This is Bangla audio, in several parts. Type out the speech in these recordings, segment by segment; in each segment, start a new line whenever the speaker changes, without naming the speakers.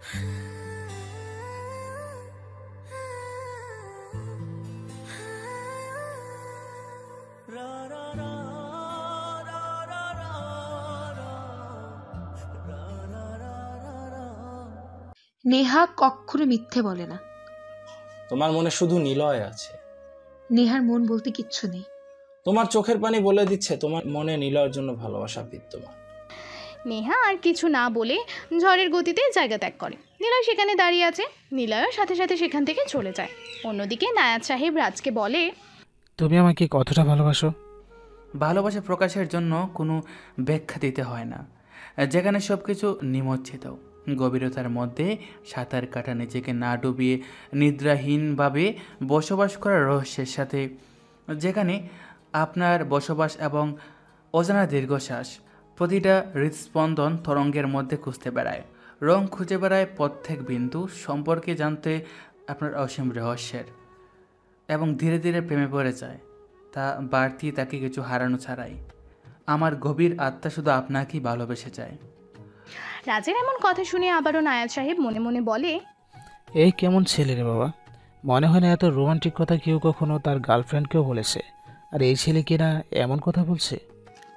নেহা কখনো মিথ্যে বলে না।
তোমার মনে শুধু নিলয় আছে।
নেহার মন বলতে কিচ্ছু নেই।
তোমার চোখের পানি বলে দিচ্ছে তোমার মনে নিলয়ের জন্য ভালোবাসা বিদ্যমান।
নেহা আর কিছু না বলে ঝড়ের গতিতে জায়গা ত্যাগ করে। নিলয় সেখানে দাঁড়িয়ে আছে। নিলয়ও সাথে সাথে সেখান থেকে চলে যায়। অন্যদিকে নায়াত সাহেব রাজকে বলে,
তুমি আমাকে কতটা ভালোবাসো?
ভালোবাসা প্রকাশের জন্য কোনো ব্যাখ্যা দিতে হয় না, যেখানে সব কিছু নিমজ্জিত গভীরতার মধ্যে সাঁতার কাটা, নিজেকে না ডুবিয়ে নিদ্রাহীনভাবে বসবাস করার রহস্যের সাথে, যেখানে আপনার বসবাস এবং অজানা দীর্ঘশ্বাস প্রতিটা হৃদস্পন্দন তরঙ্গের মধ্যে খুঁজতে বেড়ায়, রং খুঁজে বেড়ায় প্রত্যেক বিন্দু সম্পর্কে জানতে আপনার অসীম রহস্যের, এবং ধীরে ধীরে প্রেমে পড়ে যায় তা বাড়তি তাকে কিছু হারানো ছাড়াই। আমার গভীর আত্মা শুধু আপনাকেই ভালোবেসে যায়।
রাজের এমন কথা শুনে আবারও নায়াত সাহেব মনে মনে বলে,
এই কেমন ছেলে রে বাবা, মনে হয় না এত রোমান্টিক কথা কেউ কখনো তার গার্লফ্রেন্ডকেও বলেছে, আর এই ছেলে কিনা এমন কথা বলছে।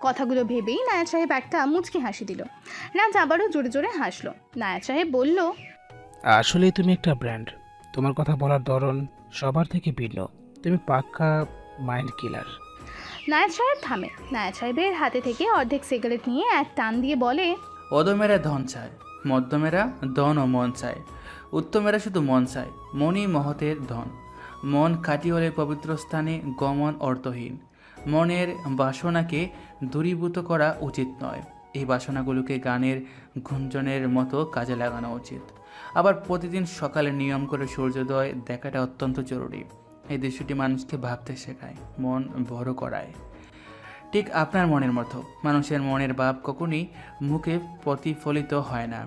কথাগুলো ভেবেই নায়াত সাহেব একটা মুচকি হাসি দিল। রাজ আবারও জোরে জোরে হাসলো। নায়াত সাহেব বলল,
আসলেই তুমি একটা ব্র্যান্ড। তোমার কথা বলার ধরন সবার থেকে ভিন্ন। তুমি পাক্কা মাইন্ড কিলার।
নায়াত সাহেব থামে। নায়াত সাহেবের হাতে থেকে অর্ধেক সিগারেট নিয়ে এক টান দিয়ে বলে,
অদমেরা ধন চায়, মধ্যমেরা ধন ও মন চায়, উত্তমেরা শুধু মন চায়। মনই মহতের ধন। মন খাঁটি হলে পবিত্র স্থানে গমন অর্থহীন। মনের বাসনাকে দূরীভূত করা উচিত নয়। এই বাসনাগুলোকে গানের গুঞ্জনের মতো কাজে লাগানো উচিত। আবার প্রতিদিন সকালে নিয়ম করে সূর্যোদয় দেখাটা অত্যন্ত জরুরি। এই দৃশ্যটি মানুষকে ভাবতে শেখায়, মন বড় করায়। ঠিক আপনার মনের মতো মানুষের মনের ভাব কখনই মুখে প্রতিফলিত হয় না।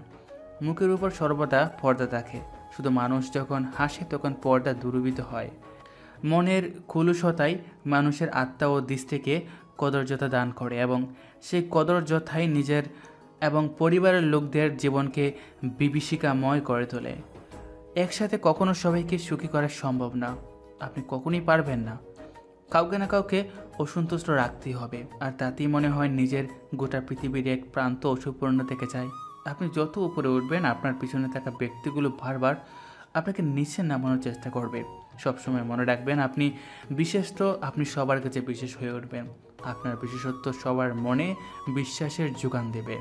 মুখের উপর সর্বদা পর্দা থাকে। শুধু মানুষ যখন হাসে তখন পর্দা দূরীভূত হয়। মনের কুলুষতাই মানুষের আত্মা ও দৃষ্টিকে কদর্যতা দান করে, এবং সেই কদর্যতাই নিজের এবং পরিবারের লোকদের জীবনকে বিভীষিকাময় করে তোলে। একসাথে কখনো সবাইকে সুখী করা সম্ভব না। আপনি কখনোই পারবেন না। কাউকে না কাউকে অসন্তুষ্ট রাখতেই হবে, আর তাতেই মনে হয় নিজের গোটা পৃথিবীর এক প্রান্ত অসম্পূর্ণ থেকে যায়। আপনি যত উপরে উঠবেন আপনার পিছনে থাকা ব্যক্তিগুলো বারবার আপনাকে নিচে নামানোর চেষ্টা করবে। সবসময় মনে রাখবেন, আপনি বিশেষ, তো আপনি সবার কাছে বিশেষ হয়ে উঠবেন। আপনার বিশেষত্ব সবার মনে বিশ্বাসের যোগান দেবে।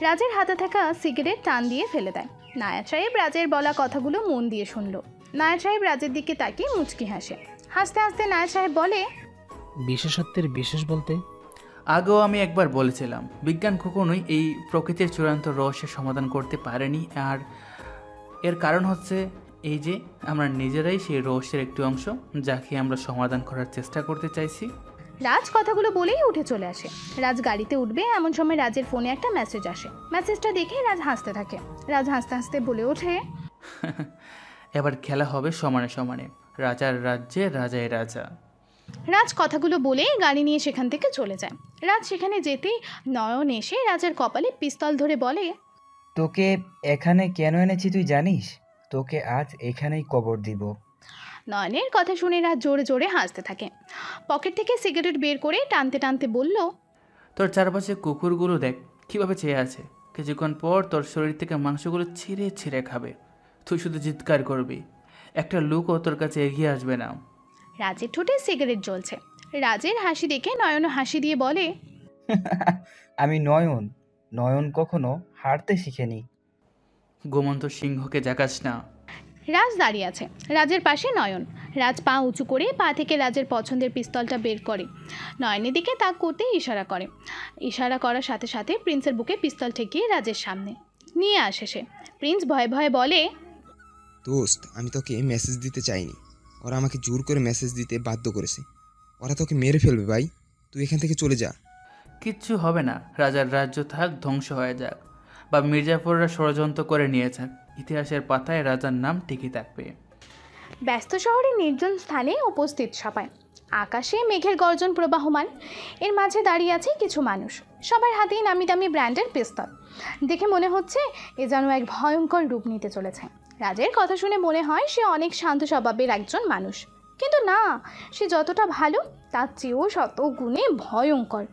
রাজের হাতে থাকা সিগারেট টান দিয়ে ফেলে দেয়। নায়াত সাহেব রাজের বলা কথাগুলো মন দিয়ে শুনল। নায়াত সাহেব রাজের দিকে তাকিয়ে মুচকি হাসে। হাসতে হাসতে নায়াত সাহেব বলে,
বিশেষত্বের বিশেষ বলতে?
আগেও আমি একবার বলেছিলাম, বিজ্ঞান কখনোই এই প্রকৃতির চূড়ান্ত রহস্যের সমাধান করতে পারেনি। আর এর কারণ হচ্ছে এই যে আমরা নিজেরাই সেই রহস্যের একটি অংশ, যাকে আমরা সমাধান করার চেষ্টা করতে চাইছি।
রাজ কথাগুলো বলেই উঠে চলে আসে। রাজ গাড়িতে উঠবে এমন সময় রাজের ফোনে একটা মেসেজ আসে। মেসেজটা দেখে রাজ হাসতে থাকে। রাজ হাসতে হাসতে বলে ওঠে,
এবার খেলা হবে সমানে সমানে, রাজার রাজ্যে রাজাই রাজা।
রাজ কথাগুলো বলেই গাড়ি নিয়ে সেখান থেকে চলে যায়। রাজ সেখানে যেতেই নয়ন এসে রাজের কপালে পিস্তল ধরে বলে,
তোকে এখানে কেন এনেছি তুই জানিস? তোকে আজ এখানেই কবর দিব।
নয়নের কথা শুনে রাজ জোরে জোরে হাসতে থাকে। পকেট থেকে সিগারেট বের করে টানতে টানতে বলল,
তোর চারপাশে কুকুরগুলো দেখ কীভাবে চেয়ে আছে। কিছুক্ষণ পর তোর শরীর থেকে মাংসগুলো ছিঁড়ে ছিঁড়ে খাবে। তুই শুধু চিৎকার করবি, একটা লোকও তোর কাছে এগিয়ে আসবে না।
রাজের ঠোঁটে সিগারেট জ্বলছে। রাজের হাসি দেখে নয়নও হাসি দিয়ে বলে,
আমি নয়ন। নয়ন কখনো হারতে শিখেনি।
গোমন্ত সিংহকে জাগাস না।
রাজ দাঁড়িয়ে আছে। রাজের পাশে নয়ন। রাজ পা উঁচু করে পা থেকে রাজের পছন্দের পিস্তলটা বের করে নয়নের দিকে তাক করতে ইশারা করে। ইশারা করার সাথে সাথে প্রিন্সের বুকে পিস্তল ঠেকিয়ে রাজের সামনে নিয়ে আসে সে। প্রিন্স ভয়ে ভয়ে বলে,
দোস্ত, আমি তোকে মেসেজ দিতে চাইনি। ওরা আমাকে জোর করে মেসেজ দিতে বাধ্য করেছে। ওরা তোকে মেরে ফেলবে ভাই, তুই এখান থেকে চলে যা।
কিচ্ছু হবে না। রাজার রাজ্য থাক, ধ্বংস হয়ে যাক, বা মির্জাফররা ষড়যন্ত্র করে নিয়ে যাক, ইতিহাসের পাতায় রাজার নাম টিকে থাকবে।
ব্যস্ত শহরের নির্জন স্থানে উপস্থিত সবাই। আকাশে মেঘের গর্জন প্রবাহমান। এর মাঝে দাঁড়িয়ে আছে কিছু মানুষ। সবার হাতেই নামি দামি ব্র্যান্ডের পিস্তল। দেখে মনে হচ্ছে এ যেন এক ভয়ঙ্কর রূপ নিতে চলেছে। রাজের কথা শুনে মনে হয় সে অনেক শান্ত স্বভাবের একজন মানুষ, কিন্তু না, সে যতটা ভালো তার চেয়েও শত গুণে ভয়ঙ্কর।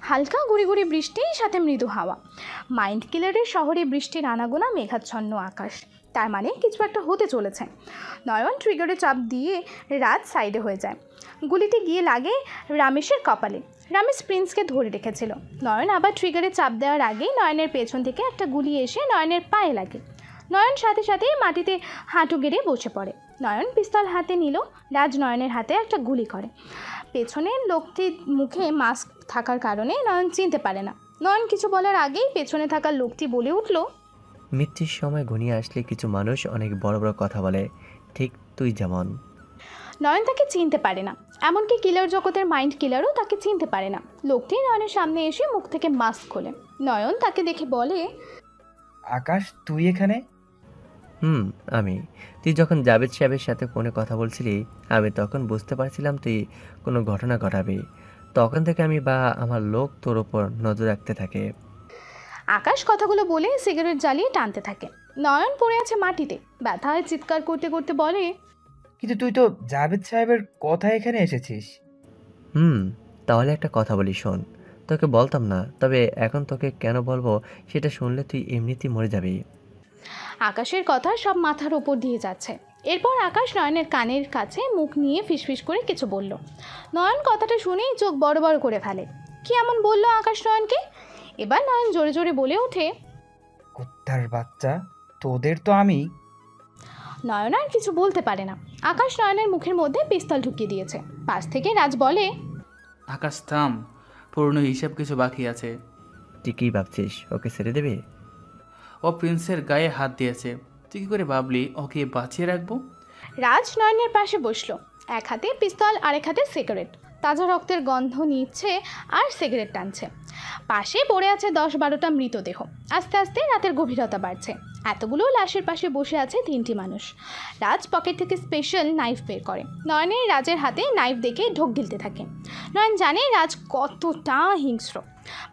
হালকা গুড়ি গুড়ি বৃষ্টি, সাথে মৃদু হাওয়া। মাইন্ড কিলারের শহরে বৃষ্টির আনাগোনা, মেঘাচ্ছন্ন আকাশ, তার মানে কিছু একটা হতে চলেছে। নয়ন ট্রিগারে চাপ দিয়ে রাজ সাইডে হয়ে যায়। গুলিটি গিয়ে লাগে রামেশের কপালে। রামেশ প্রিন্সকে ধরে রেখেছিল। নয়ন আবার ট্রিগারে চাপ দেওয়ার আগেই নয়নের পেছন থেকে একটা গুলি এসে নয়নের পায়ে লাগে। নয়ন সাথে সাথেই মাটিতে হাঁটু গেড়ে বসে পড়ে। নয়ন পিস্তল হাতে নিল। রাজ নয়নের হাতে একটা গুলি করে। পেছনের লোকটির মুখে মাস্ক থাকার কারণে নয়ন চিনতে পারে না। নয়ন কিছু বলার আগেই পেছনে থাকা লোকটি বলে উঠল,
মৃত্যুর সময় ঘনিয়ে আসলে কিছু মানুষ অনেক বড় বড় কথা বলে, ঠিক তুই যেমন।
নয়ন তাকে চিনতে পারে না, এমনকি কিলার জগতের মাইন্ড কিলারও তাকে চিনতে পারে না। লোকটি নয়নের সামনে এসে মুখ থেকে মাস্ক খোলে। নয়ন তাকে দেখে বলে,
আকাশ, তুই এখানে?
আমি। তুই যখন জাভেদ সাহেবের সাথে ফোনে কথা বলছিলি, আমি তখন বুঝতে পারছিলাম তুই কোনো ঘটনা ঘটাবি। তখন থেকে আমি বা আমার লোক তোর ওপর নজর রাখতে থাকে।
আকাশ কথাগুলো বলে সিগারেট জ্বালিয়ে টানতে থাকে। নয়ন পড়ে আছে মাটিতে, ব্যথায় চিৎকার করতে করতে বলে,
কিন্তু তুই তো জাভেদ সাহেবের কথা এখানে এসেছিস।
তাহলে একটা কথা বলি, শোন। তোকে বলতাম না, তবে এখন তোকে কেন বলবো সেটা শুনলে তুই এমনিতেই মরে যাবি।
আকাশের কথা সব মাথার ওপর দিয়ে যাচ্ছে। এরপর আকাশ নয়নের কানের কাছে মুখ নিয়ে ফিসফিস করে কিছু বলল। নয়ন কথাটা শুনেই চোখ বড় বড় করে ফেলে। কি এমন বলল আকাশ নয়নকে? এবার নয়ন জোরে জোরে বলে ওঠে,
কুত্তার বাচ্চা, তোদের তো আমি।
নয়ন আর কিছু বলতে পারে না। আকাশ নয়নের মুখের মধ্যে পিস্তল ঢুকিয়ে দিয়েছে। পাশ থেকে রাজ বলে,
আকাশ থাম, পুরনো হিসাব কিছু বাকি আছে।
তুই কী ভাবছিস, ওকে ছেড়ে দেবে?
ও প্রিন্সের গায়ে হাত দিয়েছে, তুই কী করে ভাবলি ওকে বাঁচিয়ে রাখবো?
রাজ নয়নের পাশে বসলো। এক হাতে পিস্তল, আরেক হাতে সিগারেট। তাজা রক্তের গন্ধ নিচ্ছে আর সিগারেট টানছে। পাশে পড়ে আছে 10-12টা মৃতদেহ। আস্তে আস্তে রাতের গভীরতা বাড়ছে। এতগুলো লাশের পাশে বসে আছে 3টি মানুষ। রাজ পকেট থেকে স্পেশাল নাইফ বের করে। নয়নের রাজের হাতে নাইফ দেখে ঢোক গিলতে থাকে। নয়ন জানে রাজ কতটা হিংস্র।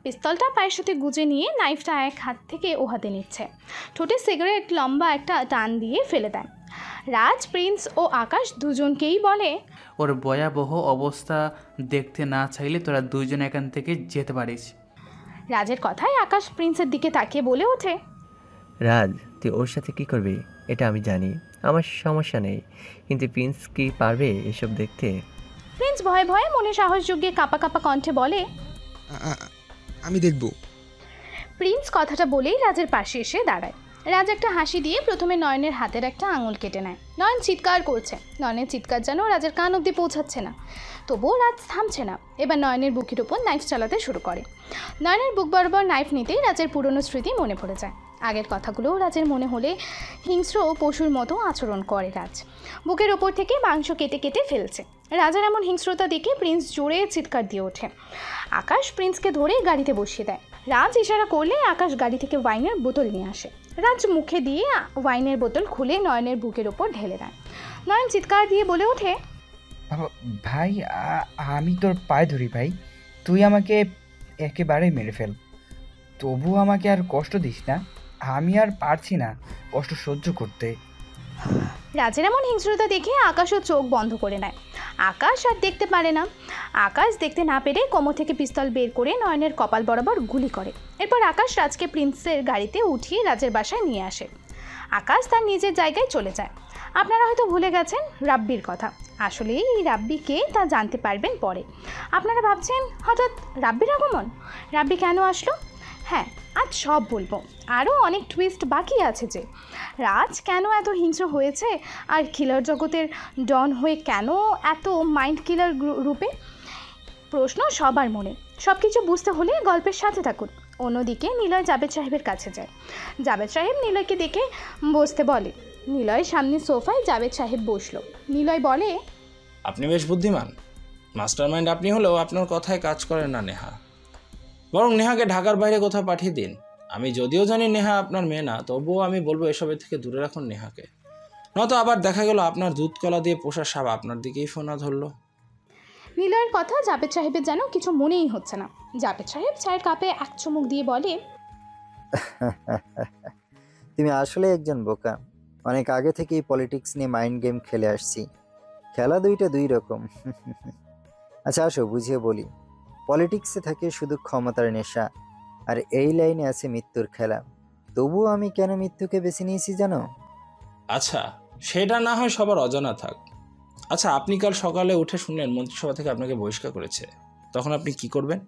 পিস্তলটা পায়ের সাথে গুজে নিয়ে নাইফটা এক হাত থেকে ও হাতে নিচ্ছে। ঠোঁটে সিগারেট লম্বা একটা টান দিয়ে ফেলে দেয়। রাজ, প্রিন্স ও আকাশ দুজনকেই বলে,
ওর ভয়াবহ অবস্থা দেখতে না চাইলে তোরা দুইজন এখান থেকে যেতে পারিস।
রাজের কথায় আকাশ প্রিন্সের দিকে তাকিয়ে বলে ওঠে,
রাজ, তুই ওর সাথে কি করবি এটা আমি জানি, আমার সমস্যা নেই, কিন্তু প্রিন্স কি পারবে এসব দেখতে?
প্রিন্স ভয়ে ভয়ে মনে সাহস জুগিয়ে কাঁপা কাঁপা কণ্ঠে বলে,
আমি দেখব।
প্রিন্স কথাটা বলেই রাজের পাশে এসে দাঁড়ায়। রাজ একটা হাসি দিয়ে প্রথমে নয়নের হাতের একটা আঙুল কেটে নেয়। নয়ন চিৎকার করছে। নয়নের চিৎকার যেন রাজের কান অব্দি পৌঁছাচ্ছে না, তবুও রাজ থামছে না। এবার নয়নের বুকের উপর নাইফ চালাতে শুরু করে। নয়নের বুক বরাবর নাইফ নিতেই রাজের পুরনো স্মৃতি মনে পড়ে যায়। আগের কথাগুলোও রাজের মনে হলে হিংস্র ও পশুর মতো আচরণ করে রাজ। বুকের ওপর থেকে মাংস কেটে কেটে ফেলছে। রাজার এমন হিংস্রতা দেখে প্রিন্স জোরে চিৎকার দিয়ে ওঠে। আকাশ প্রিন্সকে ধরে গাড়িতে বসিয়ে দেয়। রাজ ইশারা করলে আকাশ গাড়ি থেকে ওয়াইনের বোতল নিয়ে আসে। রাজ মুখে দিয়ে ওয়াইনের বোতল খুলে নয়নের বুকের ওপর ঢেলে দেয়। নয়ন চিৎকার দিয়ে বলে ওঠে,
ভাই, আমি তোর পায়ে ধরি ভাই, তুই আমাকে একেবারে মেরে ফেল, তবু আমাকে আর কষ্ট দিস না, আমি আর পারছি না কষ্ট সহ্য করতে।
রাজের এমন হিংস্রতা দেখে আকাশও চোখ বন্ধ করে নেয়। আকাশ আর দেখতে পারে না। আকাশ দেখতে না পেরে কোমর থেকে পিস্তল বের করে নয়নের কপাল বরাবর গুলি করে। এরপর আকাশ রাজকে প্রিন্সের গাড়িতে উঠিয়ে রাজের বাসায় নিয়ে আসে। আকাশ তার নিজের জায়গায় চলে যায়। আপনারা হয়তো ভুলে গেছেন রাব্বির কথা। আসলে এই রাব্বি কে তা জানতে পারবেন পরে। আপনারা ভাবছেন হঠাৎ রাব্বির আগমন, রাব্বি কেন আসলো? হ্যাঁ, আজ সব বলবো। আরও অনেক টুইস্ট বাকি আছে। যে রাজ কেন এত হিংস্র হয়েছে, আর কিলার জগতের ডন হয়ে কেন এত মাইন্ড কিলার রূপে, প্রশ্ন সবার মনে। সব কিছু বুঝতে হলে গল্পের সাথে থাকুন। অন্যদিকে নিলয় জাভেদ সাহেবের কাছে যায়। জাভেদ সাহেব নিলয়কে দেখে বসতে বলে। নিলয়ের সামনে সোফায় জাভেদ সাহেব বসলো। নিলয় বলে,
আপনি বেশ বুদ্ধিমান। মাস্টার মাইন্ড আপনি হলেও আপনার কথায় কাজ করে না নেহা। বরং নেহাকে ঢাকার বাইরে কোথাও পাঠিয়ে দিন। আমি যদিও জানি নেহা আপনার মেয়ে না, তবুও আমি বলবো এসবের থেকে দূরে রাখুন নেহাকে। নয়তো আবার দেখা গেল আপনার দুধ কলা দিয়ে পোষা সাপ আপনার দিকেই ফোনা ধরলো।
নিলয়ের কথা জাভেদ সাহেবের যেন কিছু মনেই হচ্ছে না। জাভেদ সাহেব চায়ের কাপে এক চুমুক দিয়ে বলে,
তুমি আসলে একজন বোকা। অনেক আগে থেকেই পলিটিক্স নিয়ে মাইন্ড গেম খেলে আসছি। খেলা দুইটা দুই রকম। আচ্ছা আসো বুঝিয়ে বলি। পলিটিক্সে থাকে শুধু ক্ষমতার নেশা, আর এই লাইনে আছে মৃত্যুর খেলা। তবুও আমি কেন মৃত্যুকে বেছে নিয়েছি জানো?
আচ্ছা, সেটা না হয় সবার অজানা থাক। আচ্ছা, আপনি কাল সকালে উঠে শুনলেন মন্ত্রিসভা থেকে আপনাকে বহিষ্কার করেছে, তখন আপনি কি করবেন?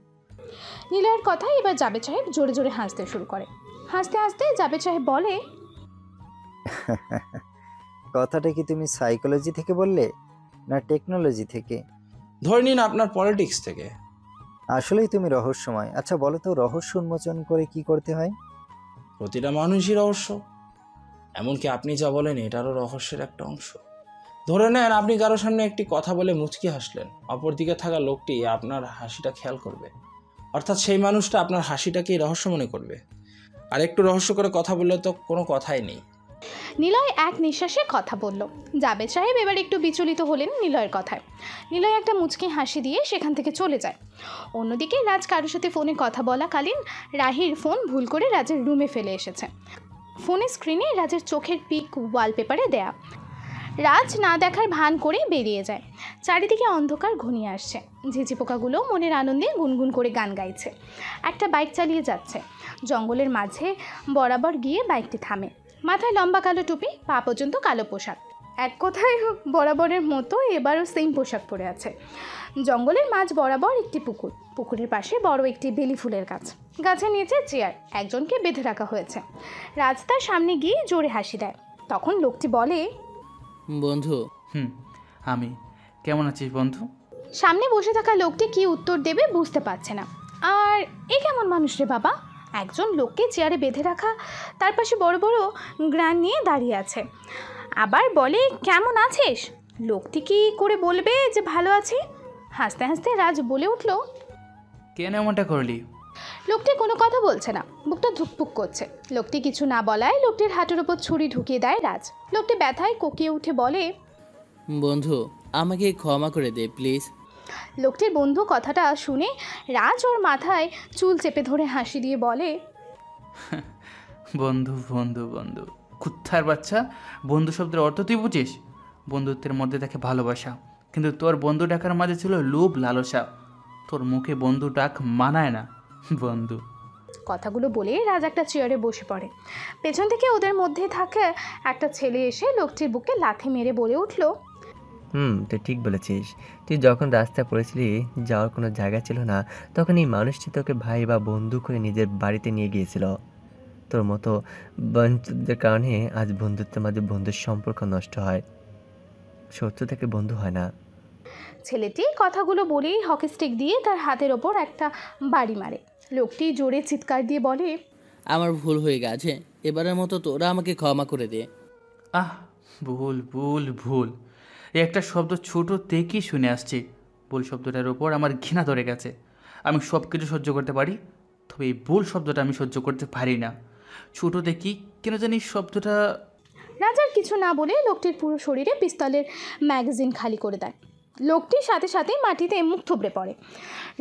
নিলয়ের কথায় এবার জাবেদ সাহেব জোরে জোরে হাসতে শুরু করে। হাসতে হাসতে জাবেদ সাহেব বলে,
কথাটা কি তুমি সাইকোলজি থেকে বললে না টেকনোলজি থেকে?
ধরে নিন আপনার পলিটিক্স থেকে।
আসলেই তুমি রহস্যময়। আচ্ছা বলো তো, রহস্য উন্মোচন করে কি করতে হয়?
প্রতিটা মানুষই রহস্য, এমনকি আপনি যা বলেন এটারও রহস্যের একটা অংশ। ধরে নেন আপনি কারোর সামনে একটি কথা বলে মুচকি হাসলেন, অপরদিকে থাকা লোকটি আপনার হাসিটা খেয়াল করবে, অর্থাৎ সেই মানুষটা আপনার হাসিটাকেই রহস্য মনে করবে। আর একটু রহস্য করে কথা বললে তো কোনো কথাই নেই।
নিলয় এক নিঃশ্বাসে কথা বলল। জাবেদ সাহেব এবার একটু বিচলিত হলেন নিলয়ের কথায়। নিলয় একটা মুচকি হাসি দিয়ে সেখান থেকে চলে যায়। অন্যদিকে রাজ কারোর সাথে ফোনে কথা বলাকালীন রাহির ফোন ভুল করে রাজের রুমে ফেলে এসেছে। ফোনের স্ক্রিনে রাজের চোখের পিক ওয়ালপেপারে দেয়া। রাজ না দেখার ভান করে বেরিয়ে যায়। চারিদিকে অন্ধকার ঘনিয়ে আসছে। ঝিঝি পোকাগুলো মনের আনন্দে গুনগুন করে গান গাইছে। একটা বাইক চালিয়ে যাচ্ছে। জঙ্গলের মাঝে বরাবর গিয়ে বাইকটি থামে। মাথায় লম্বা কালো টুপি, পা পর্যন্ত কালো পোশাক। এক কথায় বরাবরের মতো এবারও সেম পোশাক পরে আছে। জঙ্গলের মাঝ বরাবর একটি পুকুর, পুকুরের পাশে বড় একটি বেলি ফুলের গাছ, গাছের নিচে চেয়ার, একজনকে বেঁধে রাখা হয়েছে। রাজ তার সামনে গিয়ে জোরে হাসি দেয়। তখন লোকটি বলে,
বন্ধু। আমি। কেমন আছিস বন্ধু?
সামনে বসে থাকা লোকটি কি উত্তর দেবে বুঝতে পারছে না। আর এ কেমন মানুষ রে বাবা? একজন লোককে চেয়ারে বেঁধে রাখা, তার পাশে বড় বড় গ্রান নিয়ে দাঁড়িয়ে আছে, আবার বলে কেমন আছিস? লোকটি কি করে বলবে যে ভালো আছি? হাসতে হাসতে রাজ বলে উঠল,
কেন এমনটা করলি?
লোকটি কোনো কথা বলছে না, বুকটা ধুকপুক করছে। লোকটি কিছু না বলায় লোকটির হাঁটুর ওপর ছুরি ঢুকিয়ে দেয় রাজ। লোকটি ব্যথায় কোকিয়ে উঠে বলে,
বন্ধু আমাকে ক্ষমা করে দে প্লিজ।
লোকটির বন্ধু কথাটা শুনে রাজ ওর মাথায় চুল চেপে ধরে হাসি দিয়ে বলে,
বন্ধু বন্ধু বন্ধু, কুত্থার বাচ্চা। বন্ধু শব্দের অর্থ তুই বুঝিস? বন্ধুত্বের মধ্যে থাকে ভালোবাসা, কিন্তু তোর বন্ধু ডাকার মাঝে ছিল লোভ লালসা। তোর মুখে বন্ধু ডাক মানায় না বন্ধু।
কথাগুলো বলে রাজ একটা চেয়ারে বসে পড়ে। পেছন থেকে ওদের মধ্যে থাকে একটা ছেলে এসে লোকটির বুকে লাথি মেরে বলে উঠল,
তুই ঠিক বলেছিস। তুই যখন রাস্তায় পড়েছিলি, যাওয়ার কোনো জায়গা ছিল না, তখন এই মানুষটি তোকে ভাই বা বন্ধু করে নিজের বাড়িতে নিয়ে গিয়েছিল। তোর মতো বন্ধুদের কারণে আজ বন্ধুত্বের মাঝে বন্ধুর সম্পর্ক নষ্ট হয়, শত্রু থেকে বন্ধু হয় না।
ছেলেটি কথাগুলো বলেই হকি স্টিক দিয়ে তার হাতের ওপর একটা বাড়ি মারে। লোকটি জোরে চিৎকার দিয়ে বলে,
আমার ভুল হয়ে গেছে, এবারের মতো তোরা আমাকে ক্ষমা করে দে।
আহ, ভুল ভুল ভুল, এই একটা শব্দ ছোট থেকেই শুনে আসছি। ভুল শব্দটার ওপর আমার ঘৃণা ধরে গেছে। আমি সব কিছু সহ্য করতে পারি, তবে এই ভুল শব্দটা আমি সহ্য করতে পারি না। ছোট দেখি কেন জানি শব্দটা।
রাজার কিছু না বলে লোকটির পুরো শরীরে পিস্তলের ম্যাগাজিন খালি করে দেয়। লোকটির সাথে সাথে মাটিতে মুখ থুবড়ে পড়ে।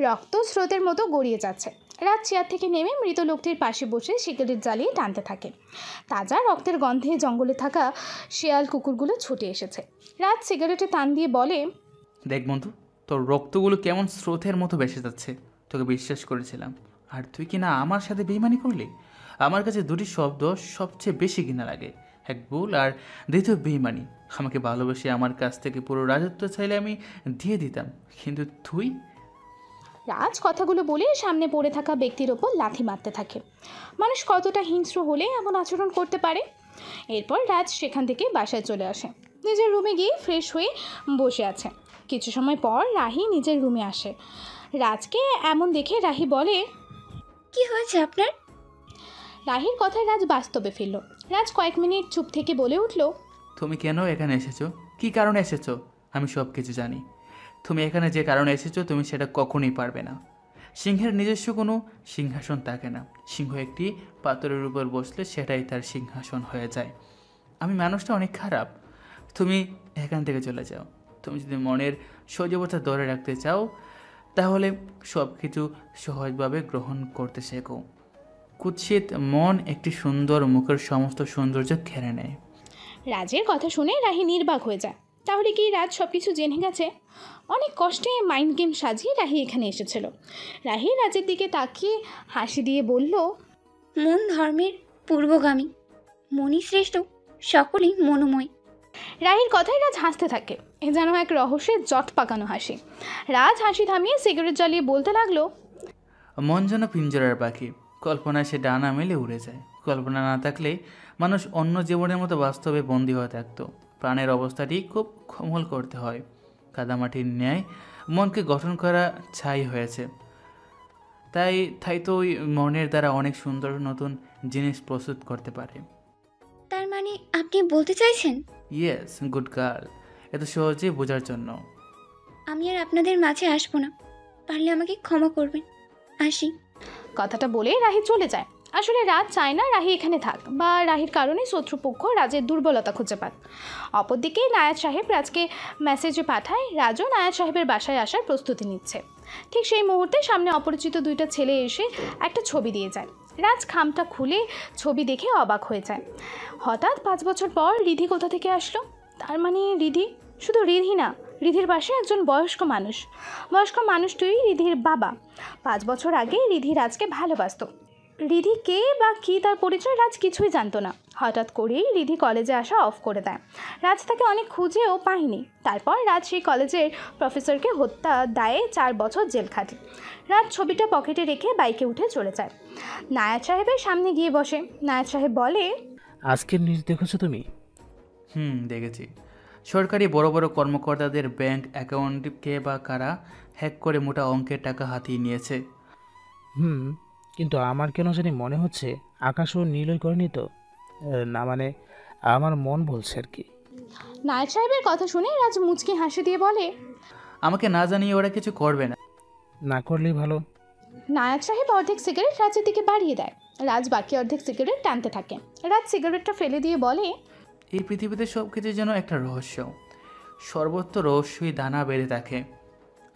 রক্ত স্রোতের মতো গড়িয়ে যাচ্ছে। রাজ চেয়ার থেকে নেমে মৃত লোকটির পাশে বসে সিগারেট জ্বালিয়ে টানতে থাকে। তাজা রক্তের গন্ধে জঙ্গলে থাকা শেয়াল কুকুরগুলো ছুটে এসেছে। রাজ সিগারেটে টান দিয়ে বলে,
দেখ বন্ধু, তোর রক্তগুলো কেমন স্রোতের মতো ভেসে যাচ্ছে। তোকে বিশ্বাস করেছিলাম, আর তুই কি না আমার সাথে বেইমানি করলি? আমার কাছে দুটি শব্দ সবচেয়ে বেশি ঘৃণা লাগে, এক ভুল আর দ্বিতীয় বেইমানি। আমাকে ভালোবেসে আমার কাছ থেকে পুরো রাজত্ব চাইলে আমি দিয়ে দিতাম, কিন্তু তুই।
রাজ কথাগুলো বলে সামনে পড়ে থাকা ব্যক্তির ওপর লাথি মারতে থাকে। মানুষ কতটা হিংস্র হলে এমন আচরণ করতে পারে? এরপর রাজ সেখান থেকে বাসায় চলে আসে। নিজের রুমে গিয়ে ফ্রেশ হয়ে বসে আছে। কিছু সময় পর রাহি নিজের রুমে আসে। রাজকে এমন দেখে রাহি বলে,
কি হয়েছে আপনার?
রাহির কথায় রাজ বাস্তবে ফিরল। রাজ কয়েক মিনিট চুপ থেকে বলে উঠল,
তুমি কেন এখানে এসেছো? কী কারণে এসেছো? আমি সব কিছু জানি। তুমি এখানে যে কারণে এসেছো তুমি সেটা কখনোই পারবে না। সিংহের নিজস্ব কোনো সিংহাসন থাকে না। সিংহ একটি পাথরের উপর বসলে সেটাই তার সিংহাসন হয়ে যায়। আমি মানুষটা অনেক খারাপ। তুমি এখান থেকে চলে যাও। তুমি যদি মনের সজীবতা ধরে রাখতে চাও তাহলে সব কিছু সহজভাবে গ্রহণ করতে শেখো। কুৎসিত মন একটি সুন্দর মুখের সমস্ত সৌন্দর্য কেড়ে নেয়।
রাজের কথা শুনে রাহি নির্বাক হয়ে যায়। তাহলে কি রাজ সব কিছু জেনে গেছে? অনেক কষ্টে মাইন্ড গেম সাজিয়ে রাহি এখানে এসেছিল। রাহি রাজের দিকে তাকিয়ে হাসি দিয়ে বলল,
মন ধর্মের পূর্বগামী, মনি শ্রেষ্ঠ, সকলেই মনোময়।
রাহির কথায় রাজ হাসতে থাকে। এ যেন এক রহস্যের জট পাকানো হাসি। রাজ হাসি থামিয়ে সিগারেট জ্বালিয়ে বলতে লাগলো,
মন যেন পিঞ্জরার পাখি, কল্পনায় সে ডানা মেলে উড়ে যায়। কল্পনা না থাকলে মানুষ অন্য জীবনের মতো বাস্তবে বন্দী হয়ে থাকতো। প্রাণের অবস্থাটি খুব কোমল করতে হয়। কাদামাটির ন্যায় মনকে গঠন করা ছাই হয়েছে। তাই তো ওই মনের দ্বারা অনেক সুন্দর নতুন জিনিস প্রস্তুত করতে পারে।
তার মানে আপনি বলতে চাইছেন
ইয়েস, গুড গার্ল। এত সহজেই বোঝার জন্য।
আমি আর আপনাদের মাঝে আসবো না, পারলে আমাকে ক্ষমা করবেন, আসি।
কথাটা বলে রাহি চলে যায়। আসলে রাজ চায় না রাহি এখানে থাক, বা রাহির কারণে শত্রুপক্ষ রাজের দুর্বলতা খুঁজে পাক। অপরদিকে নায়াজ সাহেব রাজকে মেসেজে পাঠায় রাজও নায়াজ সাহেবের বাসায় আসার প্রস্তুতি নিচ্ছে। ঠিক সেই মুহূর্তে সামনে অপরিচিত দুইটা ছেলে এসে একটা ছবি দিয়ে যায়। রাজ খামটা খুলে ছবি দেখে অবাক হয়ে যায়। হঠাৎ 5 বছর পর রিধি কোথা থেকে আসলো? তার মানে রিধি, শুধু রিধি না, রিধির পাশে একজন বয়স্ক মানুষটিই রিধির বাবা। 5 বছর আগে রিধি রাজকে ভালোবাসত। রিধি কে বা কী তার পরিচয় রাজ কিছুই জানতো না। হঠাৎ করেই রিধি কলেজে আসা অফ করে দেয়। রাজ তাকে অনেক খুঁজেও পায়নি। তারপর রাজ সেই কলেজের প্রফেসরকে হত্যা দায়ে 4 বছর জেল খাটে। রাজ ছবিটা পকেটে রেখে বাইকে উঠে চলে যায়। নায়াজ সাহেবের সামনে গিয়ে বসে। নায়াজ সাহেব বলে,
আজকের নিউজ দেখেছো তুমি?
দেখেছি। সরকারি বড় বড় কর্মকর্তাদের ব্যাংক অ্যাকাউন্ট কে বা কারা হ্যাক করে মোটা অঙ্কের টাকা হাতিয়ে নিয়েছে।
কিন্তু আমার কেন জানি মনে হচ্ছে আকাশও নীলই করেনি তো। না মানে আমার মন বলছে আর কি।
নায়াজ সাহেবের কথা শুনে রাজ মুচকি হাসি দিয়ে বলে,
আমাকে না জানিয়ে ওরা কিছু করবে না।
না করলেই ভালো।
নায়াজ সাহেব অর্ধেক সিগারেট রাজের দিকে বাড়িয়ে দেয়। রাজ বাকি অর্ধেক সিগারেট টানতে থাকে। রাজ সিগারেটটা ফেলে দিয়ে বলে,
এই পৃথিবীতে সব কিছু যেন একটা রহস্য। সর্বত্র রহস্যই দানা বেঁধে থাকে।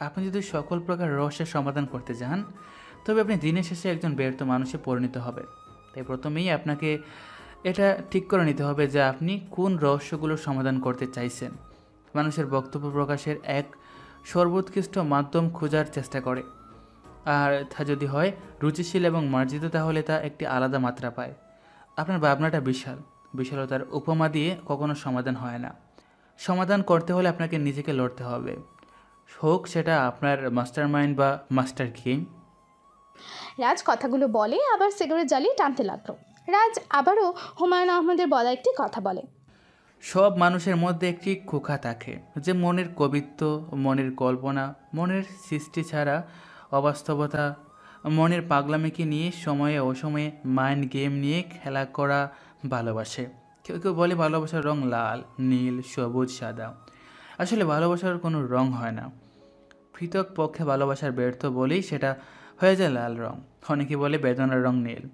আপনি যদি সকল প্রকার রহস্যের সমাধান করতে চান, তবে আপনি দিনের শেষে একজন ব্যর্থ মানুষে পরিণত হবে। তাই প্রথমেই আপনাকে এটা ঠিক করে নিতে হবে যে আপনি কোন রহস্যগুলোর সমাধান করতে চাইছেন। মানুষের বক্তব্য প্রকাশের এক সর্বোৎকৃষ্ট মাধ্যম খোঁজার চেষ্টা করে, আর তা যদি হয় রুচিশীল এবং মার্জিত, তাহলে তা একটি আলাদা মাত্রা পায়। আপনার ভাবনাটা বিশালতার উপমা দিয়ে কখনো সমাধান হয় না। সমাধান করতে হলে আপনাকে নিজেকে লড়তে হবে, হোক সেটা আপনার মাস্টার মাইন্ড বা মাস্টার গেম।
রাজ কথাগুলো বলে আবার সিগারেট জ্বালিয়ে টানতে লাগলো। রাজ আবারও হুমায়ুন আহমেদের বলা একটি কথা বলে,
সব মানুষের মধ্যে একটি খোকা থাকে, যে মনের কবিত্ব, মনের কল্পনা, মনের সৃষ্টি ছাড়া অবাস্তবতা, মনের পাগলামিকে নিয়ে সময়ে অসময়ে মাইন্ড গেম নিয়ে খেলা করা ভালোবাসে। কেউ কেউ বলে ভালোবাসার রং লাল, নীল, সবুজ, সাদা। আসলে ভালোবাসার কোনো রং হয় না। পৃথক পক্ষে ভালোবাসার ব্যর্থ বলেই সেটা হয়ে যায় লাল রং। অনেকে বলে বেদনার রং নীল।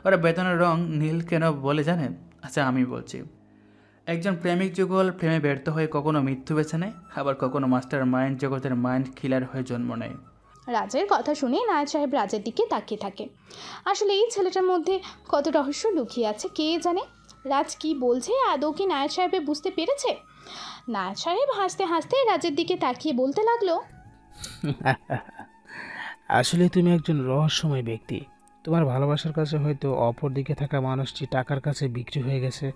ওরা বেদনার রং নীল কেন বলে জানেন? আচ্ছা আমি বলছি। একজন প্রেমিক যুগল প্রেমে ব্যর্থ হয়ে কখনো মৃত্যু বেছে নেয়, আবার কখনো মাস্টার মাইন্ড জগতের মাইন্ড কিলার হয়ে জন্ম নেয়।
রাজের কথা শুনে নায়াজ সাহেব রাজের দিকে তাকিয়ে থাকে। আসলে এই ছেলেটার মধ্যে কত রহস্য লুকিয়ে আছে কে জানে। রাজ কি বলছে আদৌ কি নায়াজ সাহেবে বুঝতে পেরেছে? নায়াজ সাহেব হাসতে হাসতে রাজের দিকে তাকিয়ে বলতে লাগলো,
আসলে তুমি একজন রহস্যময় ব্যক্তি। তোমার ভালোবাসার কাছে হয়তো অপর দিকে থাকা মানুষটি টাকার কাছে বিক্রি হয়ে গেছে।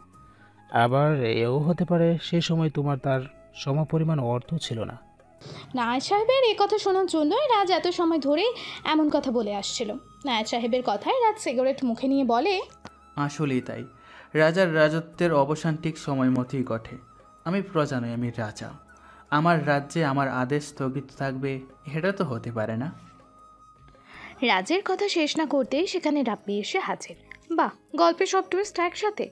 আবার এও হতে পারে সেই সময় তোমার তার সমপরিমাণ অর্থ ছিল না।
নায়াজ সাহেবের এই কথা শোনার জন্যই রাজ এত সময় ধরে এমন কথা বলে আসছিল। নায়াজ সাহেবের কথায় রাজ সিগারেট মুখে নিয়ে বলে,
আসলেই তাই। রাজার রাজত্বের অবসান ঠিক সময় মতোই ঘটে। আমি প্রজা নই, আমি রাজা। আমার রাজ্যে আমার আদেশ স্থগিত থাকবে, এটা তো হতে পারে না।
রাজের কথা শেষ না করতেই সেখানে রাব্বি এসে হাজির। বাহ, গল্পের সব টুইস্ট একসাথে।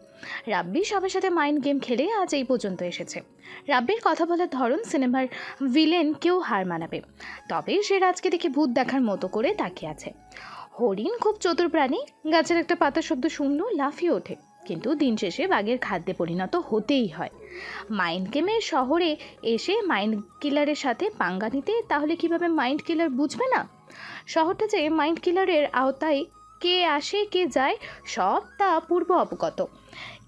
রাব্বি সবার সাথে মাইন্ড গেম খেলে আজ এই পর্যন্ত এসেছে। রাব্বির কথা বলার ধরন সিনেমার ভিলেন কেউ হার মানাবে। তবে সে রাজকে দেখে ভূত দেখার মতো করে তাকিয়ে আছে। হরিণ খুব চতুর প্রাণী, গাছের একটা পাতা শব্দ শুনল লাফিয়ে ওঠে, কিন্তু দিন শেষে বাঘের খাদ্যে পরিণত হতেই হয়। মাইন্ড গেমের শহরে এসে মাইন্ড কিলারের সাথে পাঙ্গা নিতে, তাহলে কিভাবে মাইন্ড কিলার বুঝবে না? শহরটা যে মাইন্ড কিলারের আওতায় কে আসে কে যায় সব তা পূর্ব অবগত।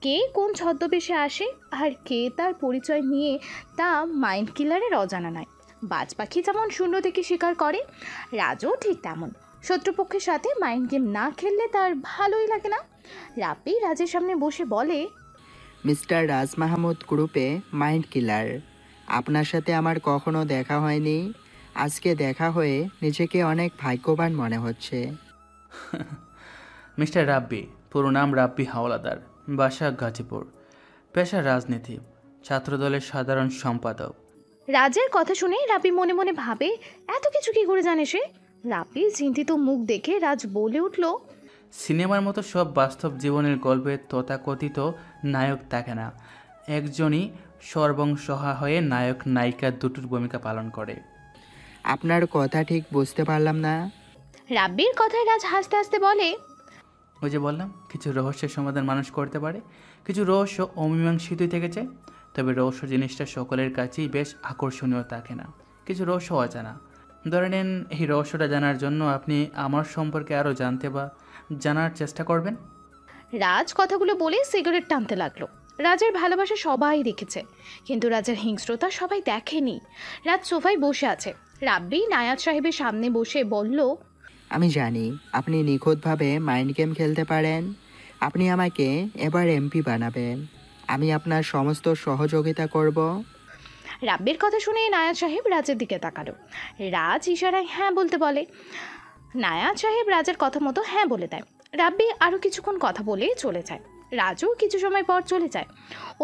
কে কোন ছদ্মবেশে আসে আর কে তার পরিচয় নিয়ে তা মাইন্ড কিলারের অজানা নয়। বাজ পাখি যেমন শূন্য থেকে শিকার করে, রাজও ঠিক তেমন। শত্রুপক্ষের সাথে মাইন্ড গেম না খেললে তার ভালোই লাগে না। রাপি রাজের সামনে বসে বলে,
মিস্টার রাজ মাহমুদ গ্রুপে মাইন্ড কিলার, আপনার সাথে আমার কখনো দেখা হয়নি, আজকে দেখা হয়ে নিজেকে অনেক ভাগ্যবান মনে হচ্ছে।
মিস্টার রাব্বি, পুরো নাম রাব্বি হাওলাদার, বাসা গাজীপুর, পেশা রাজনীতি, ছাত্রদলের সাধারণ সম্পাদক।
রাজের কথা শুনে রাপি মনে মনে ভাবে, এত কিছু কি করে জানে সে? রাপির চিন্তিত মুখ দেখে রাজ বলে উঠল,
সিনেমার মতো সব বাস্তব জীবনের গল্পের তথাকথিত নায়ক থাকে না, একজনই সর্বংসহা হয়ে নায়ক নায়িকা দুটোর ভূমিকা পালন করে।
আপনার কথা ঠিক বুঝতে পারলাম না।
রাব্বির কথায় রাজ হাসতে হাসতে বলে,
ওই যে বললাম, কিছু রহস্যের সমাধান মানুষ করতে পারে, কিছু রহস্য অমীমাংসিতই থেকে যায়। তবে রহস্য জিনিসটা সকলের কাছেই বেশ আকর্ষণীয় থাকে না, কিছু রহস্য অজানা। ধরে নেন, এই রহস্যটা জানার জন্য আপনি আমার সম্পর্কে আরও জানতে বা জানার চেষ্টা করবেন।
রাজ কথাগুলো বলে সিগারেট টানতে লাগলো। রাজের ভালোবাসা সবাই দেখেছে, কিন্তু রাজের হিংস্রতা সবাই দেখেনি। রাজ সোফায় বসে আছে। রাব্বি নায়াত সাহেবের সামনে বসে বলল,
আমি জানি আপনি নিখুঁতভাবে মাইন্ড গেম খেলতে পারেন। আপনি আমাকে এবার এমপি বানাবেন, আমি আপনার সমস্ত সহযোগিতা করব।
রাব্বির কথা শুনে নায়াত সাহেব রাজের দিকে তাকালো। রাজ ইশারায় হ্যাঁ বলতে বলে। নায়াত সাহেব রাজের কথা মতো হ্যাঁ বলে দেয়। রাব্বি আরও কিছুক্ষণ কথা বলে চলে যায়। রাজও কিছু সময় পর চলে যায়।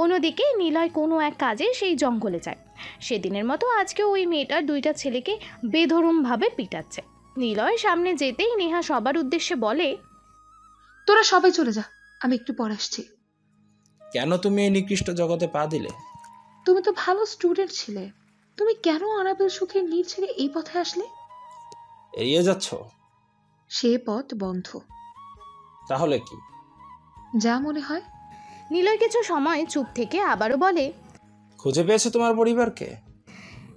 অন্যদিকে নিলয় কোনো এক কাজে সেই জঙ্গলে যায়। সেদিনের মতো আজকে ওই মেয়েটার দুইটা ছেলেকে বেধরমভাবে পিটাচ্ছে। নিলয় সামনে যেতেই নেহা সবার উদ্দেশ্যে বলে,
তোরা সবাই চলে যা, আমি একটু পর আসছি।
কেন তুমি এই নিকৃষ্ট জগতে পা দিলে?
তুমি তো ভালো স্টুডেন্ট ছিলে, তুমি কেন আনাবেল সুখের নীড় ছেড়ে এই পথে আসলে?
এড়িয়ে যাচ্ছ?
সে পথ বন্ধ।
তাহলে কি?
যা মনে হয়।
নিলয় কিছু সময় চুপ থেকে আবারও বলে,
খুঁজে পেয়েছো তোমার পরিবারকে?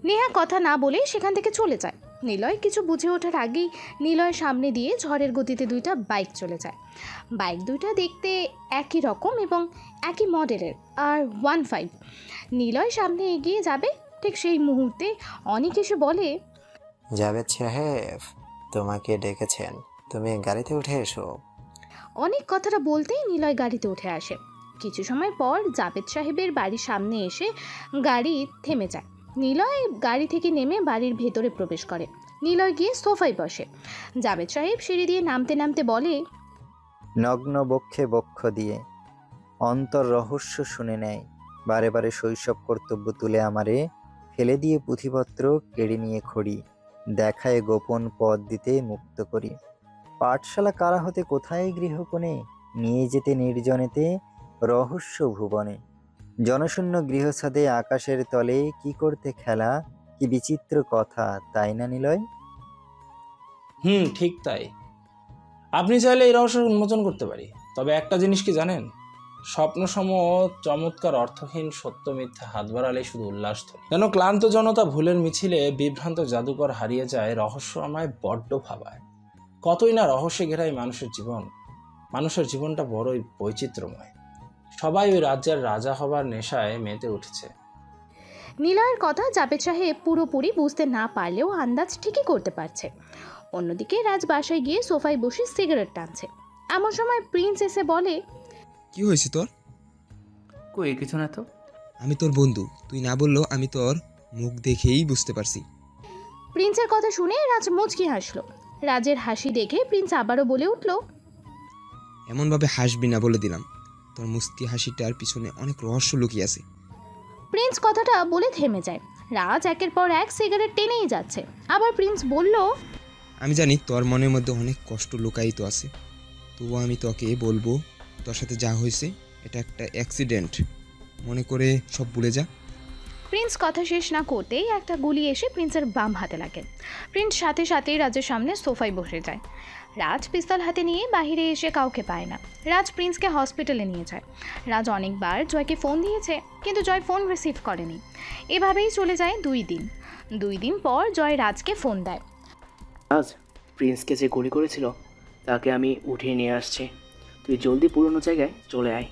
নেহা কথা না বলে সেখান থেকে চলে যায়। নিলয় কিছু বুঝে ওঠার আগেই নিলয়ের সামনে দিয়ে ঝড়ের গতিতে দুইটা বাইক চলে যায়। বাইক দুইটা দেখতে একই রকম এবং একই মডেলের, আর 15। নিলয় সামনে এগিয়ে যাবে, ঠিক সেই মুহূর্তে অনেক এসে বলে,
জাভেদ সাহেব তোমাকে ডেকেছেন, তুমি গাড়িতে উঠে এসো।
অনেক কথাটা বলতেই নিলয় গাড়িতে উঠে আসে। কিছু সময় পর জাভেদ সাহেবের বাড়ির সামনে এসে গাড়ি থেমে যায়। নিলয় গাড়ি থেকে নেমে বাড়ির ভেতরে প্রবেশ করে। নিলয় গিয়ে সোফায় বসে। জাভেদ সাহেব সিঁড়ি দিয়ে নামতে নামতে বলে,
নগ্ন বক্ষে বক্ষ দিয়ে অন্তর রহস্য শুনে নেয়, বারে বারে শৈশব কর্তব্য তুলে আমারে ফেলে দিয়ে পুঁথিপত্র কেড়ে নিয়ে খড়ি, দেখায় গোপন পথ দিতে মুক্ত করি, পাঠশালা কারা হতে কোথায় গৃহকোণে, নিয়ে যেতে নির্জনেতে রহস্য ভুবনে, জনশূন্য গৃহছাদে আকাশের তলে কি করতে খেলা, কি বিচিত্র কথা, তাই না নিলয়?
ঠিক তাই। আপনি চাইলে এই রহস্য উন্মোচন করতে পারি। তবে একটা জিনিস কি জানেন, স্বপ্নসম চমৎকার অর্থহীন সত্য মিথ্যা হাত বাড়ালে শুধু উল্লাস ধরে, যেন ক্লান্ত জনতা ভুলের মিছিলে বিভ্রান্ত জাদুকর হারিয়ে যায়। রহস্য আমায় বড্ড ভাবায়। কতই না রহস্যে ঘেরাই মানুষের জীবন। মানুষের জীবনটা বড়ই বৈচিত্র্যময়। সবাই ওই রাজ্যের রাজা হবার নেশায় মেতে উঠেছে।
নিলয়ের কথা জাভেদ সাহেব পুরোপুরি বুঝতে না পারলেও আন্দাজ ঠিকই করতে পারছে। অন্যদিকে রাজ বাসায় গিয়ে সোফায় বসে সিগারেট টানছে। এমন সময় প্রিন্স এসে বলে,
কি হয়েছে তোর?
কই কিছু না তো।
আমি তোর বন্ধু, তুই না বললেও আমি তোর মুখ দেখেই বুঝতে পারছি।
প্রিন্সের কথা শুনে রাজ মুচকি হাসলো। রাজের হাসি দেখে প্রিন্স আবারও বলে উঠল,
এমনভাবে হাসবি না বলে দিলাম, তোর মুস্কি হাসিটার পিছনে অনেক রহস্য লুকিয়ে আছে।
প্রিন্স কথাটা বলে থেমে যায়। রাজ একের পর এক সিগারেট টেনেই যাচ্ছে। আবার প্রিন্স বলল,
আমি জানি তোর মনের মধ্যে অনেক কষ্ট লুকায়িত আছে, তবুও আমি তোকে বলবো, তোর সাথে যা হয়েছে এটা একটা অ্যাক্সিডেন্ট মনে করে সব ভুলে যা।
প্রিন্স কথা শেষ না করতেই একটা গুলি এসে প্রিন্সের বাম হাতে লাগে। প্রিন্স সাথে সাথেই রাজের সামনে সোফায় বসে যায়। রাজ পিস্তল হাতে নিয়ে বাহিরে এসে কাউকে পায় না। রাজ প্রিন্সকে হসপিটালে নিয়ে যায়। রাজ অনেকবার জয়কে ফোন দিয়েছে, কিন্তু জয় ফোন রিসিভ করেনি। এভাবেই চলে যায় 2 দিন। 2 দিন পর জয় রাজকে ফোন দেয়।
রাজ, প্রিন্সকে যে গুলি করেছিল তাকে আমি উঠিয়ে নিয়ে আসছি। তুই জলদি পুরনো জায়গায় চলে আয়।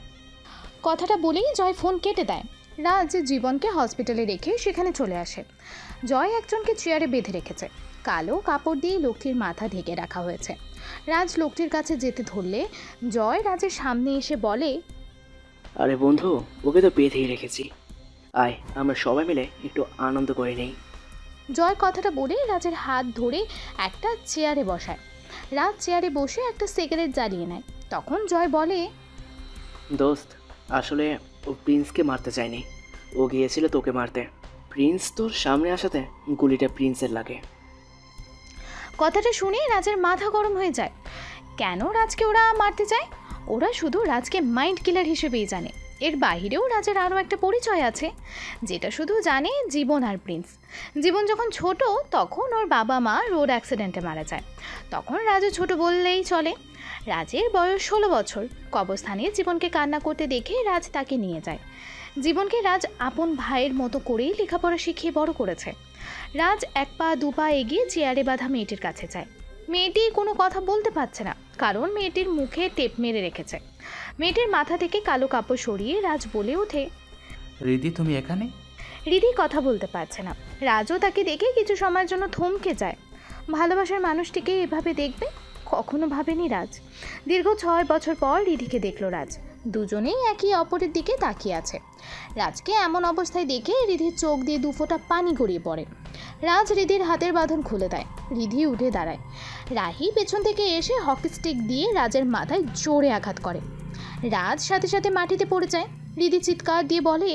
কথাটা বলেই জয় ফোন কেটে দেয়। রাজ জীবনকে হসপিটালে রেখে সেখানে চলে আসে। জয় একজনকে চেয়ারে বেঁধে রেখেছে। কালো কাপড় দিয়ে লোকটির মাথা ঢেকে রাখা হয়েছে। রাজ লোকটির কাছে যেতে ধরলে জয় রাজের সামনে এসে বলে,
আরে বন্ধু, ওকে তো বেঁধেই রেখেছি, আয় আমরা সবাই মিলে একটু আনন্দ করে নেই।
জয় কথাটা বলে রাজের হাত ধরে একটা চেয়ারে বসায়। রাজ চেয়ারে বসে একটা সিগারেট জ্বালিয়ে নেয়। তখন জয় বলে,
দোস্ত, আসলে ও প্রিন্সকে মারতে চায়নি, ও গিয়েছিল তোকে মারতে। প্রিন্স তোর সামনে আসাতে গুলিটা প্রিন্সের লাগে।
কথাটা শুনে রাজের মাথা গরম হয়ে যায়। কেন রাজকে ওরা মারতে চায়? ওরা শুধু রাজকে মাইন্ড কিলার হিসেবেই জানে। এর বাইরেও রাজের আরও একটা পরিচয় আছে, যেটা শুধু জানে জীবন আর প্রিন্স। জীবন যখন ছোট তখন ওর বাবা মা রোড অ্যাক্সিডেন্টে মারা যায়। তখন রাজও ছোট বললেই চলে। রাজের বয়স 16 বছর। কবরস্থানে জীবনকে কান্না করতে দেখে রাজ তাকে নিয়ে যায়। জীবনকে রাজ আপন ভাইয়ের মতো করেই লেখাপড়া শিখিয়ে বড় করেছে। রাজ 1 পা 2 পা এগিয়ে চেয়ারে বাঁধা মেয়েটির কাছে যায়। মেয়েটি কোনো কথা বলতে পারছে না, কারণ মেয়েটির মুখে টেপ মেরে রেখেছে। মেয়েটির মাথা থেকে কালো কাপড় সরিয়ে রাজ বলে ওঠে,
রিদি তুমি এখানে?
রিদি কথা বলতে পারছে না। রাজও তাকে দেখে কিছু সময়ের জন্য থমকে যায়। ভালোবাসার মানুষটিকে এভাবে দেখবে কখনো ভাবেনি রাজ। দীর্ঘ 6 বছর পর রিধিকে দেখল রাজ। দুজনেই একে অপরের দিকে তাকিয়ে আছে। রাজকে এমন অবস্থায় দেখে রিধির চোখ দিয়ে 2 ফোঁটা পানি গড়িয়ে পড়ে। রাজ রিধির হাতের বাঁধন খুলে দেয়। রিধি উঠে দাঁড়ায়। রাহি পেছন থেকে এসে হকি স্টিক দিয়ে রাজের মাথায় জোরে আঘাত করে। রাজ সাথে সাথে মাটিতে পড়ে যায়। রিধি চিৎকার দিয়ে বলে,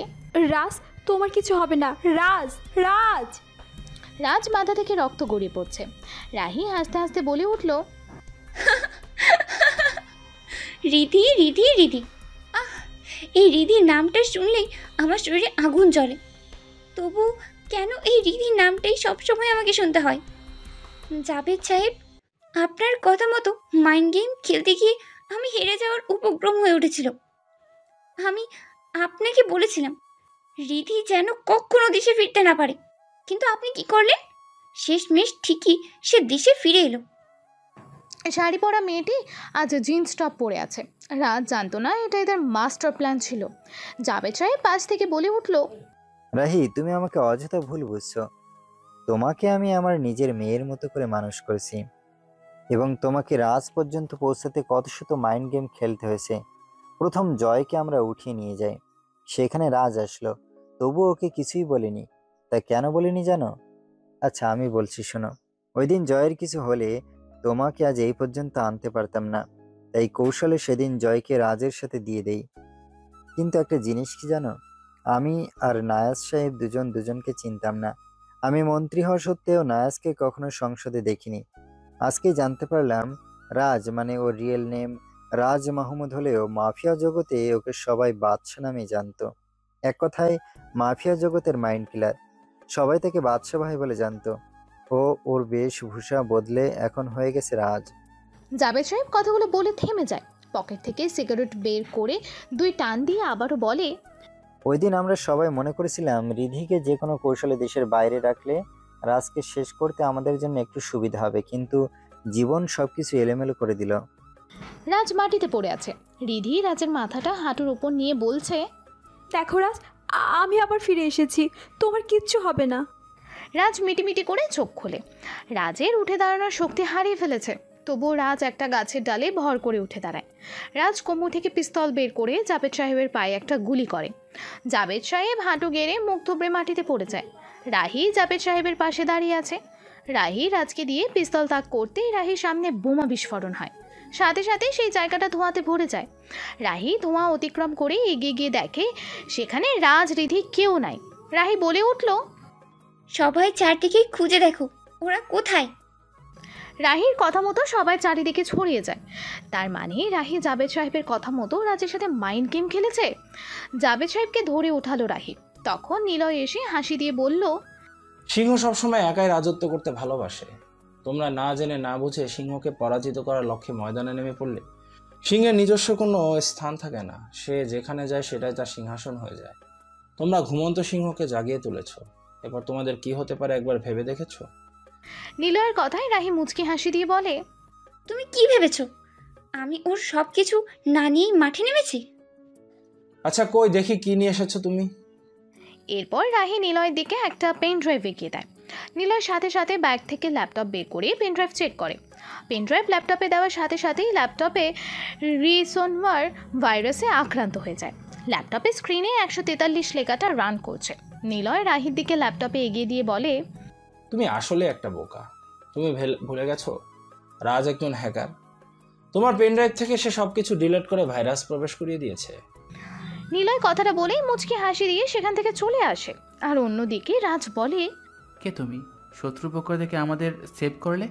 রাজ, তোমার কিছু হবে না। রাজ, রাজ।
রাজ মাথা থেকে রক্ত গড়িয়ে পড়ছে। রাহি হাসতে হাসতে বলে উঠল,
রিধি রিধি রিধি। এই রিধির নামটা শুনলেই আমার শরীরে আগুন জ্বলে। তবু কেন এই রিধির নামটাই সবসময় আমাকে শুনতে হয়? জাভেদ সাহেব, আপনার কথা মতো মাইন্ড গেম খেলতে গিয়ে আমি হেরে যাওয়ার উপক্রম হয়ে উঠেছিল। আমি আপনাকে বলেছিলাম রিধি যেন কখনো দেশে ফিরতে না পারে, কিন্তু আপনি কি করলেন? শেষমেশ ঠিকই সে দেশে ফিরে এলো।
শাড়ি পরা মেয়েটি আজ জিন্স টপ পরে আছে। রাজ জানতো না এটা এদের মাস্টার প্ল্যান ছিল। জাভেদ সাহেব পাশ থেকে বলে উঠল,
রাহি, তুমি আমাকে অযথা ভুল বুঝছো। তোমাকে আমি আমার নিজের মেয়ের মতো করে মানুষ করেছি, এবং তোমাকে রাজ পর্যন্ত পৌঁছাতে কত শত মাইন্ড গেম খেলতে হয়েছে। প্রথম জয়কে আমরা উঠিয়ে নিয়ে যাই, সেখানে রাজ আসলো, তবু ওকে কিছুই বলিনি। তা কেন বলিনি জানো? আচ্ছা আমি বলছি শোনো। ওই দিন জয়ের কিছু হলে তোমাকে আজ এই পর্যন্ত আনতে পারতাম না, তাই কৌশলে সেদিন জয়কে রাজের সাথে দিয়ে দেই। কিন্তু একটা জিনিস কি জানো, আমি আর নায়াজ সাহেব দুজনকে চিনতাম না। আমি মন্ত্রী হওয়া সত্ত্বেও নায়াজকে কখনো সংসদে দেখিনি। আজকে জানতে পারলাম রাজ মানে ওর রিয়েল নেম রাজ মাহমুদ হলেও মাফিয়া জগতে ওকে সবাই বাদশা নামে জানতো। এক কথায় মাফিয়া জগতের মাইন্ড কিলার। সবাই তাকে বাদশা ভাই বলে জানতো। ওর বেশভূষা বদলে এখন হয়ে গেছে রাজ।
জাভেদ সাহেব কথাগুলো বলে থেমে যায়। পকেট থেকে সিগারেট বের করে 2 টান দিয়ে আবারও বলে,
ওই দিন আমরা সবাই মনে করেছিলাম রিধিকে যে কোনো কৌশলে দেশের বাইরে রাখলে রাজকে শেষ করতে আমাদের জন্য একটু সুবিধা হবে, কিন্তু জীবন সবকিছু এলোমেলো করে দিল।
রাজ মাটিতে পড়ে আছে। রিধি রাজের মাথাটা হাঁটুর উপর নিয়ে বলছে,
দেখো রাজ, আমি আবার ফিরে এসেছি, তোমার কিচ্ছু হবে না।
রাজ মিটিমিটি করে চোখ খোলে। রাজের উঠে দাঁড়ানোর শক্তি হারিয়ে ফেলেছে। তবুও রাজ একটা গাছের ডালে ভর করে উঠে দাঁড়ায়। রাজ কোমর থেকে পিস্তল বের করে জাভেদ সাহেবের পায়ে একটা গুলি করে। জাভেদ সাহেব হাঁটু গেড়ে মুখ থুবড়ে মাটিতে পড়ে যায়। রাহি জাভেদ সাহেবের পাশে দাঁড়িয়ে আছে। রাহি রাজকে দিয়ে পিস্তল তাক করতেই রাহির সামনে বোমা বিস্ফোরণ হয়। সাথে সাথে সেই জায়গাটা ধোঁয়াতে ভরে যায়। রাহি ধোঁয়া অতিক্রম করে এগিয়ে গিয়ে দেখে সেখানে রাজ রিধি কেউ নাই। রাহি বলে উঠল,
সবাই চারদিকে খুঁজে দেখো, ওরা কোথায়?
রাহির কথা মতো সবাই চারিদিকে ছড়িয়ে যায়। তার মানে রাহি জাভেদ সাহেবের কথা মতো রাজের সাথে মাইন্ড গেম খেলেছে। জাভেদ সাহেবকে ধরে উঠালো রাহি। তখন নিলয় এসে হাসি দিয়ে বলল,
সিংহ সবসময় একাই রাজত্ব করতে ভালোবাসে। তোমরা না জেনে না বুঝে সিংহকে পরাজিত করার লক্ষ্যে ময়দানে নেমে পড়লে সিংহের নিজস্ব কোনো স্থান থাকে না। সে যেখানে যায় সেটাই তার সিংহাসন হয়ে যায়। তোমরা ঘুমন্ত সিংহকে জাগিয়ে তুলেছ। এবার তোমাদের কি হতে পারে একবার ভেবে দেখেছো?
নিলয়ের কথায় রাহি মুচকি হাসি দিয়ে বলে,
তুমি কি ভেবেছো আমি ওর সব কিছু না নিয়েই মাঠে নেমেছি?
আচ্ছা কই দেখি কি নিয়ে এসেছো তুমি।
এরপর রাহি নিলয়ের দিকে একটা পেন ড্রাইভ এগিয়ে দেয়। নিলয় সাথে সাথে ব্যাগ থেকে ল্যাপটপ বের করে পেন ড্রাইভ চেক করে। পেন ড্রাইভ ল্যাপটপে দেওয়ার সাথে সাথেই ল্যাপটপে রিসোনভার ভাইরাসে আক্রান্ত হয়ে যায়। ল্যাপটপের স্ক্রিনে 143 লেখাটা রান করছে। নিলয় রাহির দিকে ল্যাপটপে এগিয়ে দিয়ে বলে,
তুমি আসলে একটা বোকা। তুমি ভুলে গেছো রাজ একজন হ্যাকার। তোমার পেন ড্রাইভ থেকে সে সবকিছু ডিলিট করে ভাইরাস প্রবেশ করিয়ে দিয়েছে।
নিলয় কথাটা বলেই মুচকি হাসি দিয়ে সেখান থেকে চলে আসে। আর অন্যদিকে রাজ বলে,
কে তুমি? শত্রুপক্ষ থেকে আমাদের সেভ করলে?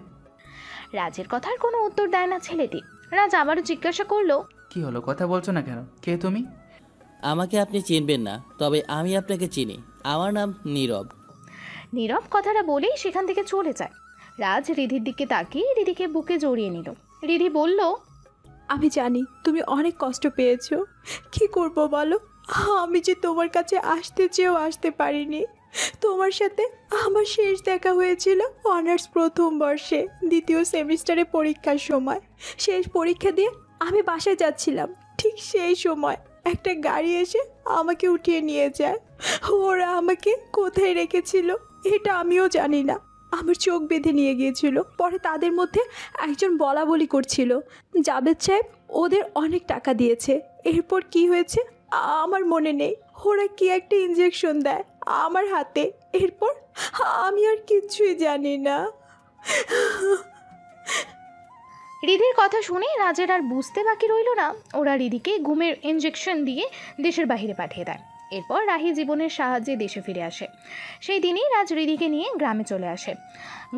রাজের কথার কোনো উত্তর দেয় না ছেলেটি। রাজ আবারও জিজ্ঞাসা করলো,
কি হলো, কথা বলছো না কেন? কে তুমি?
আমাকে আপনি চিনবেন না, তবে আমি আপনাকে চিনি। আমার নাম নীরব।
নীরব কথাটা বলেই সেখান থেকে চলে যায়। রাজ রিধির দিকে তাকিয়ে রিধিকে বুকে জড়িয়ে নিল। রিধি বলল,
আমি জানি তুমি অনেক কষ্ট পেয়েছো। কি করব বলো, আমি যে তোমার কাছে আসতে চেয়েও আসতে পারিনি। তোমার সাথে আমার শেষ দেখা হয়েছিল অনার্স প্রথম বর্ষে দ্বিতীয় সেমিস্টারে পরীক্ষার সময়। শেষ পরীক্ষা দিয়ে আমি বাসায় যাচ্ছিলাম, ঠিক সেই সময় একটা গাড়ি এসে আমাকে উঠিয়ে নিয়ে যায়। ওরা আমাকে কোথায় রেখেছিল এটা আমিও জানি না। আমার চোখ বেঁধে নিয়ে গিয়েছিল। পরে তাদের মধ্যে একজন বলা বলি করছিল জাবেদ সাহেব ওদের অনেক টাকা দিয়েছে। এরপর কি হয়েছে আমার মনে নেই। ওরা কি একটা ইনজেকশন দেয় আমার হাতে, এরপর আমি আর কিচ্ছুই জানি না।
রিধির কথা শুনে রাজের আর বুঝতে বাকি রইল না। ওরা রিধিকে ঘুমের ইনজেকশন দিয়ে দেশের বাইরে পাঠিয়ে দেয়। এরপর রাহি জীবনের সাহায্যে দেশে ফিরে আসে। সেই দিনই রাজ রিধিকে নিয়ে গ্রামে চলে আসে।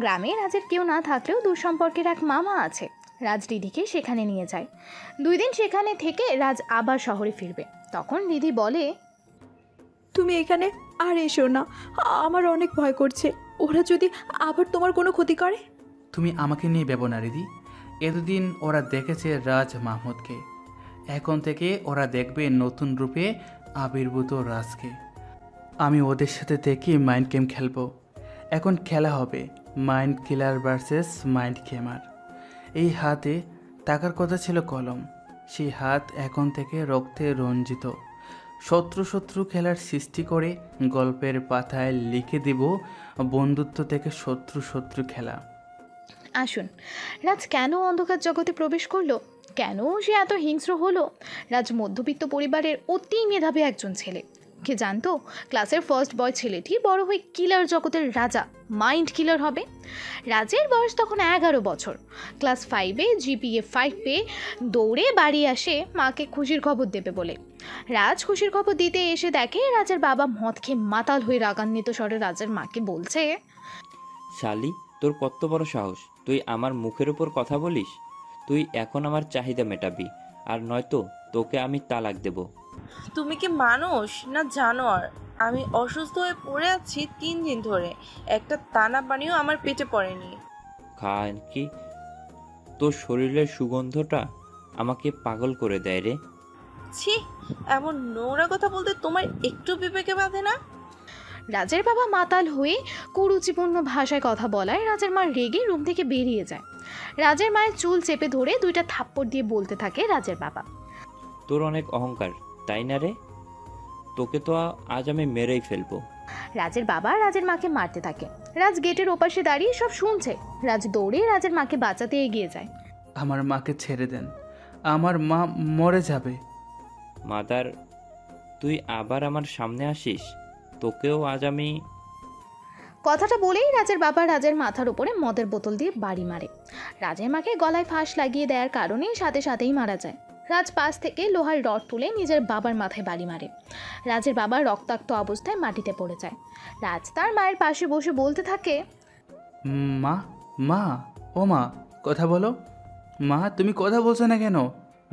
গ্রামে রাজের কেউ না থাকলেও দূর সম্পর্কের এক মামা আছে। রাজ রিধিকে সেখানে নিয়ে যায়। 2 দিন সেখানে থেকে রাজ আবার শহরে ফিরবে। তখন রিধি বলে,
তুমি এখানে আর এসো না, আমার অনেক ভয় করছে। ওরা যদি আবার তোমার কোনো ক্ষতি করে।
তুমি আমাকে নিয়ে ভেবো না রিদি। এতদিন ওরা দেখেছে রাজ মাহমুদকে, এখন থেকে ওরা দেখবে নতুন রূপে আবির্ভূত রাজকে। আমি ওদের সাথে দেখি মাইন্ড গেম খেলবো। এখন খেলা হবে মাইন্ড কিলার ভার্সেস মাইন্ড গেমার। এই হাতে টাকার কথা ছিল কলম, সেই হাত এখন থেকে রক্তে রঞ্জিত। শত্রু খেলার সৃষ্টি করে গল্পের পাতায় লিখে দিব বন্ধুত্ব থেকে শত্রু খেলা।
আসুন, রাজ কেন অন্ধকার জগতে প্রবেশ করলো? কেন সে এত হিংস্র হলো? রাজ মধ্যবিত্ত পরিবারের অতি মেধাবী একজন ছেলে। কে জানতো ক্লাসের ফার্স্ট বয় ছেলেটি বড় হয়ে কিলার জগতের রাজা, মাইন্ড কিলার হবে। রাজের বয়স তখন 11 বছর। ক্লাস 5-এ জিপিএ 5 পেয়ে দৌড়ে বাড়ি আসে মাকে খুশির খবর দেবে বলে। রাজ খুশির খবর দিতে এসে দেখে রাজের বাবা মদ খেয়ে মাতাল হয়ে রাগান্বিত স্বরে রাজের মাকে বলছে,
শালি, তোর কত বড় সাহস, তুই আমার মুখের উপর কথা বলিস? তুই এখন আমার চাহিদা মেটাবি, আর নয়তো তোকে আমি তালাক দেব।
তুমি কি মানুষ না জানোয়ার? আমি অসুস্থ হয়ে পড়ে আছি 3 দিন ধরে, একটা দানা পানিও আমার পেটে পড়েনি।
খান কি, তোর শরীরের সুগন্ধটা আমাকে পাগল করে দেয় রে।
ছি, এমন নোংরা কথা বলতে তোমার একটু বিবেকে বাঁধে না?
রাজের বাবা মাতাল হয়ে কুরুচিপূর্ণ ভাষায় কথা বলায় রাজের মা রেগে রুম থেকে বেরিয়ে যায়। রাজের মায়ের চুল চেপে ধরে 2টা থাপ্পড় দিয়ে বলতে থাকে রাজের বাবা,
তোর অনেক অহংকার, তাই না রে? তোকে তো আজ আমি মেরেই ফেলবো।
রাজের বাবা রাজের মাকে মারতে থাকে। রাজ গেটের ওপাশে দাঁড়িয়ে সব শুনছে। রাজ দৌড়ে রাজের মাকে বাঁচাতে এগিয়ে যায়।
আমার মাকে ছেড়ে দেন, আমার মা মরে যাবে।
মাদার, তুই আবার আমার সামনে আসিস, তোকেও আজ আমি।
কথাটা বলেই রাজের বাবা রাজের মাথার উপরে মদের বোতল দিয়ে বাড়ি মারে। রাজের মাকে গলায় ফাঁস লাগিয়ে দেওয়ার কারণে সাথে সাথেই মারা যায়। রাজ পাশ থেকে লোহার রড তুলে নিজের বাবার মাথায় বাড়ি মারে। রাজের বাবা রক্তাক্ত অবস্থায় মাটিতে পড়ে যায়। রাজ তার মায়ের পাশে বসে বলতে থাকে,
মা, মা, ও মা, কথা বলো। মা, তুমি কথা বলছো না কেন?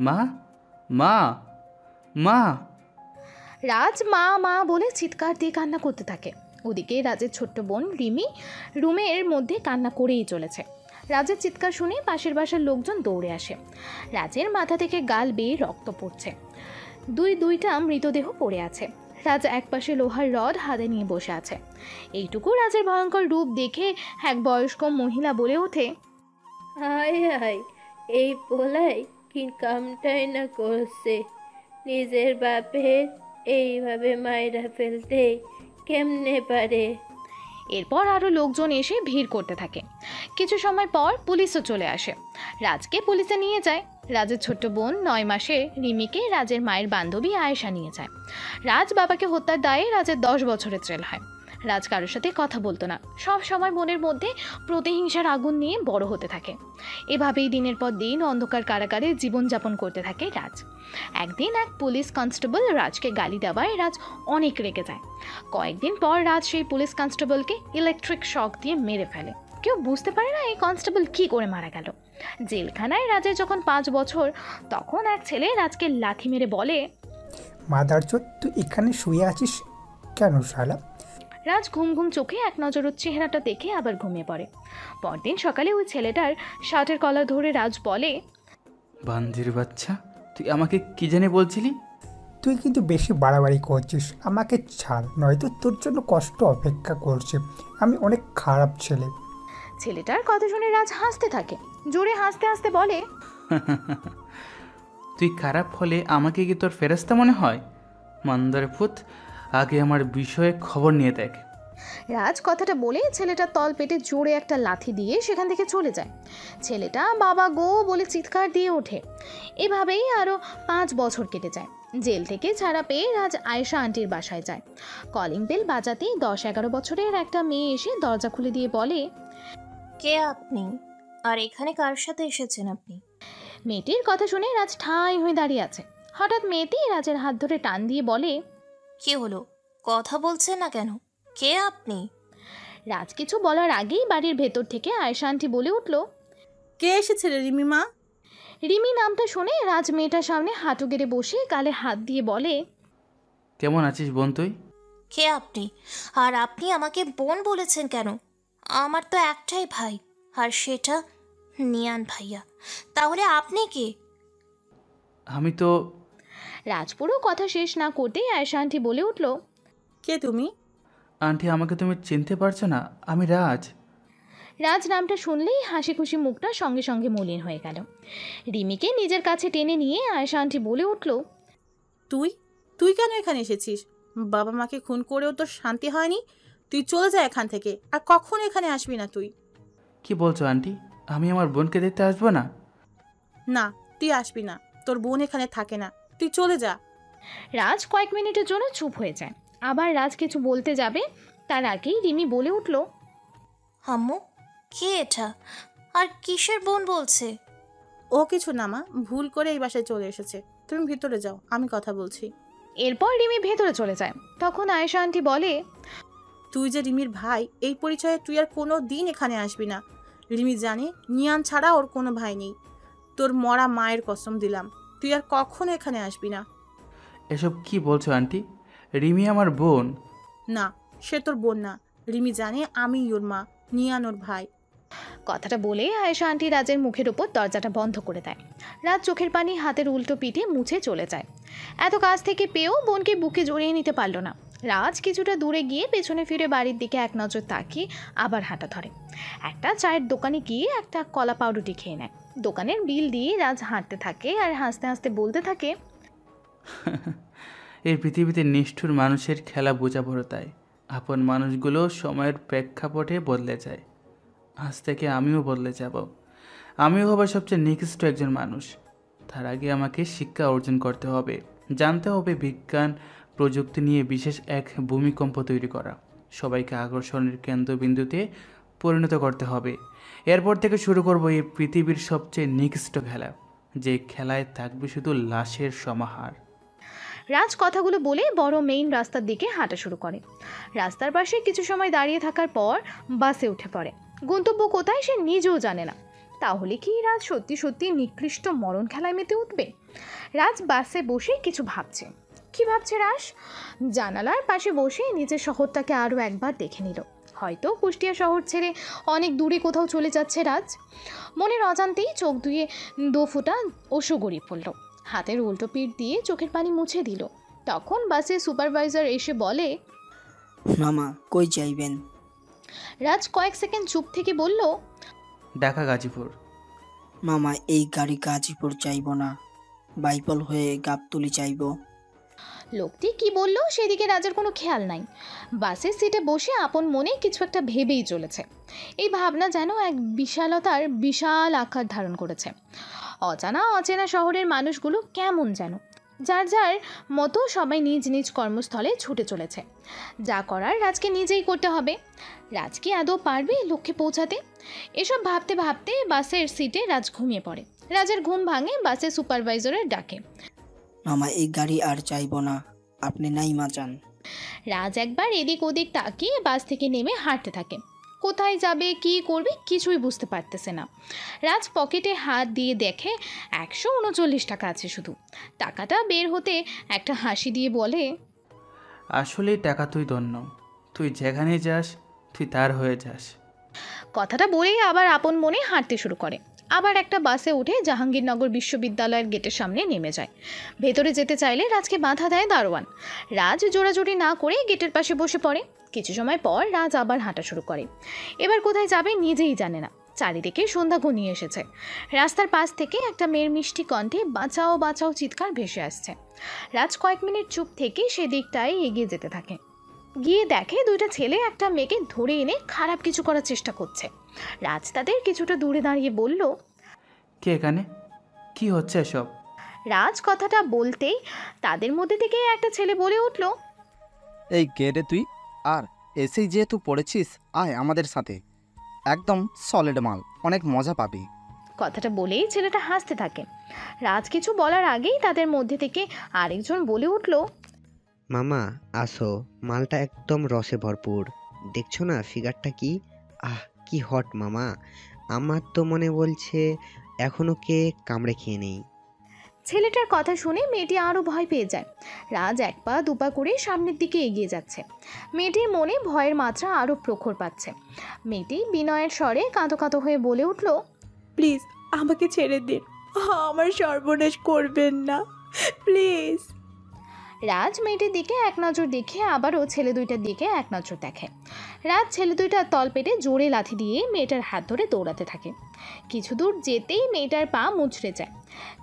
মা, মা, মা।
রাজ মা মা বলে চিৎকার দিয়ে কান্না করতে থাকে। ওদিকে রাজের ছোট্ট বোন রিমি রুমের মধ্যে কান্না করেই চলেছে। রাজের চিৎকার শুনে পাশের বাসার লোকজন দৌড়ে আসে। রাজের মাথা থেকে গাল বেয়ে রক্ত পড়ছে। 2টা মৃতদেহ পড়ে আছে। রাজ একপাশে লোহার রড হাতে নিয়ে বসে আছে। এইটুকু রাজের ভয়ঙ্কর রূপ দেখে এক বয়স্ক মহিলা বলে ওঠে,
হায় হায়, এই পোলাই কি কামটাই না করছে, নিজের বাপের এইভাবে মাইরা ফেলতে কেমনে পারে?
এরপর আরও লোকজন এসে ভিড় করতে থাকে। কিছু সময় পর পুলিশও চলে আসে, রাজকে পুলিশে নিয়ে যায়। রাজের ছোট্ট বোন 9 মাসে রিমিকে রাজের মায়ের বান্ধবী আয়েশা নিয়ে যায়। রাজ বাবাকে হত্যার দায়ে রাজের 10 বছরের জেল হয়। রাজ কারোর সাথে কথা বলতো না, সব সময় মনের মধ্যে প্রতিহিংসার আগুন নিয়ে বড় হতে থাকে। এভাবেই দিনের পর দিন অন্ধকার কারাগারে জীবনযাপন করতে থাকে রাজ। একদিন এক পুলিশ কনস্টেবল রাজকে গালি দেওয়ায় রাজ অনেক রেগে যায়। কয়েকদিন পর রাজ সেই পুলিশ কনস্টেবলকে ইলেকট্রিক শক দিয়ে মেরে ফেলে। কেউ বুঝতে পারে না এই কনস্টেবল কী করে মারা গেল। জেলখানায় রাজের যখন 5 বছর, তখন এক ছেলে রাজকে লাথি মেরে বলে,
মাদারচোদ, তুই এখানে শুয়ে আছিস কেন শালা?
রাজ ঘুম ঘুম চোখে এক নজর ওর চেহারাটা দেখে আবার ঘুমিয়ে পড়ে। পরদিন সকালে ওই ছেলেটার শার্টের কলার ধরে রাজ বলে,
বান্দির বাচ্চা, তুই আমাকে কি জানি বলছিলি?
তুই কিন্তু বেশি বাড়াবাড়ি করছিস, আমাকে ছাড়, নয়তো তোর জন্য কষ্ট অপেক্ষা করছে। আমি অনেক খারাপ ছেলে।
ছেলেটার কথা শুনে রাজ হাসতে থাকে, জোরে হাসতে হাসতে বলে,
তুই খারাপ হলে আমাকে কি তোর ফেরেস্তা মনে হয়? মান্দার ফুত, আগে আমার বিষয়ে খবর নিয়ে দেখ।
রাজ কথাটা বলে ছেলেটার তল পেটে জোরে একটা লাথি দিয়ে সেখান থেকে চলে যায়। ছেলেটা বাবা গো বলে চিৎকার দিয়ে ওঠে। এভাবেই আরও 5 বছর কেটে যায়। জেল থেকে ছাড়া পেয়ে রাজ আয়েশা আন্টির বাসায় যায়। কলিং বেল বাজাতেই 10-11 বছরের একটা মেয়ে এসে দরজা খুলে দিয়ে বলে,
কে আপনি, আর এখানে কার সাথে এসেছেন আপনি?
মেয়েটির কথা শুনে রাজ ঠাঁই হয়ে দাঁড়িয়ে আছে। হঠাৎ মেয়েটি রাজের হাত ধরে টান দিয়ে বলে,
কি হলো, কথা বলছেন না কেন? কে আপনি?
রাজ কিছু বলার আগেই বাড়ির ভেতর থেকে আয়েশা আন্টি বলে উঠল,
কে এসেছে রে রিমি মা?
রিমি নামটা শুনে রাজ মেয়েটার সামনে হাঁটু গেড়ে বসে গালে হাত দিয়ে বলে,
কেমন আছিস বোন তুই?
কে আপনি, আর আপনি আমাকে বোন বলেছেন কেন? আমার তো একটাই ভাই, আর সেটা নিয়ান ভাইয়া। তাহলে আপনি কে?
আমি তো।
রাজ পুরো কথা শেষ না করতেই আয়েশা আন্টি বলে উঠল,
কে তুমি?
আন্টি, আমাকে তুমি চিনতে পারছো না? আমি রাজ।
রাজ নামটা শুনলেই হাসি খুশি মুখটা সঙ্গে সঙ্গে মলিন হয়ে গেল। রিমিকে নিজের কাছে টেনে নিয়ে আয়েশা আন্টি বলে উঠল,
তুই তুই কেন এখানে এসেছিস? বাবা মাকে খুন করেও তোর শান্তি হয়নি? তুই চলে যা এখান থেকে, আর কখনো এখানে আসবি না তুই।
কি বলছো আন্টি? আমি আমার বোনকে দেখতে আসবো না?
না, তুই আসবি না, তোর বোন এখানে থাকে না, তুই চলে যা।
রাজ কয়েক মিনিটের জন্য চুপ হয়ে যায়। আবার রাজ কিছু বলতে যাবে, তার আগেই রিমি বলে উঠল,
আম্মু, কে এটা, আর কিসের বোন বলছে?
ও কিছু না মা, ভুল করে এই বাসায় চলে এসেছে। তুমি ভিতরে যাও, আমি কথা বলছি।
এরপর রিমি ভেতরে চলে যায়। তখন আয়েশা আন্টি বলে,
তুই যে রিমির ভাই, এই পরিচয়ে তুই আর কোনো দিন এখানে আসবি না। রিমি জানে নিয়ান ছাড়া ওর কোনো ভাই নেই। তোর মরা মায়ের কসম দিলাম, তুই আর কখনো এখানে আসবি না।
এসব কি বলছো আন্টি? রিমি আমার বোন।
না, সে তোর বোন না। রিমি জানে আমি ওর মা, নিয়ান ওর ভাই।
কথাটা বলে আয়েশা আন্টি রাজের মুখের উপর দরজাটা বন্ধ করে দেয়। রাজ চোখের পানি হাতের উল্টো পিঠে মুছে চলে যায়। এত কাছ থেকে পেয়েও বোনকে বুকে জড়িয়ে নিতে পারল না। রাজ কিছুটা দূরে গিয়ে পেছনে ফিরে বাড়ির দিকে এক নজর তাকিয়ে আবার হাঁটা ধরে। একটা চায়ের দোকানে গিয়ে একটা কলা পাউরুটি খেয়ে নেয়। দোকানের বিল দিয়ে রাজ হাঁটতে থাকে আর হাসতে হাসতে বলতে থাকে,
এই পৃথিবীতে নিষ্ঠুর মানুষের খেলা বোঝা বড়, তাই আপন মানুষগুলো সময়ের প্রেক্ষাপটে বদলে যায়। আজ থেকে আমিও বদলে যাব। আমিও হব সবচেয়ে নিকৃষ্ট একজন মানুষ। তার আগে আমাকে শিক্ষা অর্জন করতে হবে, জানতে হবে বিজ্ঞান প্রযুক্তি নিয়ে বিশেষ এক ভূমিকম্প তৈরি করা, সবাইকে আকর্ষণের কেন্দ্রবিন্দুতে পরিণত করতে হবে। এরপর থেকে শুরু করব এই পৃথিবীর সবচেয়ে নিকৃষ্ট খেলা, যে খেলায় থাকবে শুধু লাশের সমাহার।
রাজ কথাগুলো বলে বড় মেইন রাস্তার দিকে হাঁটা শুরু করে। রাস্তার পাশে কিছু সময় দাঁড়িয়ে থাকার পর বাসে উঠে পড়ে। গন্তব্য কোথায় সে নিজেও জানে না। তাহলে কি রাজ সত্যি সত্যি নিকৃষ্ট মরণ খেলায় মেতে উঠবে? রাজ বাসে বসে কিছু ভাবছে। কি ভাবছে রাজ? জানালার পাশে বসে নিজের শহরটাকে আরও একবার দেখে নিল। হয়তো কুষ্টিয়া শহর ছেড়ে অনেক দূরে কোথাও চলে যাচ্ছে রাজ। মনের অজান্তেই চোখ ধুয়ে 2 ফোঁটা অশ্রু গড়িয়ে পড়ল। হাতের উল্টো পিঠ দিয়ে চোখের পানি মুছে দিল। তখন বাসের সুপারভাইজার এসে বলে,
মামা কই যাইবেন?
রাজ কয়েক সেকেন্ড চুপ থেকে বলল,
ঢাকা গাজীপুর।
মামা এই গাড়ি গাজীপুর চাইব না, বাইপল হয়ে গাবতলি চাইব।
লোকটি কি বলল সেদিকে রাজের কোনো খেয়াল নাই। বাসের সিটে বসে আপন মনে কিছু একটা ভেবেই চলেছে। এই ভাবনা যেন এক বিশালতার বিশাল আকার ধারণ করেছে। অজানা অচেনা শহরের মানুষগুলো কেমন যেন যার যার মতো সবাই নিজ নিজ কর্মস্থলে ছুটে চলেছে। যা করার রাজকে নিজেই করতে হবে। রাজ কি আদৌ পারবে লক্ষ্যে পৌঁছাতে? এসব ভাবতে ভাবতে বাসের সিটে রাজ ঘুমিয়ে পড়ে। রাজের ঘুম ভাঙে বাসের সুপারভাইজারের ডাকে।
মামা এই গাড়ি আর চাইব না, আপনি নাই মাচান।
রাজ একবার এদিক ওদিক তাকিয়ে বাস থেকে নেমে হাঁটতে থাকে। কোথায় যাবে কি করবে কিছুই বুঝতে পারতেছে না। রাজ পকেটে হাত দিয়ে দেখে 139 টাকা আছে শুধু। টাকাটা বের হতে একটা হাসি দিয়ে বলে,
আসলে টাকা তুই ধন্য, তুই যেখানে যাস তুই তার হয়ে যাস।
কথাটা বলেই আবার আপন মনে হাঁটতে শুরু করে। আবার একটা বাসে উঠে জাহাঙ্গীরনগর বিশ্ববিদ্যালয়ের গেটের সামনে নেমে যায়। ভেতরে যেতে চাইলে রাজকে বাধা দেয় দারোয়ান। রাজ জোড়াজোড়ি না করে গেটের পাশে বসে পড়ে। কিছু সময় পর রাজ আবার হাঁটা শুরু করে। এবার কোথায় যাবে নিজেই জানে না। চারিদিকে সন্ধ্যা ঘনিয়ে এসেছে। রাস্তার পাশ থেকে একটা মেয়ের মিষ্টি কণ্ঠে বাঁচাও বাঁচাও চিৎকার ভেসে আসছে। রাজ কয়েক মিনিট চুপ থেকে সেদিকটায় এগিয়ে যেতে থাকে। গিয়ে দেখে দুইটা ছেলে একটা মেয়েকে ধরে এনে খারাপ কিছু করার চেষ্টা করছে। রাজ তাদের কিছুটা দূরে দাঁড়িয়ে বলল,
কে এখানে? কি হচ্ছে এসব?
রাজ কথাটা বলতেই তাদের মধ্যে থেকে একটা ছেলে বলে উঠল,
এই কে রে তুই? আর এসেই যেহেতু পড়েছিস, আয় আমাদের সাথে, একদম সলিড মাল, অনেক মজা পাবি।
কথাটা বলেই ছেলেটা হাসতে থাকে। রাজ কিছু বলার আগেই তাদের মধ্যে থেকে আরেকজন বলে উঠল,
মামা আসো, মালটা একদম রসে ভরপুর, দেখছো না ফিগারটা কি? আহ কি হট মামা, আমার তো মনে বলছে এখনো কে কামড়ে খেয়ে নেই।
ছেলেটার কথা শুনে মেয়েটি আরও ভয় পেয়ে যায়। রাজ এক পা দুপা করে সামনের দিকে এগিয়ে যাচ্ছে। মেয়েটির মনে ভয়ের মাত্রা আরও প্রখর পাচ্ছে। মেয়েটি বিনয়ের স্বরে কাঁদো কাঁদো হয়ে বলে উঠল,
প্লিজ আমাকে ছেড়ে দিন, আমার সর্বনাশ করবেন না প্লিজ।
রাজ মেয়েটির দিকে এক নজর দেখে আবারও ছেলে দুইটার দিকে এক নজর দেখে। রাজ ছেলে দুইটার তল পেটে জোরে লাথি দিয়ে মেয়েটার হাত ধরে দৌড়াতে থাকে। কিছু দূর যেতেই মেয়েটার পা মুচড়ে যায়।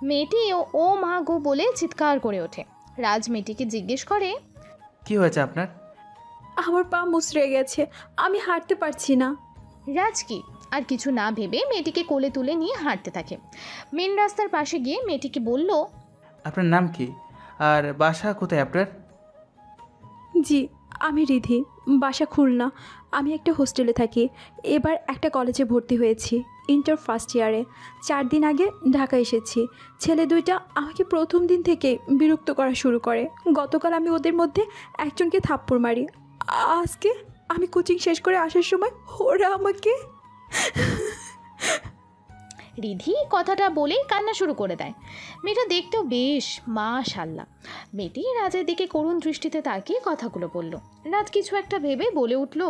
মেয়েটি ও মা গো বলে চিৎকার করে ওঠে। রাজ মেয়েটিকে জিজ্ঞেস করে,
কি হয়েছে আপনার?
আমার পা মুচড়ে গেছে, আমি হাঁটতে পারছি না।
রাজ কি আর কিছু না ভেবে মেয়েটিকে কোলে তুলে নিয়ে হাঁটতে থাকে। মেন রাস্তার পাশে গিয়ে মেয়েটিকে বলল,
আপনার নাম কি আর বাসা কোথায় আপনার?
জি আমি রিধি, বাসা খুলনা। আমি একটা হোস্টেলে থাকি। এবার একটা কলেজে ভর্তি হয়েছি, ইন্টার ফার্স্ট ইয়ারে। 4 দিন আগে ঢাকা এসেছি। ছেলে দুইটা আমাকে প্রথম দিন থেকে বিরক্ত করা শুরু করে। গতকাল আমি ওদের মধ্যে একজনকে থাপ্পড় মারি। আজকে আমি কোচিং শেষ করে আসার সময় ওরা আমাকে।
রিধি কথাটা বলেই কান্না শুরু করে দেয়। মেয়েটা দেখতেও বেশ মাশাআল্লাহ। মেয়েটি রাজের দিকে করুণ দৃষ্টিতে তাকিয়ে কথাগুলো বলল। রাজ কিছু একটা ভেবে বলে উঠল,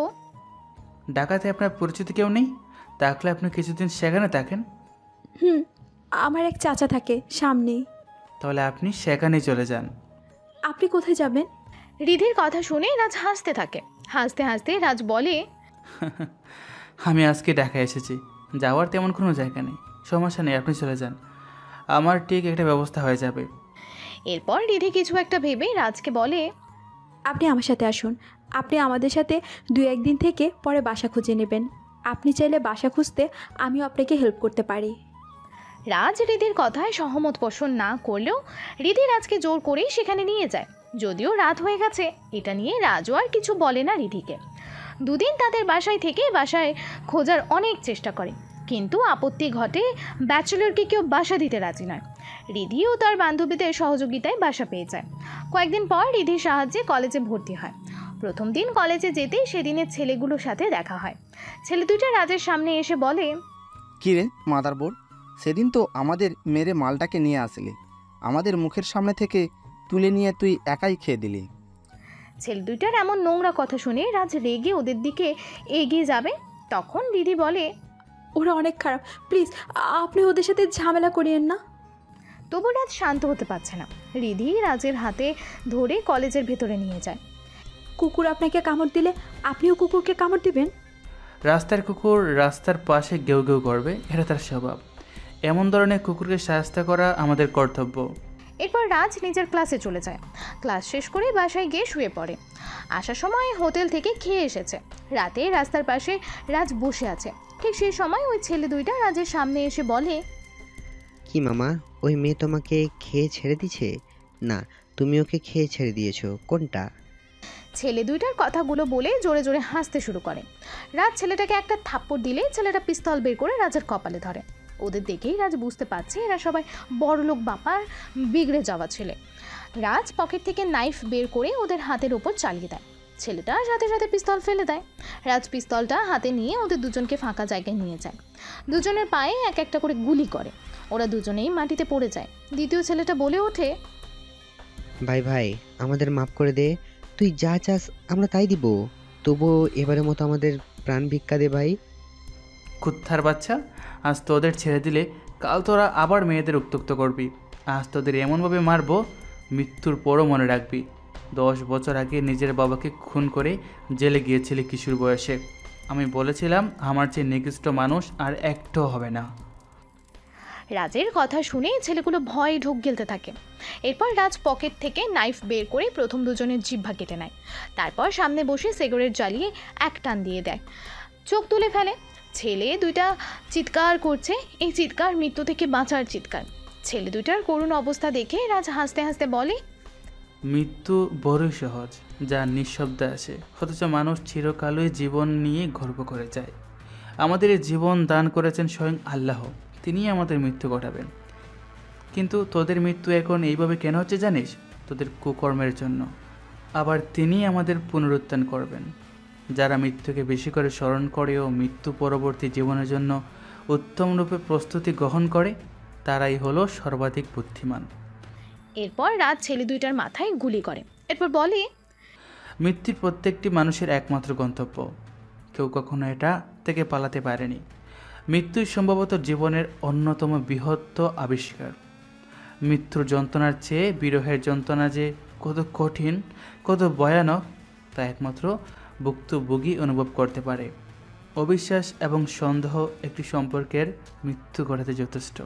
ঢাকাতে আপনার পরিচিত কেউ নেই? থাকলে আপনি কিছুদিন সেখানে থাকেন।
আমার এক চাচা থাকে সামনেই।
তাহলে আপনি সেখানেই চলে যান।
আপনি কোথায় যাবেন?
রিধির কথা শুনে রাজ হাসতে থাকে। হাসতে হাসতে রাজ বলে,
আমি আজকে ঢাকায় এসেছি, যাওয়ার তেমন কোনো জায়গা নেই। সমস্যা নেই, আপনি চলে যান, আমার ঠিক একটা ব্যবস্থা হয়ে যাবে।
এরপর রিধি কিছু একটা ভেবে রাজকে বলে,
আপনি আমার সাথে আসুন। আপনি আমাদের সাথে 2-1 দিন থেকে পরে বাসা খুঁজে নেবেন। আপনি চাইলে বাসা খুঁজতে আমিও আপনাকে হেল্প করতে পারি।
রাজ রিধির কথায় সহমত পোষণ না করলেও রিধি রাজকে জোর করেই সেখানে নিয়ে যায়। যদিও রাত হয়ে গেছে, এটা নিয়ে রাজও আর কিছু বলে না রিধিকে। 2 দিন তাদের বাসায় থেকে বাসায় খোঁজার অনেক চেষ্টা করে, কিন্তু আপত্তি ঘটে ব্যাচেলরকে কেউ বাসা দিতে রাজি নয়। রিধি ও তার বান্ধবীদের সহযোগিতায় বাসা পেয়ে যায়। কয়েকদিন পর রিধির সাহায্যে কলেজে ভর্তি হয়। প্রথম দিন কলেজে যেতেই সেদিনের ছেলেগুলোর সাথে দেখা হয়। ছেলে দুইটা রাজের সামনে এসে বলে,
কি রে মাদারবোর্ড, সেদিন তো আমাদের মেরে মালটাকে নিয়ে আসলি, আমাদের মুখের সামনে থেকে তুলে নিয়ে তুই একাই খেয়ে দিলি।
ছেলে দুইটার এমন নোংরা কথা শুনে রাজ রেগে ওদের দিকে এগিয়ে যাবে। তখন রিধি বলে,
ওরা অনেক খারাপ, প্লিজ আপনি ওদের সাথে ঝামেলা করিয়েন না।
তবু রাজ শান্ত হতে পারছে না। রিধি রাজের হাতে ধরে কলেজের ভেতরে নিয়ে যায়।
কুকুর আপনাকে কামড় দিলে আপনিও কুকুরকে কামড় দিবেন?
রাস্তার কুকুর রাস্তার পাশে গেউ গেউ করবে, এটা তার স্বভাব। এমন ধরনের কুকুরকে শায়েস্তা করা আমাদের কর্তব্য।
এরপর রাজ নিজের ক্লাসে চলে যায়। ক্লাস শেষ করে বাসায় গিয়ে শুয়ে পড়ে। আসার সময় হোটেল থেকে খেয়ে এসেছে। রাতে রাস্তার পাশে রাজ বসে আছে। ঠিক সেই সময় ওই ছেলে দুইটা রাজের সামনে এসে বলে,
কি মামা, ওই মেয়ে তোমাকে খেয়ে ছেড়ে দিছে? না, তুমি ওকে খেয়ে ছেড়ে দিয়েছো, কোনটা?
ছেলে দুইটার কথাগুলো বলে জোরে জোরে হাসতে শুরু করে। রাজ ছেলেটাকে একটা থাপ্পড় দিলে ছেলেটা পিস্তল বের করে রাজের কপালে ধরে। ওদের দেখেই রাজ বুঝতে পারছে এরা সবাই বড়লোক বাপার বিগড়ে যাওয়া ছেলে। রাজ পকেট থেকে নাইফ বের করে ওদের হাতের ওপর চালিয়ে দেয়। ছেলেটা সাথে সাথে পিস্তল ফেলে দেয়। রাজ পিস্তলটা হাতে নিয়ে ওদের দুজনকে ফাঁকা জায়গায় নিয়ে যায়। দুজনের পায়ে এক একটা করে গুলি করে। ওরা দুজনেই মাটিতে পড়ে যায়। দ্বিতীয় ছেলেটা বলে ওঠে,
ভাই ভাই, আমাদের মাফ করে দে, তুই যা চাস আমরা তাই দিব, তবুও এবারের মতো আমাদের প্রাণ ভিক্ষা দে ভাই।
কুত্থার বাচ্চা, আজ তোদের ছেড়ে দিলে কাল তোরা আবার মেয়েদের উত্ত্যক্ত করবি। আজ তোদের এমনভাবে মারবো, মৃত্যুর পরও মনে রাখবি 10 বছর আগে নিজের বাবাকে খুন করে জেলে গিয়েছিলি কিশোর বয়সে। আমি বলেছিলাম আমার চেয়ে নিকৃষ্ট মানুষ আর একটাও হবে না।
রাজের কথা শুনে ছেলেগুলো ভয়ে ঢোক গেলতে থাকে। এরপর রাজ পকেট থেকে নাইফ বের করে প্রথম দুজনের জিহ্বা কেটে নেয়। তারপর সামনে বসে সিগারেট জ্বালিয়ে এক টান দিয়ে দেয়, চোখ তুলে ফেলে। ছেলে দুইটা চিৎকার করছে। এই চিৎকার মৃত্যু থেকে বাঁচার চিৎকার। ছেলে দুইটার করুণ অবস্থা দেখে রাজ হাসতে হাসতে বলে,
মৃত্যু বড়ই সহজ, যা নিঃশব্দে আসে, অথচ মানুষ চিরকালই জীবন নিয়ে গর্ব করে যায়। আমাদের এই জীবন দান করেছেন স্বয়ং আল্লাহ, তিনিই আমাদের মৃত্যু ঘটাবেন। কিন্তু তোদের মৃত্যু এখন এইভাবে কেন হচ্ছে জানিস? তোদের কুকর্মের জন্য। আবার তিনিই আমাদের পুনরুত্থান করবেন। যারা মৃত্যুকে বেশি করে স্মরণ করে ও মৃত্যু পরবর্তী জীবনের জন্য উত্তম রূপে প্রস্তুতি গ্রহণ করে, তারাই হলো সর্বাধিক বুদ্ধিমান।
এরপর রাজ ছেলে দুইটার মাথায় গুলি করে। এরপর বলে,
মৃত্যু প্রত্যেকটি মানুষের একমাত্র গন্তব্য, কেউ কখনো এটা থেকে পালাতে পারেনি। মৃত্যুই সম্ভবত জীবনের অন্যতম বৃহৎ আবিষ্কার। মৃত্যুর যন্ত্রণার চেয়ে বিরহের যন্ত্রণা যে কত কঠিন, কত ভয়ানক, তা একমাত্র ভুক্তভোগী অনুভব করতে পারে। অবিশ্বাস এবং সন্দেহ একটি সম্পর্কের মৃত্যু ঘটাতে যথেষ্ট।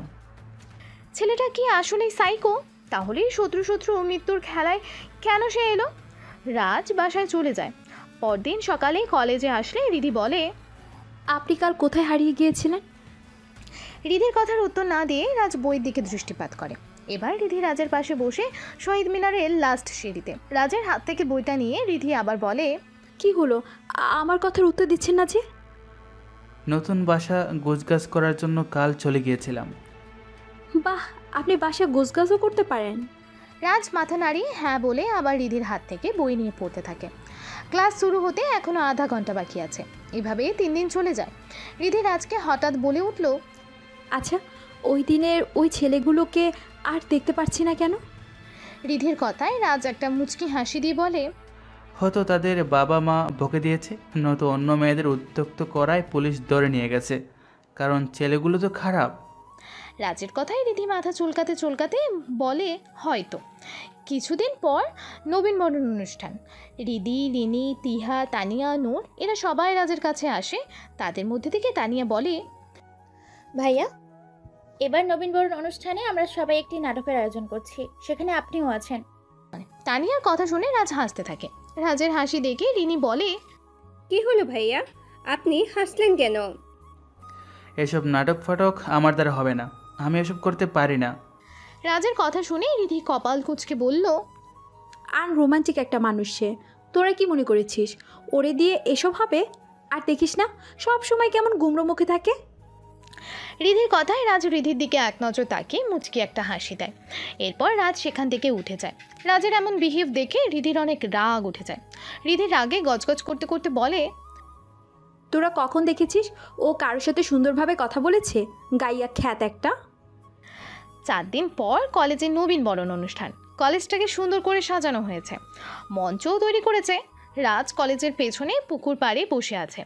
ছেলেটা কি আসলেই সাইকো? তাহলেই শত্রু শত্রু মৃত্যুর খেলায় কেন সে এলো? রাজ বাসায় চলে যায়। পরদিন সকালে কলেজে আসলে রিধি বলে,
আপনি কাল কোথায় হারিয়ে গিয়েছিলেন?
রিধির কথার উত্তর না দিয়ে রাজ বইয়ের দিকে দৃষ্টিপাত করে। এবার রিধি রাজের পাশে বসে শহীদ মিনারের লাস্ট সিঁড়িতে। রাজের হাত থেকে বইটা নিয়ে রিধি আবার বলে,
কি হলো, আমার কথার উত্তর দিচ্ছেন না যে?
নতুন বাসা গোছগাছ করার জন্য কাল চলে গিয়েছিলাম।
বাহ, আপনি বাসা গোছগাছও করতে পারেন?
রাজ মাথা নাড়িয়ে হ্যাঁ বলে আবার রিধির হাত থেকে বই নিয়ে পড়তে থাকে। ক্লাস শুরু হতে এখনো আধা ঘন্টা বাকি আছে। এভাবে 3 দিন চলে যায়। রিধি রাজকে হঠাৎ বলে উঠল,
আচ্ছা, ওই দিনের ওই ছেলেগুলোকে আর দেখতে পাচ্ছি না কেন?
রিধির কথায় রাজ একটা মুচকি হাসি দিয়ে বলে,
হয়তো তাদের বাবা মা বকে দিয়েছে, নয়তো অন্য মেয়েদের উত্ত্যক্ত করায় পুলিশ ধরে নিয়ে গেছে, কারণ ছেলেগুলো তো খারাপ।
রাজের কথায় রিধি মাথা চুলকাতে চুলকাতে বলে, হয়তো। কিছুদিন পর নবীনবরণ অনুষ্ঠান। রিধি, রিনি, তিহা, তানিয়া, নূর এরা সবাই রাজের কাছে আসে। তাদের মধ্যে থেকে তানিয়া বলে,
ভাইয়া, এবার নবীনবরণ অনুষ্ঠানে আমরা সবাই একটি নাটকের আয়োজন করছি, সেখানে আপনিও আছেন।
তানিয়ার কথা শুনে রাজ হাসতে থাকে। রাজের হাসি দেখে রিনি বলে,
কি হলো ভাইয়া, আপনি হাসলেন কেন?
এসব নাটক ফাটক আমার দ্বারা হবে না, আমি এসব করতে পারি না।
রাজের কথা শুনে রিধি কপাল কুঁচকে বলল,
আর রোমান্টিক একটা মানুষ সে, তোরা কি মনে করেছিস ওরে দিয়ে এসব হবে? আর দেখিস না সব সময় কেমন গুমড়ো মুখে থাকে।
রিধির কথায় রাজ রিধির দিকে এক নজর তাকিয়ে মুচকি একটা হাসি দেয়। এরপর রাজ সেখান থেকে উঠে যায়। রাজের এমন বিহেভ দেখে রিধির অনেক রাগ উঠে যায়। রিধির রাগে গজগজ করতে করতে বলে,
তোরা কখন দেখেছিস ও কারোর সাথে সুন্দরভাবে কথা বলেছে? গাইয়া খ্যাত একটা।
4 দিন পর কলেজে নবীনবরণ অনুষ্ঠান। কলেজটাকে সুন্দর করে সাজানো হয়েছে, মঞ্চও তৈরি করেছে। রাজ কলেজের পেছনে পুকুর পাড়ে বসে আছে,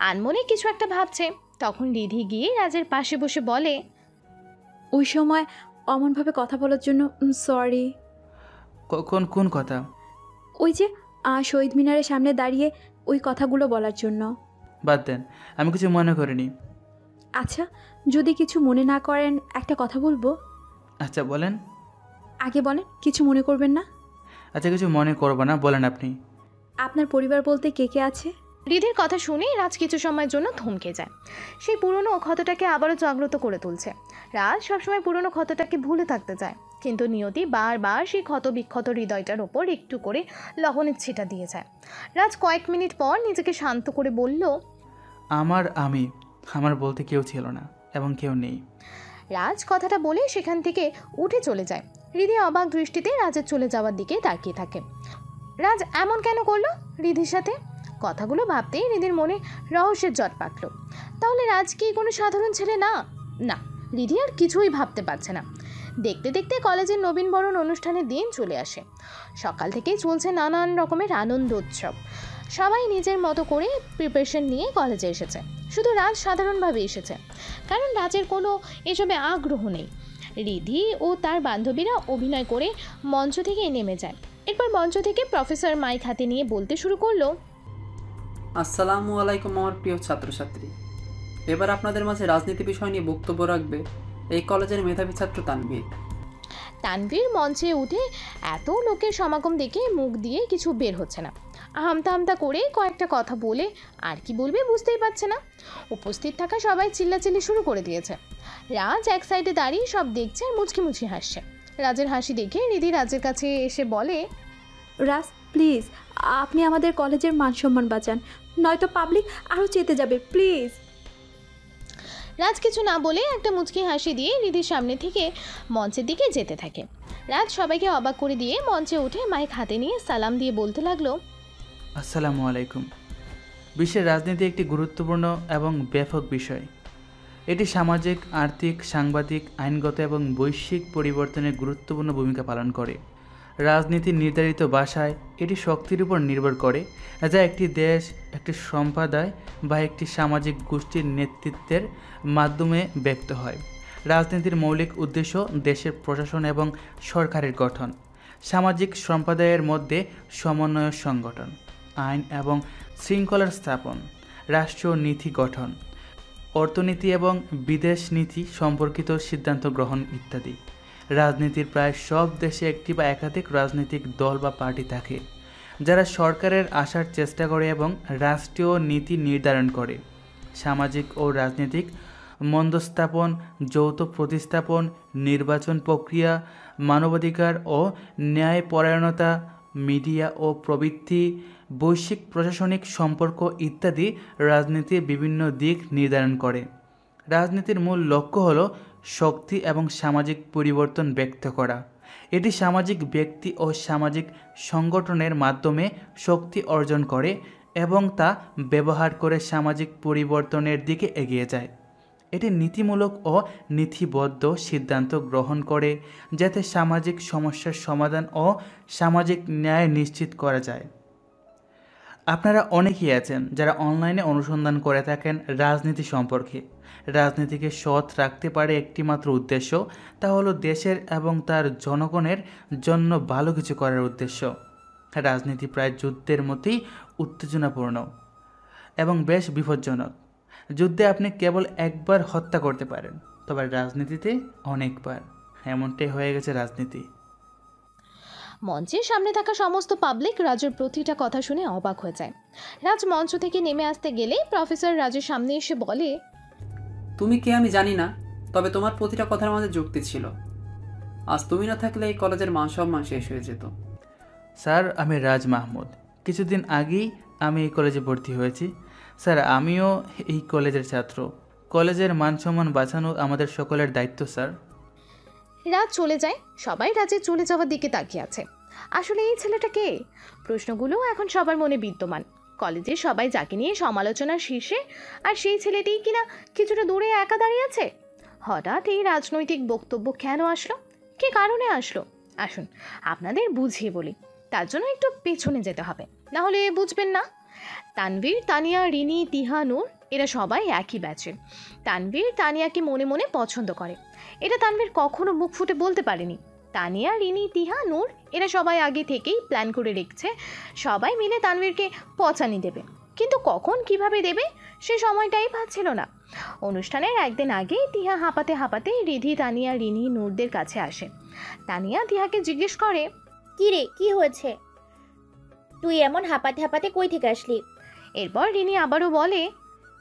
আনমনে কিছু একটা ভাবছে। তখন রিধি গিয়ে রাজের পাশে বসে বলে,
ওই সময় অমনভাবে কথা বলার জন্য সরি।
কখন কোন কথা?
ওই যে শহীদ মিনারের সামনে দাঁড়িয়ে ওই কথাগুলো বলার জন্য।
বাদ দেন, আমি কিছু মনে করিনি।
আচ্ছা, যদি কিছু মনে না করেন একটা কথা বলবো।
আচ্ছা বলেন।
আগে বলেন, কিছু মনে করবেন না।
আচ্ছা কিছু মনে করবো না, বলেন আপনি।
আপনার পরিবার বলতে কে কে আছে?
রিধির কথা শুনে রাজ কিছু সময়ের জন্য থমকে যায়। সেই পুরনো ক্ষতটাকে আবারও জাগ্রত করে তুলছে। রাজ সবসময় পুরনো ক্ষতটাকে ভুলে থাকতে চায়, কিন্তু নিয়তি বারবার সেই ক্ষত বিক্ষত হৃদয়টার ওপর একটু করে লবণের ছিটা দিয়ে যায়। রাজ কয়েক মিনিট পর নিজেকে শান্ত করে বলল,
আমার বলতে কেউ ছিল না এবং কেউ নেই।
রাজ কথাটা বলে সেখান থেকে উঠে চলে যায়। রিধি অবাক দৃষ্টিতে রাজের চলে যাওয়ার দিকে তাকিয়ে থাকে। রাজ এমন কেন করলো রিধির সাথে? কথাগুলো ভাবতেই রিধির মনে রহস্যের জট পাকল। তাহলে রাজ কি কোনো সাধারণ ছেলে না? না, রিধি আর কিছুই ভাবতে পারছে না। দেখতে দেখতে কলেজের নবীনবরণ অনুষ্ঠানের দিন চলে আসে। সকাল থেকেই চলছে নানান রকমের আনন্দ উৎসব। সবাই নিজের মতো করে প্রিপারেশন নিয়ে কলেজে এসেছে। শুধু রাজ সাধারণভাবে এসেছে, কারণ রাজের কোনো এসবে আগ্রহ নেই। রিধি ও তার বান্ধবীরা অভিনয় করে মঞ্চ থেকে নেমে যায়। এরপর মঞ্চ থেকে প্রফেসর মাইক হাতে নিয়ে বলতে শুরু করলো,
আসসালামু আলাইকুম আমার প্রিয় ছাত্রছাত্রী। এবার আপনাদের মাঝে রাজনীতি বিষয় নিয়ে বক্তব্য রাখবে এই কলেজের মেধাবী ছাত্র তানভীর।
তানভীর মঞ্চে উঠে এত লোকের সমাগম দেখে মুখ দিয়ে কিছু বের হচ্ছে না। হামতা হামতা করে কয়েকটা কথা বলে আর কি বলবে বুঝতেই পারছে না। উপস্থিত থাকা সবাই চিল্লাচিল্লি শুরু করে দিয়েছে। রাজ এক সাইডে দাঁড়িয়ে সব দেখছে আর মুচকি মুচকি হাসছে। রাজের হাসি দেখে রিধি রাজের কাছে এসে বলে,
রাজ প্লিজ, আপনি আমাদের কলেজের মান সম্মান বাঁচান, নয়তো পাবলিক আরও চেতে যাবে, প্লিজ।
রাজ কিছু না বলে একটা মুচকি হাসি দিয়ে রিধির সামনে থেকে মঞ্চের দিকে যেতে থাকে। রাজ সবাইকে অবাক করে দিয়ে মঞ্চে উঠে মাইক হাতে নিয়ে সালাম দিয়ে বলতে লাগলো,
আসসালামু আলাইকুম। বিশ্বের রাজনীতি একটি গুরুত্বপূর্ণ এবং ব্যাপক বিষয়। এটি সামাজিক, আর্থিক, সাংবাদিক, আইনগত এবং বৈশ্বিক পরিবর্তনে গুরুত্বপূর্ণ ভূমিকা পালন করে। রাজনীতির নির্ধারিত ভাষায় এটি শক্তির উপর নির্ভর করে, যা একটি দেশ, একটি সম্প্রদায় বা একটি সামাজিক গোষ্ঠীর নেতৃত্বের মাধ্যমে ব্যক্ত হয়। রাজনীতির মৌলিক উদ্দেশ্য দেশের প্রশাসন এবং সরকারের গঠন, সামাজিক সম্প্রদায়ের মধ্যে সমন্বয় সংগঠন, আইন এবং শৃঙ্খলার স্থাপন, রাষ্ট্রীয় নীতি গঠন, অর্থনীতি এবং বিদেশ নীতি সম্পর্কিত সিদ্ধান্ত গ্রহণ ইত্যাদি। রাজনীতির প্রায় সব দেশে একটি বা একাধিক রাজনৈতিক দল বা পার্টি থাকে, যারা সরকারের আসার চেষ্টা করে এবং রাষ্ট্রীয় নীতি নির্ধারণ করে। সামাজিক ও রাজনৈতিক মন্দস্থাপন, যৌথ প্রতিস্থাপন, নির্বাচন প্রক্রিয়া, মানবাধিকার ও ন্যায়পরায়ণতা, মিডিয়া ও প্রবৃত্তি, বৈশ্বিক প্রশাসনিক সম্পর্ক ইত্যাদি রাজনীতির বিভিন্ন দিক নির্ধারণ করে। রাজনীতির মূল লক্ষ্য হল শক্তি এবং সামাজিক পরিবর্তন ব্যক্ত করা। এটি সামাজিক ব্যক্তি ও সামাজিক সংগঠনের মাধ্যমে শক্তি অর্জন করে এবং তা ব্যবহার করে সামাজিক পরিবর্তনের দিকে এগিয়ে যায়। এটি নীতিমূলক ও নীতিবদ্ধ সিদ্ধান্ত গ্রহণ করে, যাতে সামাজিক সমস্যার সমাধান ও সামাজিক ন্যায় নিশ্চিত করা যায়। আপনারা অনেকেই আছেন যারা অনলাইনে অনুসন্ধান করে থাকেন রাজনীতি সম্পর্কে। রাজনীতিকে সৎ রাখতে পারে একটিমাত্র উদ্দেশ্য, তা হলো দেশের এবং তার জনগণের জন্য ভালো কিছু করার উদ্দেশ্য। রাজনীতি প্রায় যুদ্ধের মতোই উত্তেজনাপূর্ণ এবং বেশ বিপজ্জনক। যুদ্ধে আপনি কেবল একবার হত্যা করতে পারেন, তবে রাজনীতিতে অনেকবার। এমনটাই হয়ে গেছে রাজনীতি।
মঞ্চের সামনে থাকা সমস্ত পাবলিক রাজের প্রতিটা কথা শুনে অবাক হয়ে যায়। রাজ মঞ্চ থেকে নেমে আসতে গেলেই প্রফেসর রাজের সামনে এসে বলে,
তুমি কে আমি জানি না, তবে তোমার প্রতিটা কথার মাঝে যুক্তি ছিল। আজ তুমি না থাকলে এই কলেজের মান সম্মান শেষ হয়ে যেত।
স্যার, আমি রাজ মাহমুদ। কিছুদিন আগেই আমি এই কলেজে ভর্তি হয়েছি। স্যার, আমিও এই কলেজের ছাত্র। কলেজের মান সম্মান বাঁচানো আমাদের সকলের দায়িত্ব স্যার।
রাজ চলে যায়। সবাই রাজের চলে যাওয়ার দিকে তাকিয়ে আছে। আসলে এই ছেলেটা কে? প্রশ্নগুলো এখন সবার মনে বিদ্যমান। কলেজে সবাই যাকে নিয়ে সমালোচনার শীর্ষে, আর সেই ছেলেটিই কিনা কিছুটা দূরে একা দাঁড়িয়ে আছে। হঠাৎ এই রাজনৈতিক বক্তব্য কেন আসলো? কী কারণে আসলো? আসুন আপনাদের বুঝিয়ে বলি। তার জন্য একটু পেছনে যেতে হবে, না হলে বুঝবেন না। তানভীর, তানিয়া, রিনি, তিহা, নূর এরা সবাই একই ব্যাচের। তানভীর তানিয়াকে মনে মনে পছন্দ করে। এটা তানভীর কখনো মুখ ফুটে বলতে পারেনি। তানিয়া, রিনি, তিহা, নূর এরা সবাই আগে থেকেই প্ল্যান করে রেখেছে সবাই মিলে তানভীরকে পচানি দেবে। কিন্তু কখন কিভাবে দেবে সে সময়টাই পাচ্ছিল না। অনুষ্ঠানের একদিন আগে তিহা হাঁপাতে হাঁপাতে রিধি, তানিয়া, রিনি, নূরদের কাছে আসে। তানিয়া তিহাকে জিজ্ঞেস করে,
কি রে, কি হয়েছে? তুই এমন হাঁপাতে হাঁপাতে কই থেকে আসলি?
এরপর রিনি আবারও বলে,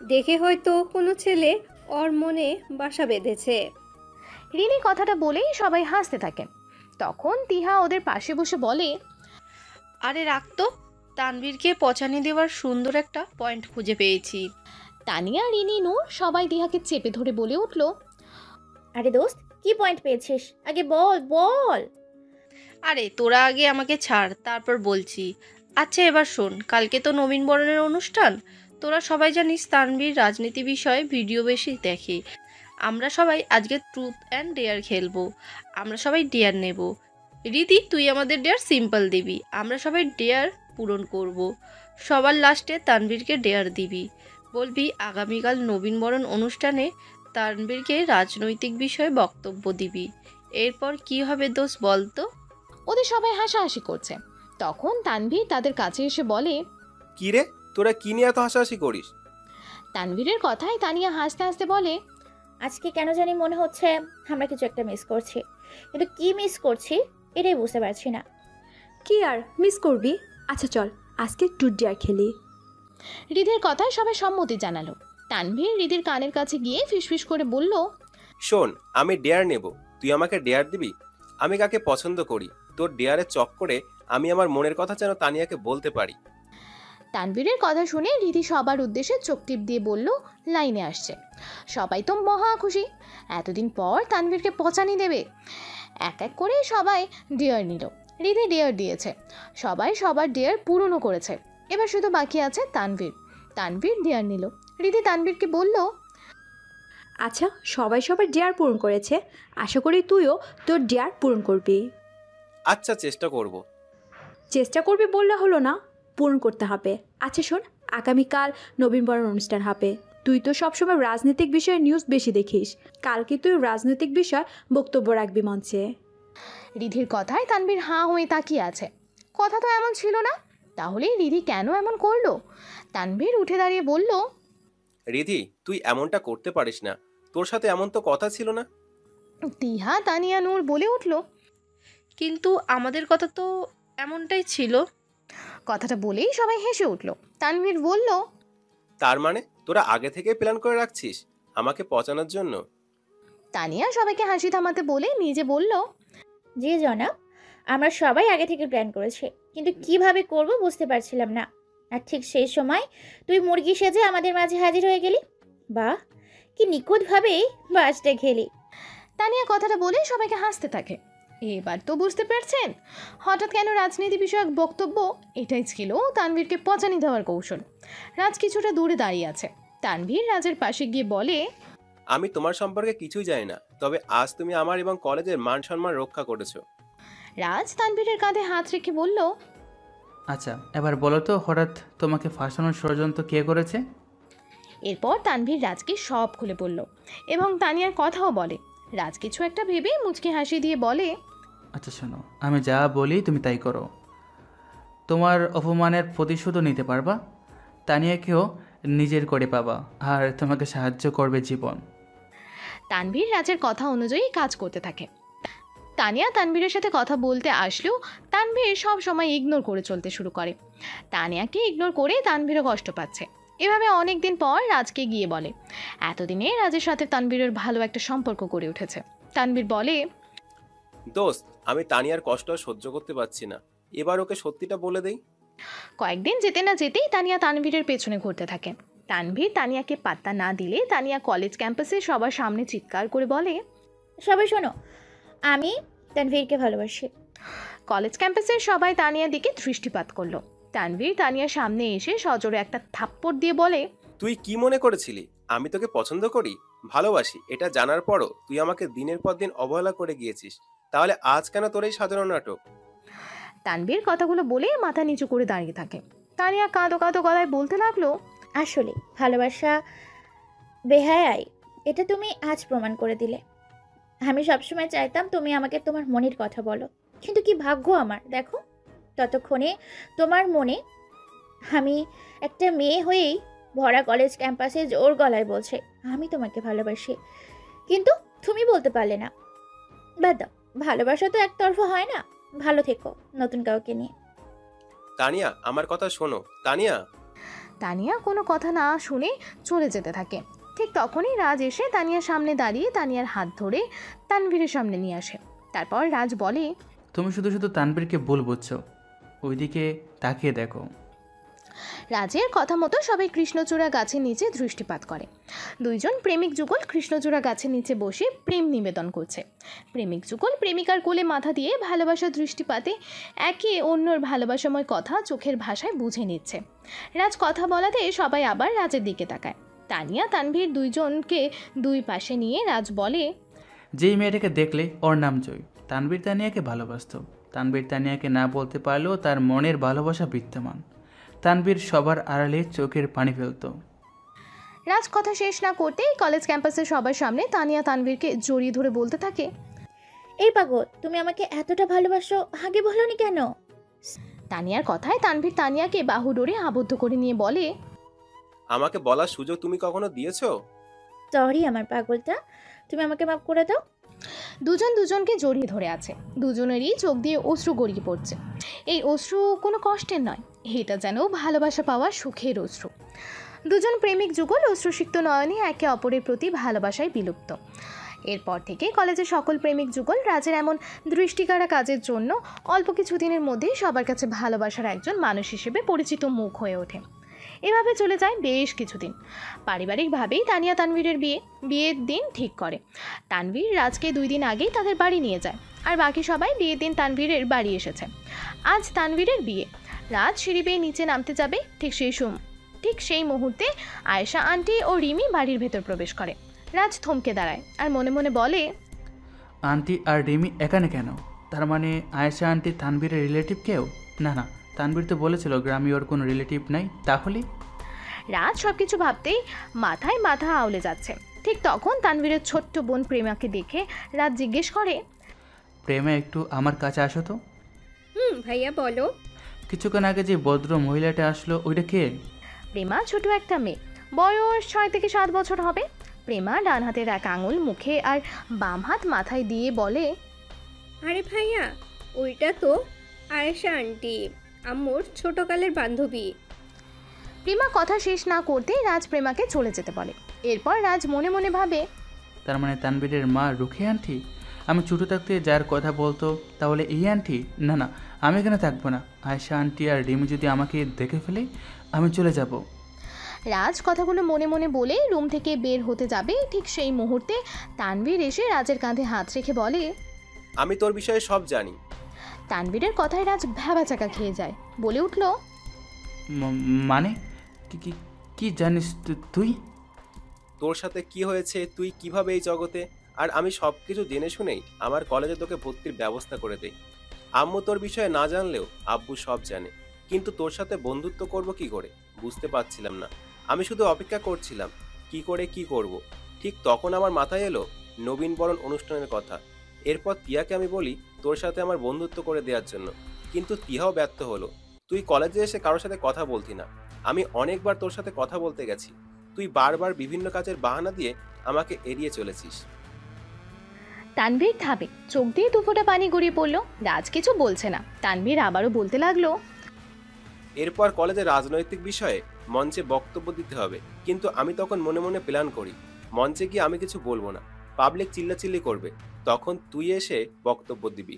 দেখে হয়তো কোনো ছেলে ওর মনে বাসা বেঁধেছে।
রিনি কথাটা বলেই সবাই হাসতে থাকে। তখন তিহা ওদের পাশে বসে বলে,
আরে রাখতো, তানভীরকে পচানি দেওয়ার সুন্দর একটা পয়েন্ট খুঁজে পেয়েছি।
তানিয়া, রিনি, নূর সবাই তিহাকে চেপে ধরে বলে উঠল,
আরে দোস্ত, কি পয়েন্ট পেয়েছিস? আগে বল বল।
আরে তোরা আগে আমাকে ছাড়, তারপর বলছি। আচ্ছা এবার শোন, কালকে তো নবীনবরণের অনুষ্ঠান। তোরা সবাই জানিস তানভীর রাজনীতি বিষয়ে ভিডিও বেশি দেখে। আমরা সবাই আজকে ট্রুথ অ্যান্ড ডেয়ার খেলবো। আমরা সবাই ডেয়ার নেব। রীতি, তুই আমাদের ডেয়ার সিম্পল দিবি, আমরা সবাই ডেয়ার পূরণ করব। সবার লাস্টে তানভীরকে ডেয়ার দিবি, বলবি আগামীকাল নবীনবরণ অনুষ্ঠানে তানভীরকে রাজনৈতিক বিষয়ে বক্তব্য দিবি। এরপর কি হবে দোষ বলতো?
ওদের সবাই হাসাহাসি করছে। তখন তানভীর তাদের কাছে এসে বলে,
কি রে, তোরা কি নিয়ে এত হাসাহাসি করিস?
তানভীরের কথায় তানিয়া হাসতে হাসতে বলে,
আজকে কেন জানি মনে হচ্ছে আমরা কিছু একটা মিস করছি, কিন্তু কি মিস করছি এটাই বুঝতে পারছি না।
কি আর মিস করবি? আচ্ছা চল আজকে ট্রুথ ডেয়ার খেলি।
রিধির কথায় সবাই সম্মতি জানালো। তানভীর রিধির কানের কাছে গিয়ে ফিসফিস করে বলল,
শোন, আমি ডেয়ার নেব, তুই আমাকে ডেয়ার দিবি। আমি কাকে পছন্দ করি, তোর ডেয়ারে চক্করে আমি আমার মনের কথা যেন তানিয়াকে বলতে পারি।
তানভীরের কথা শুনে রিধি সবার উদ্দেশ্যে চোখ টিপ দিয়ে বলল, লাইনে আসছে। সবাই তো মহা খুশি, এতদিন পর তানভীরকে পচানি দেবে। এক এক করে সবাই ডেয়ার নিল। রিধি ডেয়ার দিয়েছে, সবাই সবার ডেয়ার পূরণও করেছে। এবার শুধু বাকি আছে তানভীর। তানভীর ডেয়ার নিল। রিধি তানভীরকে বলল,
আচ্ছা সবাই সবার ডেয়ার পূরণ করেছে, আশা করি তুইও তোর ডেয়ার পূরণ করবি।
আচ্ছা চেষ্টা করব।
চেষ্টা করবি বললে হলো না, পূরণ করতে হবে। আচ্ছা শোন, আগামীকাল নবীনবরণ অনুষ্ঠান হবে। তুই তো সবসময় রাজনৈতিক বিষয়ে নিউজ বেশি দেখিস, কালকে তুই রাজনৈতিক বিষয় বক্তব্য রাখবি মঞ্চে।
রিধির কথায় তানভীর হাঁ হয়ে তাকিয়ে আছে। কথা তো এমন ছিল না, তাহলে রিধি কেন এমন করলো? তানভীর উঠে দাঁড়িয়ে বলল,
রিধি, তুই এমনটা করতে পারিস না, তোর সাথে এমন তো কথা ছিল না।
তিহা, তানিয়া, নূর বলে উঠল,
কিন্তু আমাদের কথা তো এমনটাই ছিল।
কথাটা বলেই সবাই হেসে উঠল। তানভীর বলল,
তার মানে তোরা আগে থেকে প্ল্যান করে রাখছিস আমাকে পচানোর জন্য?
তানিয়া সবাইকে হাসি থামাতে বলে নিজে বলল,
জি জনাব, আমরা সবাই আগে থেকে প্ল্যান করেছি, কিন্তু কিভাবে করব বুঝতে পারছিলাম না। আর ঠিক সেই সময় তুই মুরগি সেজে আমাদের মাঝে হাজির হয়ে গেলি। বাহ, কি নিখুঁতভাবেই বাসটা খেলি।
তানিয়া কথাটা বলে সবাইকে হাসতে থাকে। এবার তো বুঝতে পারছেন হঠাৎ কেন রাজনীতি বিষয়ক বক্তব্য। এটাই ছিল তানভীরকে পচানি দেওয়ার কৌশল। রাজ কিছুটা দূরে দাঁড়িয়ে আছে। তানভীর রাজের পাশে গিয়ে বলে,
আমি তোমার সম্পর্কে কিছুই জানি না, তবে আজ তুমি আমার এবং কলেজের মান সম্মান রক্ষা করেছো।
রাজ তানভীরের কাঁধে হাত রেখে বলল,
আচ্ছা এবার বলো তো, হঠাৎ তোমাকে ফাঁসানোর ষড়যন্ত্র কে করেছে?
এরপর তানভীর রাজকে সব খুলে বলল এবং তানিয়ার কথাও বলে। রাজ কিছু একটা ভেবে মুচকি হাসি দিয়ে বলে,
আচ্ছা শোনো, আমি যা বলি তুমি তাই করো। তোমার অপমানের প্রতিশোধও নিতে পারবা, তানিয়াকেও নিজের করে পাবা, আর তোমাকে সাহায্য করবে জীবন।
তানভীর রাজের কথা অনুযায়ী কাজ করতে থাকে। তানিয়া তানভীরের সাথে কথা বলতে আসলেও তানভীর সব সময় ইগনোর করে চলতে শুরু করে। তানিয়াকে ইগনোর করে তানভীরও কষ্ট পাচ্ছে। এভাবে অনেক দিন পর রাজকে গিয়ে বলে, এতদিনে রাজের সাথে তানভীরের ভালো একটা সম্পর্ক গড়ে উঠেছে। তানভীর বলে,
দোস্ত, আমি তানিয়ার কষ্ট সহ্য করতে পারছি না, এবার ওকে সত্যিটা বলে দেই।
কয়েকদিন যেতে না যেতেই তানিয়া তানভীরের পেছনে ঘুরতে থাকে। তানভীর তানিয়াকে পাত্তা না দিলে তানিয়া কলেজ ক্যাম্পাসে সবার সামনে চিৎকার করে বলে,
সবাই শোনো, আমি তানভীরকে ভালোবাসি।
কলেজ ক্যাম্পাসের সবাই তানিয়ার দিকে দৃষ্টিপাত করলো। তানভীর তানিয়ার সামনে এসে সজোরে একটা থাপ্পড় দিয়ে বলে,
তুই কি মনে করেছিলি আমি তোকে পছন্দ করি, ভালোবাসি? এটা জানার পরও তুই আমাকে দিনের পর দিন অবহেলা করে গিয়েছিস, তাহলে আজ কেন তোর এই সাধারণ নাটক?
তানভীর কথাগুলো বলে মাথা নিচু করে দাঁড়িয়ে থাকে। তানিয়া কাঁদো কাঁদো গলায় বলতে লাগলো,
আসলে ভালোবাসা বেহায়াই, এটা তুমি আজ প্রমাণ করে দিলে। আমি সবসময় চাইতাম তুমি আমাকে তোমার মনের কথা বলো, কিন্তু কি ভাগ্য আমার, দেখো ততক্ষণে তোমার মনে আমি একটা মেয়ে হয়েই ভরা কলেজ ক্যাম্পাসে জোর গলায় বলছে আমি তোমাকে ভালোবাসি, কিন্তু তুমি বলতে পারলে না। বাদ দাও, ভালোবাসা তো একতরফা হয় না। ভালো থেকো নতুন কাউকে নিয়ে।
তানিয়া, আমার কথা শোনো। তানিয়া।
তানিয়া কোনো কথা না শুনে চলে যেতে থাকে। ঠিক তখনই রাজ এসে তানিয়ার সামনে দাঁড়িয়ে তানিয়ার হাত ধরে তানভীরের সামনে নিয়ে আসে। তারপর রাজ বলে,
তুমি শুধু শুধু তানভীরকে ভুল বুঝছো, ওইদিকে তাকিয়ে দেখো।
রাজের কথা মতো সবাই কৃষ্ণচূড়া গাছের নিচে দৃষ্টিপাত করে। দুইজন প্রেমিক যুগল কৃষ্ণচূড়া গাছের নিচে বসে প্রেম নিবেদন করছে। প্রেমিক যুগল প্রেমিকার কোলে মাথা দিয়ে ভালোবাসার দৃষ্টিপাতে একে অন্যর ভালোবাসাময় কথা চোখের ভাষায় বুঝে নিচ্ছে। রাজ কথা বলাতে সবাই আবার রাজের দিকে তাকায়। তানিয়া তানভীর দুইজনকে দুই পাশে নিয়ে রাজ বলে,
যেই মেয়েটাকে দেখলে ওর নাম জয়। তানভীর তানিয়াকে ভালোবাসত। তানভীর তানিয়াকে না বলতে পারলেও তার মনের ভালোবাসা বিদ্যমান। তানভীর সবার আড়ালে চোখের পানি ফেলত।
রাজ কথা শেষ না করতেই কলেজ ক্যাম্পাসে সবার সামনে তানিয়া তানভীরকে জড়িয়ে ধরে বলতে থাকে,
এই পাগল, তুমি আমাকে এতটা ভালোবাসো, আগে বলোনি কেন?
তানিয়ার কথায় তানভীর তানিয়াকে বাহু ডোরে আবদ্ধ করে নিয়ে বলে,
আমাকে বলার সুযোগ তুমি কখনো দিয়েছো?
সরি আমার পাগলটা, তুমি আমাকে মাফ করে দাও।
দুজন দুজনকে জড়িয়ে ধরে আছে। দুজনেরই চোখ দিয়ে অশ্রু গড়িয়ে পড়ছে। এই অশ্রু কোনো কষ্টের নয়, এটা যেন ভালোবাসা পাওয়ার সুখের অশ্রু। দুজন প্রেমিক যুগল অশ্রুসিক্ত নয়নে একে অপরের প্রতি ভালোবাসায় বিলুপ্ত। এরপর থেকে কলেজের সকল প্রেমিক যুগল রাজের এমন দৃষ্টিকাড়া কাজের জন্য অল্প কিছুদিনের মধ্যেই সবার কাছে ভালোবাসার একজন মানুষ হিসেবে পরিচিত মুখ হয়ে ওঠে। এভাবে চলে যায় বেশ কিছুদিন। পারিবারিকভাবেই তানিয়া তানভীরের বিয়ের দিন ঠিক করে। তানভীর রাজকে 2 দিন আগেই তাদের বাড়ি নিয়ে যায়, আর বাকি সবাই বিয়ের দিন তানভীরের বাড়ি এসেছে। আজ তানভীরের বিয়ে। রাজ সিঁড়ি বেয়ে নিচে নামতে যাবে, ঠিক সেই মুহূর্তে আয়েশা আন্টি ও রিমি বাড়ির ভেতর প্রবেশ করে। রাজ থমকে দাঁড়ায় আর মনে মনে বলে,
আন্টি আর রিমি এখানে কেন? তার মানে আয়েশা আন্টি তানভীরের রিলেটিভ কেউ? না না, তানভীর তো বলেছিল গ্রামে ওর কোনো রিলেটিভ নাই, তাহলে?
রাজ সব কিছু ভাবতেই মাথায় মাথা আউলে যাচ্ছে। ঠিক তখন তানভীরের ছোট্ট বোন প্রেমাকে দেখে রাজ জিজ্ঞেস করে,
প্রেমা, একটু আমার কাছে আসো তো।
ভাইয়া বলো।
কিছুক্ষণ আগে যে ভদ্র মহিলাটা আসলো, ওইটা কে?
প্রেমা ছোট একটা মেয়ে, বয়স 6 থেকে 7 বছর হবে। প্রেমা ডান হাতের এক আঙুল মুখে আর বাম হাত মাথায় দিয়ে বলে,
আরে ভাইয়া, ওইটা তো আয়েশা আন্টি, আম্মুর ছোটকালের বান্ধবী।
প্রেমা কথা শেষ না করতেই রাজ প্রেমাকে চলে যেতে বলে। এরপর রাজ মনে মনে ভাবে,
তার মানে তানভীরের মা রুখে আন্টি? আমি ছোটো থাকতে যার কথা বলতো, তাহলে এই আন্টি? না না, আমি এখানে থাকবো না। আয়েশা আন্টি আর রিমি যদি আমাকে দেখে ফেলে, আমি চলে যাব।
রাজ কথাগুলো মনে মনে বলে রুম থেকে বের হতে যাবে। ঠিক সেই মুহূর্তে তানভীর এসে রাজের কাঁধে হাত রেখে বলে,
আমি তোর বিষয়ে সব জানি।
তানভীরের কথায় রাজ ভ্যাবাচাকা খেয়ে যায়, বলে উঠল,
মানে কি জানিস তুই?
তোর সাথে কি হয়েছে, তুই কিভাবে এই জগতে, আর আমি সব কিছু জেনে শুনেই আমার কলেজে তোকে ভর্তির ব্যবস্থা করে দেই। আম্মু তোর বিষয়ে না জানলেও আব্বু সব জানে, কিন্তু তোর সাথে বন্ধুত্ব করব কি করে বুঝতে পারছিলাম না। আমি শুধু অপেক্ষা করছিলাম কি করে কি করব। ঠিক তখন আমার মাথায় এলো নবীনবরণ অনুষ্ঠানের কথা। এরপর তিয়াকে আমি বলি তোর সাথে আমার বন্ধুত্ব করে দেওয়ার জন্য, কিন্তু তিয়াও ব্যর্থ হলো। তুই কলেজে এসে কারোর সাথে কথা বলতি না। আমি অনেকবার তোর সাথে কথা বলতে গেছি, তুই বারবার বিভিন্ন কাজের বাহানা দিয়ে আমাকে এড়িয়ে চলেছিস।
তানভীর থামে, চোখ দিয়ে দুফোঁটা পানি গড়িয়ে পড়লো। রাজ কিছু বলছে না। তানভীর আবারও বলতে লাগলো,
এরপর কলেজে রাজনৈতিক বিষয়ে মঞ্চে বক্তব্য দিতে হবে, কিন্তু আমি তখন মনে মনে প্ল্যান করি মঞ্চে গিয়ে আমি কিছু বলবো না, পাবলিক চিল্লাচিল্লি করবে, তখন তুই এসে বক্তব্য দিবি।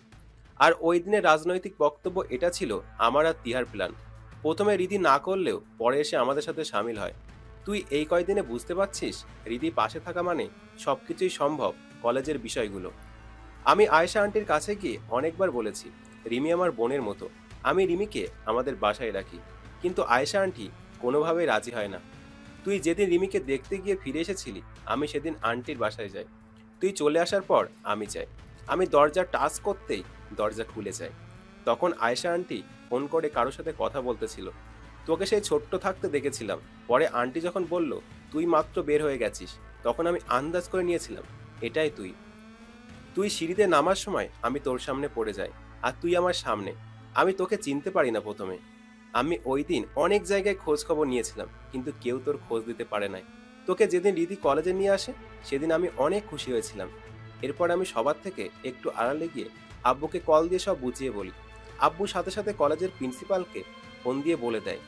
আর ওই দিনে রাজনৈতিক বক্তব্য এটা ছিল আমার আর তিহার প্ল্যান। প্রথমে রিদি না করলেও পরে এসে আমাদের সাথে সামিল হয়। তুই এই কয়দিনে বুঝতে পারছিস রিদি পাশে থাকা মানে সবকিছুই সম্ভব। কলেজের বিষয়গুলো আমি আয়েশা আন্টির কাছে গিয়ে অনেকবার বলেছি রিমি আমার বোনের মতো, আমি রিমিকে আমাদের বাসায় রাখি, কিন্তু আয়েশা আন্টি কোনোভাবেই রাজি হয় না। তুই যেদিন রিমিকে দেখতে গিয়ে ফিরে এসেছিলি, আমি সেদিন আন্টির বাসায় যাই। তুই চলে আসার পর আমি যাই, আমি দরজা টাচ করতেই দরজা খুলে যায়। তখন আয়েশা আন্টি ফোন করে কারোর সাথে কথা বলতেছিল। তোকে সেই ছোট্ট থাকতে দেখেছিলাম। পরে আন্টি যখন বলল তুই মাত্র বের হয়ে গেছিস, তখন আমি আন্দাজ করে নিয়েছিলাম এটাই তুই। তুই সিঁড়িতে নামার সময় আমি তোর সামনে পড়ে যাই, আর তুই আমার সামনে। আমি তোকে চিনতে পারি না প্রথমে। আমি ওই দিন অনেক জায়গায় খোঁজ খবর নিয়েছিলাম, কিন্তু কেউ তোর খোঁজ দিতে পারে নাই। তোকে যেদিন রীতি কলেজে নিয়ে আসে সেদিন আমি অনেক খুশি হয়েছিলাম। এরপর আমি সবার থেকে একটু আড়ালে গিয়ে আব্বুকে কল দিয়ে সব বুঝিয়ে বলি। আব্বু সাথে সাথে কলেজের প্রিন্সিপালকে ফোন দিয়ে বলে দেয়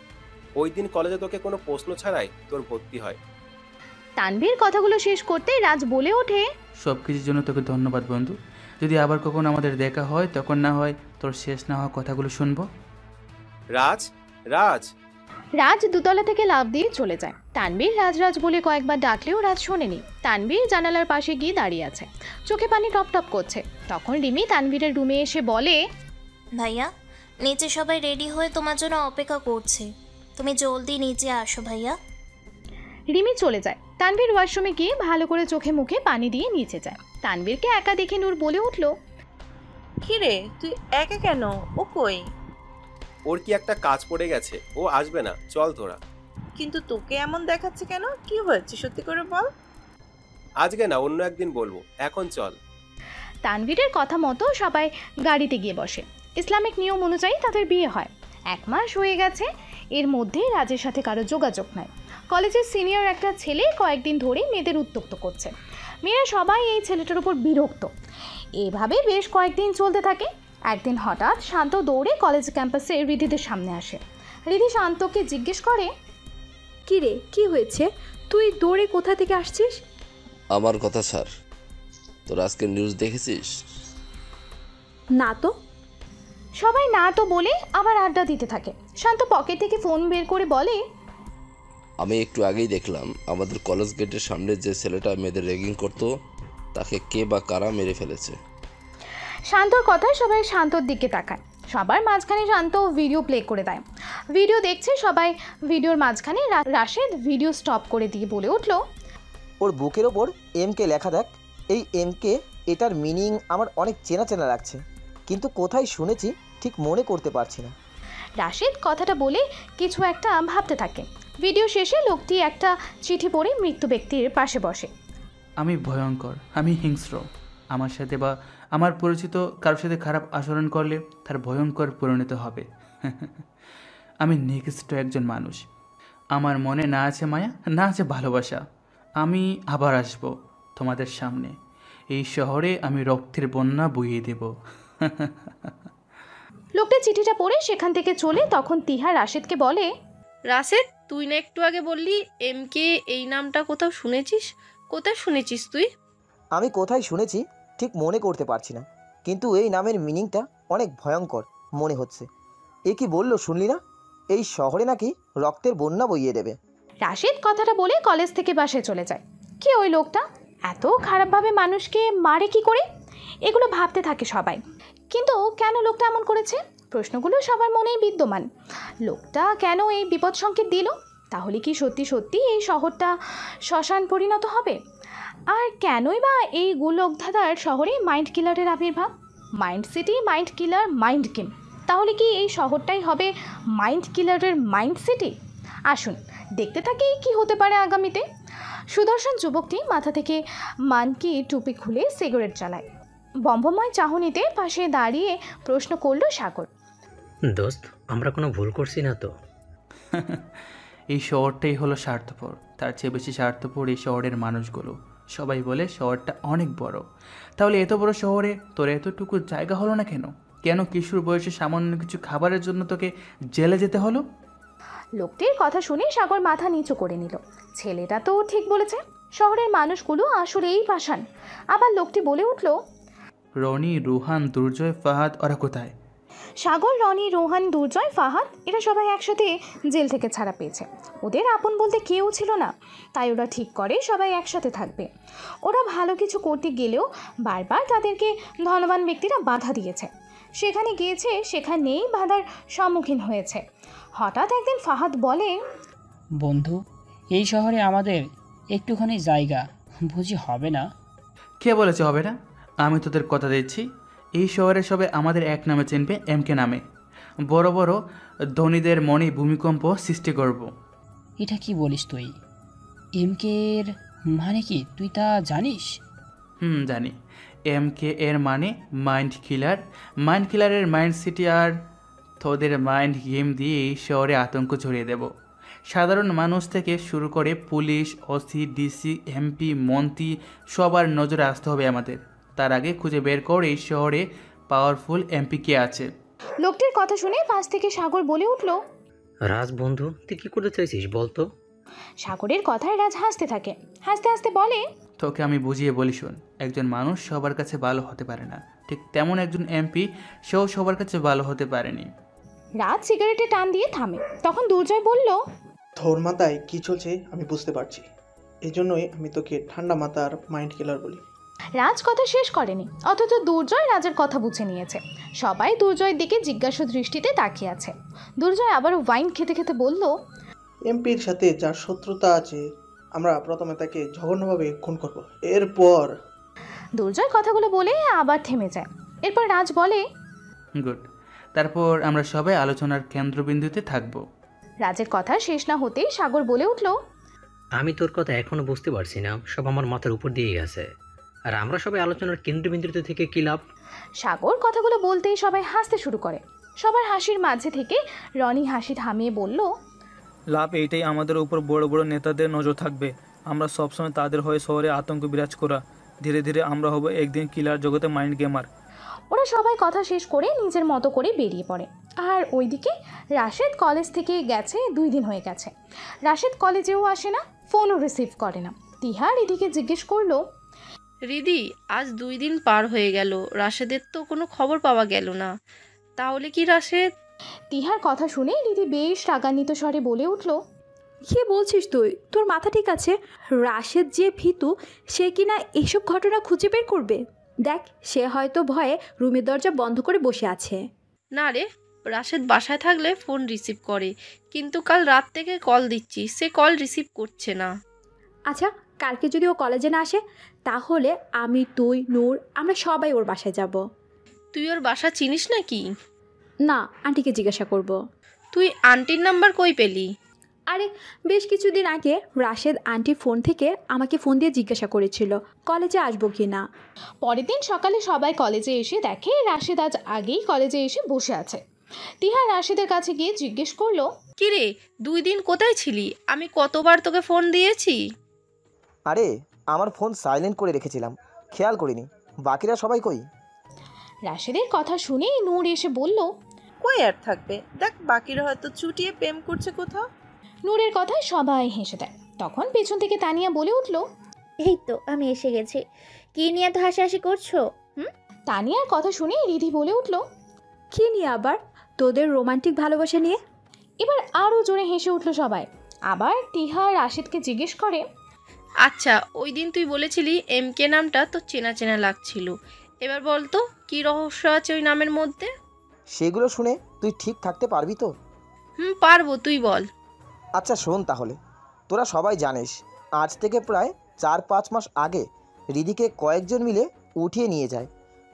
ওই দিন কলেজে তোকে কোনো প্রশ্ন ছাড়াই তোর ভর্তি হয়।
তানভীর কথাগুলো শেষ করতে রাজ বলে ওঠে,
সব কিছুর জন্য তোকে ধন্যবাদ বন্ধু। যদি আবার কখনো আমাদের দেখা হয় তখন না হয় তোর শেষ না হওয়া কথাগুলো শুনবো।
রাজ, রাজ।
রাজ দোতলা থেকে লাফ দিয়ে চলে যায়। তানভীর রাজ রাজ বলে কয়েকবার ডাকলেও রাজ শোনেনি। তানভীর জানালার পাশে গিয়ে দাঁড়িয়ে আছে, চোখে পানি টপ টপ করছে। তখন রিমি তানভীরের রুমে এসে বলে,
ভাইয়া নিচে সবাই রেডি হয়ে তোমার জন্য অপেক্ষা করছে, তুমি জলদি নিচে আসো ভাইয়া।
রিমি চলে যায়। তানভীর ওয়াশরুমে গিয়ে ভালো করে চোখে মুখে পানি দিয়ে নিচে যায়। তানভীরকে একা দেখে নূর বলে উঠল,
কিরে তুই একা কেন? ও কই?
ওর কি একটা কাজ পড়ে গেছে, ও আসবে না, চল তোরা।
কিন্তু তোকে এমন দেখাচ্ছে কেন? কি হয়েছে সত্যি করে বল।
আজকে না, অন্য একদিন বলবো, এখন চল।
তানভীরের কথা মতো সবাই গাড়িতে গিয়ে বসে। ইসলামিক নিয়ম অনুযায়ী তাদের বিয়ে হয়। 1 মাস হয়ে গেছে, এর মধ্যে রাজের সাথে কারো যোগাযোগ নাই। কলেজের সিনিয়র একটা ছেলে কয়েকদিন ধরে মেয়েদের উত্ত্যক্ত করছে। মেয়েরা সবাই এই ছেলেটার উপর বিরক্ত। এভাবে বেশ কয়েকদিন চলতে থাকে। একদিন হঠাৎ শান্ত দৌড়ে কলেজ ক্যাম্পাসে রিধিদের সামনে আসে। রিধি শান্তকে জিজ্ঞেস করে,
কি রে, কি হয়েছে? তুই দৌড়ে কোথা থেকে আসছিস?
আমার কথা ছাড়, তোর আজকের নিউজ দেখেছিস?
না তো।
সবাই না তো বলে আবার আড্ডা দিতে থাকে। শান্ত পকেট থেকে ফোন বের করে বলে,
আমি একটু আগেই দেখলাম আমাদের কলেজ গেটের সামনে যে ছেলেটা মেয়েদের র্যাগিং করতো তাকে কে বা কারা মেরে ফেলেছে।
শান্তর কথায় সবাই শান্তর দিকে তাকায়। সবার মাঝখানে শান্ত ভিডিও প্লে করে দেয়। ভিডিও দেখছে সবাই। ভিডিওর মাঝখানে রাশেদ ভিডিও স্টপ করে দিয়ে বলে উঠল,
ওর বুকের ওপর এমকে লেখা দেখ। এই এমকে, এটার মিনিং আমার অনেক চেনা চেনা লাগছে, কিন্তু কোথায় শুনেছি ঠিক মনে করতে পারছি না।
রাশেদ কথাটা বলে কিছু একটা ভাবতে থাকে। ভিডিও শেষে লোকটি একটা চিঠি পড়ে মৃত্যু ব্যক্তির পাশে বসে।
আমি ভয়ঙ্কর, আমি হিংস্র। আমার সাথে বা আমার পরিচিত কারোর সাথে খারাপ আচরণ করলে তার ভয়ঙ্কর পরিণত হবে। আমি নিকৃষ্ট একজন মানুষ। আমার মনে না আছে মায়া, না আছে ভালোবাসা। আমি আবার আসব তোমাদের সামনে। এই শহরে আমি রক্তের বন্যা বইয়ে দেব।
লোকটা চিঠিটা পড়ে সেখান থেকে চলে। তখন তিহা রাশেদকে বলে,
রাশেদ তুই না একটু আগে বললি এমকে এই নামটা কোথাও শুনেছিস? কোথায় শুনেছিস তুই?
আমি কোথায় শুনেছি ঠিক মনে করতে পারছি না, কিন্তু এই নামের মিনিংটা অনেক ভয়ঙ্কর মনে হচ্ছে। এ কি বললো শুনলি না? এই শহরে নাকি রক্তের বন্যা বইয়ে দেবে।
রাশেদ কথাটা বলে কলেজ থেকে বাসায় চলে যায়। কে ওই লোকটা? এত খারাপভাবে মানুষকে মারে কি করে? এগুলো ভাবতে থাকে সবাই। কিন্তু কেন লোকটা এমন করেছে? প্রশ্নগুলো সবার মনেই বিদ্যমান। লোকটা কেন এই বিপদ সংকেত দিল? তাহলে কি সত্যি সত্যি এই শহরটা শ্মশান পরিণত হবে? আর কেনই বা এই গোলকধাঁধার শহরে মাইন্ড কিলারের আবির্ভাব? মাইন্ড সিটি, মাইন্ড কিলার, মাইন্ড গেম। তাহলে কি এই শহরটাই হবে মাইন্ড কিলারের মাইন্ড সিটি? আসুন দেখতে থাকি কি হতে পারে আগামীতে। সুদর্শন যুবকটি মাথা থেকে মানকি টুপি খুলে সিগারেট জ্বালায়। বম্বময় চাহনিতে পাশে দাঁড়িয়ে প্রশ্ন করল সাগর,
দোস্ত আমরা কোনো ভুল করছি না তো?
এই শহরটাই হলো স্বার্থপর, তার চেয়ে বেশি স্বার্থপর এই শহরের মানুষগুলো। সবাই বলে শহরটা অনেক বড়, তাহলে এত বড় শহরে তোর এতটুকু জায়গা হলো না কেন? কেন কিশোর বয়সে সামান্য কিছু খাবারের জন্য তোকে জেলে যেতে হলো?
লোকটির কথা শুনে সাগর মাথা নিচু করে নিল। ছেলেটা তো ঠিক বলেছে, শহরের মানুষগুলো আসলেই পাষাণ। আবার লোকটি বলে উঠল,
রনি, রুহান, দুর্জয়, ফাহাদ ওরা কোথায়?
সাগর, রনি, রোহান, দুর্জয়, ফাহাদ এরা সবাই একসাথে জেল থেকে ছাড়া পেয়েছে। ওদের আপন বলতে কেউ ছিল না, তাই ওরা ঠিক করে সবাই একসাথে থাকবে। ওরা ভালো কিছু করতে গেলেও বারবার তাদেরকে ধনবান ব্যক্তিরা বাধা দিয়েছে। সেখানে গিয়েছে, সেখানেই বাধার সম্মুখীন হয়েছে। হঠাৎ একদিন ফাহাদ বলে,
বন্ধু এই শহরে আমাদের একটুখানি জায়গা বুঝি হবে না?
কে বলেছে হবে না? আমি তোদের কথা দিচ্ছি, এই শহরে সবে আমাদের এক নামে চিনবে, এমকে নামে। বড় বড় ধনীদের মনে ভূমিকম্প সৃষ্টি করব।
এটা কি বলিস তুই? এমকের মানে কি তুই তা জানিস?
জানি। এমকে এর মানে মাইন্ড কিলার, মাইন্ড কিলারের মাইন্ড সিটি, আর তোদের মাইন্ড গেম দিয়েই শহরে আতঙ্ক ছড়িয়ে দেব। সাধারণ মানুষ থেকে শুরু করে পুলিশ, ওসি, ডিসি, এমপি, মন্ত্রী সবার নজরে আসতে হবে আমাদের। তার আগে খুঁজে বের করে এই শহরে পাওয়ারফুল এমপি কে আছে।
লোকটির কথা শুনে পাশ থেকে সাগর বলে উঠল,
রাজ বন্ধু, তুই কি করতে চাইছিস বলতো?
সাগরের কথায় রাজ হাসতে থাকে। হাসতে হাসতে বলে,
তোকে আমি বুঝিয়ে বলি শোন, একজন মানুষ সবার কাছে ভালো হতে পারে না, ঠিক তেমন একজন এমপি সেও সবার কাছে ভালো হতে পারেনি।
রাজ সিগারেটে টান দিয়ে থামে। তখন দুর্জয় বলল,
তোর মাথায় কি চলছে আমি বুঝতে পারছি, এই জন্যই আমি তোকে ঠান্ডা মাথার মাইন্ড কিলার বলি।
রাজ কথা শেষ করেনি, অথচ দুর্জয় রাজের কথা বুঝে নিয়েছে। সবাই দুর্জয়ের দিকে জিজ্ঞাসা দৃষ্টিতে তাকিয়ে আছে। দুর্জয় আবারও ওয়াইন খেতে খেতে বলল,
এমপির সাথে যার শত্রুতা আছে আমরা প্রথমে তাকে জঘন্যভাবে খুন করব, এরপর।
দুর্জয় কথাগুলো বলে আবার থেমে যায়। এরপর রাজ বলে,
গুড, তারপর আমরা সবাই আলোচনার কেন্দ্রবিন্দুতে থাকব।
রাজের কথা শেষ না হতেই সাগর বলে উঠল,
আমি তোর কথা এখনো বুঝতে পারছি না, সব আমার মাথার উপর দিয়ে গেছে, আর আমরা সবাই আলোচনার কেন্দ্রবিন্দুতে থেকে কি লাভ?
সাগর কথাগুলো বলতেই সবাই হাসতে শুরু করে। সবার হাসির মাঝে থেকে রনি হাসি থামিয়ে বলল,
লাভ এইটাই, আমাদের উপর বড় বড় নেতাদের নজর থাকবে, আমরা সবসময় তাদের হয়ে শহরে আতঙ্ক বিরাজ করা। ধীরে ধীরে আমরা হব একদিন কিলার জগতে মাইন্ড গেমার।
ওরা সবাই কথা শেষ করে নিজের মতো করে বেরিয়ে পড়ে। আর ওইদিকে রাশেদ কলেজ থেকে গেছে 2 দিন হয়ে গেছে। রাশেদ কলেজেও আসে না, ফোনও রিসিভ করে না। তিহার এদিকে জিজ্ঞেস করলো,
রিদি, আজ 2 দিন পার হয়ে গেল, রাশেদের তো কোনো খবর পাওয়া গেল না। তাহলে কি রাশেদ?
তিহার কথা শুনে রিদি বেশ রাগান্বিত স্বরে বলে উঠল,
কি বলছিস তুই? তোর মাথা ঠিক আছে? রাশেদ যে ভীতু, সে কিনা এসব ঘটনা খুঁজে বের করবে। দেখ, সে হয়তো ভয়ে রুমের দরজা বন্ধ করে বসে আছে।
না রে, রাশেদ বাসায় থাকলে ফোন রিসিভ করে, কিন্তু কাল রাত থেকে কল দিচ্ছি, সে কল রিসিভ করছে না।
আচ্ছা, কালকে যদি ও কলেজে না আসে, তাহলে আমি, তুই, নূর, আমরা সবাই ওর বাসায় যাব।
তুই ওর বাসা চিনিস নাকি?
না, আন্টিকে জিজ্ঞাসা করব।
তুই আন্টির নাম্বার কই পেলি?
আরে, বেশ কিছুদিন আগে রাশেদ আন্টির ফোন থেকে আমাকে ফোন দিয়ে জিজ্ঞাসা করেছিল কলেজে আসবো কি না।
পরের দিন সকালে সবাই কলেজে এসে দেখে রাশেদ আজ আগেই কলেজে এসে বসে আছে। তিহা রাশেদের কাছে গিয়ে জিজ্ঞেস করলো,
কিরে 2 দিন কোথায় ছিলি? আমি কতবার তোকে ফোন দিয়েছি।
আরে, আমার ফোন সাইলেন্ট করে রেখেছিলাম, খেয়াল করিনি। বাকিরা সবাই কই?
রাশেদের কথা শুনে নূর এসে বলল,
কই আর থাকবে, দেখ বাকিরা হয়তো চুটিয়ে প্রেম করছে কোথাও।
নূরের কথায় সবাই হেসে দেয়। তখন পেছন থেকে তানিয়া বলে উঠল,
এই তো আমি এসে গেছি, কি নিয়ে এত হাসাহাসি করছো?
তানিয়ার কথা শুনে রিধি বলে উঠল,
কি নিয়ে আবার? তোদের রোমান্টিক ভালোবাসা নিয়ে।
এবার আরও জোরে হেসে উঠল সবাই। আবার তিহা রাশেদকে জিজ্ঞেস করে,
আচ্ছা, ওই দিন তুই বলেছিলি এমকে নামটা তো চেনা চেনা লাগছিল, এবার বলতো কি রহস্য আছে ওই নামের মধ্যে?
সেগুলো শুনে তুই ঠিক থাকতে পারবি তো?
পারবো, তুই বল।
আচ্ছা শোন তাহলে, তোরা সবাই জানিস আজ থেকে প্রায় 4-5 মাস আগে রিদিকে কয়েকজন মিলে উঠিয়ে নিয়ে যায়।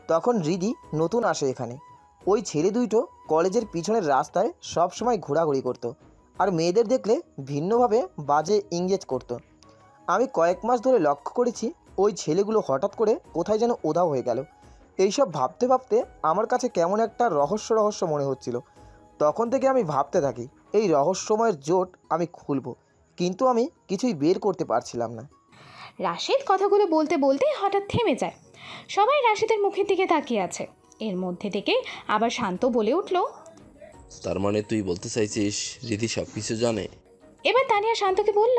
তখন রিদি নতুন আসে এখানে। ওই ছেলে দুইটো কলেজের পিছনের রাস্তায় সব সময় ঘোরাঘুরি করতো, আর মেয়েদের দেখলে ভিন্নভাবে বাজে ইংরেজ করতো। আমি কয়েক মাস ধরে লক্ষ্য করেছি ওই ছেলেগুলো হঠাৎ করে কোথায় যেন উধাও হয়ে গেল। এইসব ভাবতে ভাবতে আমার কাছে কেমন একটা রহস্য মনে হচ্ছিল। তখন থেকে আমি ভাবতে থাকি এই রহস্যময়ের জোট আমি খুলব, কিন্তু আমি কিছুই বের করতে পারছিলাম না।
রাশেদ কথাগুলো বলতে বলতে হঠাৎ থেমে যায়। সবাই রাশেদের মুখের দিকে তাকিয়ে আছে। এর মধ্যে থেকে আবার শান্ত বলে উঠল,
তার মানে তুই বলতে চাইছিস রিধি সব কিছু জানে?
এবার তানিয়া শান্তকে বলল,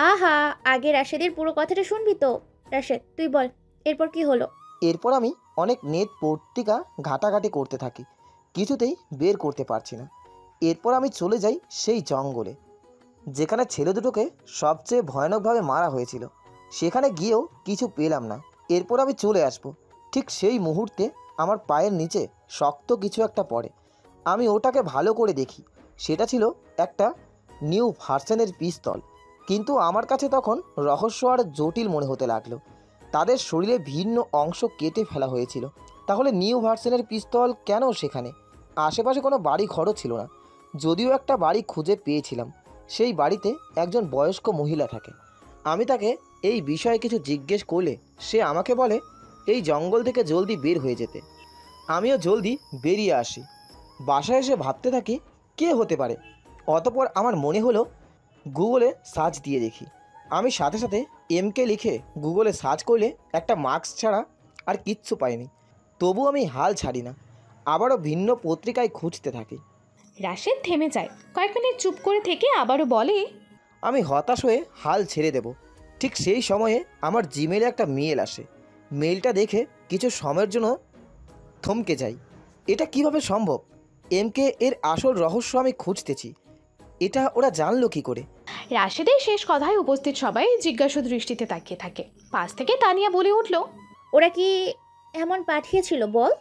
আহা, আগে রাশেদের পুরো কথাটা শুনবি তো। রাশেদ, তুই বল, এরপর কি হলো?
এরপর আমি অনেক নেট পত্রিকা ঘাটাঘাটি করতে থাকি, কিছুতেই বের করতে পারছি না। এরপর আমি চলে যাই সেই জঙ্গলে যেখানে ছেলে দুটোকে সবচেয়ে ভয়ানকভাবে মারা হয়েছিল। সেখানে গিয়েও কিছু পেলাম না। এরপর আমি চলে আসব। ঠিক সেই মুহূর্তে আমার পায়ের নিচে শক্ত কিছু একটা পড়ে। আমি ওটাকে ভালো করে দেখি, সেটা ছিল একটা নিউ ভার্সনের পিস্তল। কিন্তু আমার কাছে তখন রহস্য আর জটিল মনে হতে লাগলো। তাদের শরীরে ভিন্ন অংশ কেটে ফেলা হয়েছিল। তাহলে নিউ ভার্সনের পিস্তল কেন সেখানে? আশেপাশে কোনো বাড়ি ঘরও ছিল না, যদিও একটা বাড়ি খুঁজে পেয়েছিলাম। সেই বাড়িতে একজন বয়স্ক মহিলা থাকে। আমি তাকে এই বিষয়ে কিছু জিজ্ঞেস করলে সে আমাকে বলে এই জঙ্গল থেকে জলদি বের হয়ে যেতে। আমিও জলদি বেরিয়ে আসি। বাসায় এসে ভাবতে থাকি কে হতে পারে। অতপর আমার মনে হলো গুগলে সার্চ দিয়ে দেখি। আমি সাথে সাথে এমকে লিখে গুগলে সার্চ করলে একটা মার্কস ছাড়া আর কিচ্ছু পাইনি। তবু আমি হাল ছাড়ি না, আবারও ভিন্ন পত্রিকায় খুঁজতে থাকি।
রাশেদ থেমে যায়, কয়েক মিনিট চুপ করে থেকে আবারও বলে,
আমি হতাশ হয়ে হাল ছেড়ে দেব। ঠিক সেই সময়ে আমার জিমেলে একটা মেল আসে। মেলটা দেখে কিছু সময়ের জন্য থমকে যাই। এটা কিভাবে সম্ভব? এমকে এর আসল রহস্য আমি খুঁজতেছি, এটা ওরা জানলো কি করে?
রাশেদের শেষ কথায় উপস্থিত সবাই জিজ্ঞাসু দৃষ্টিতে তাকিয়ে থাকে। পাশ থেকে তানিয়া বলে উঠল,
ওরা কি এমন পাঠিয়েছিল বল?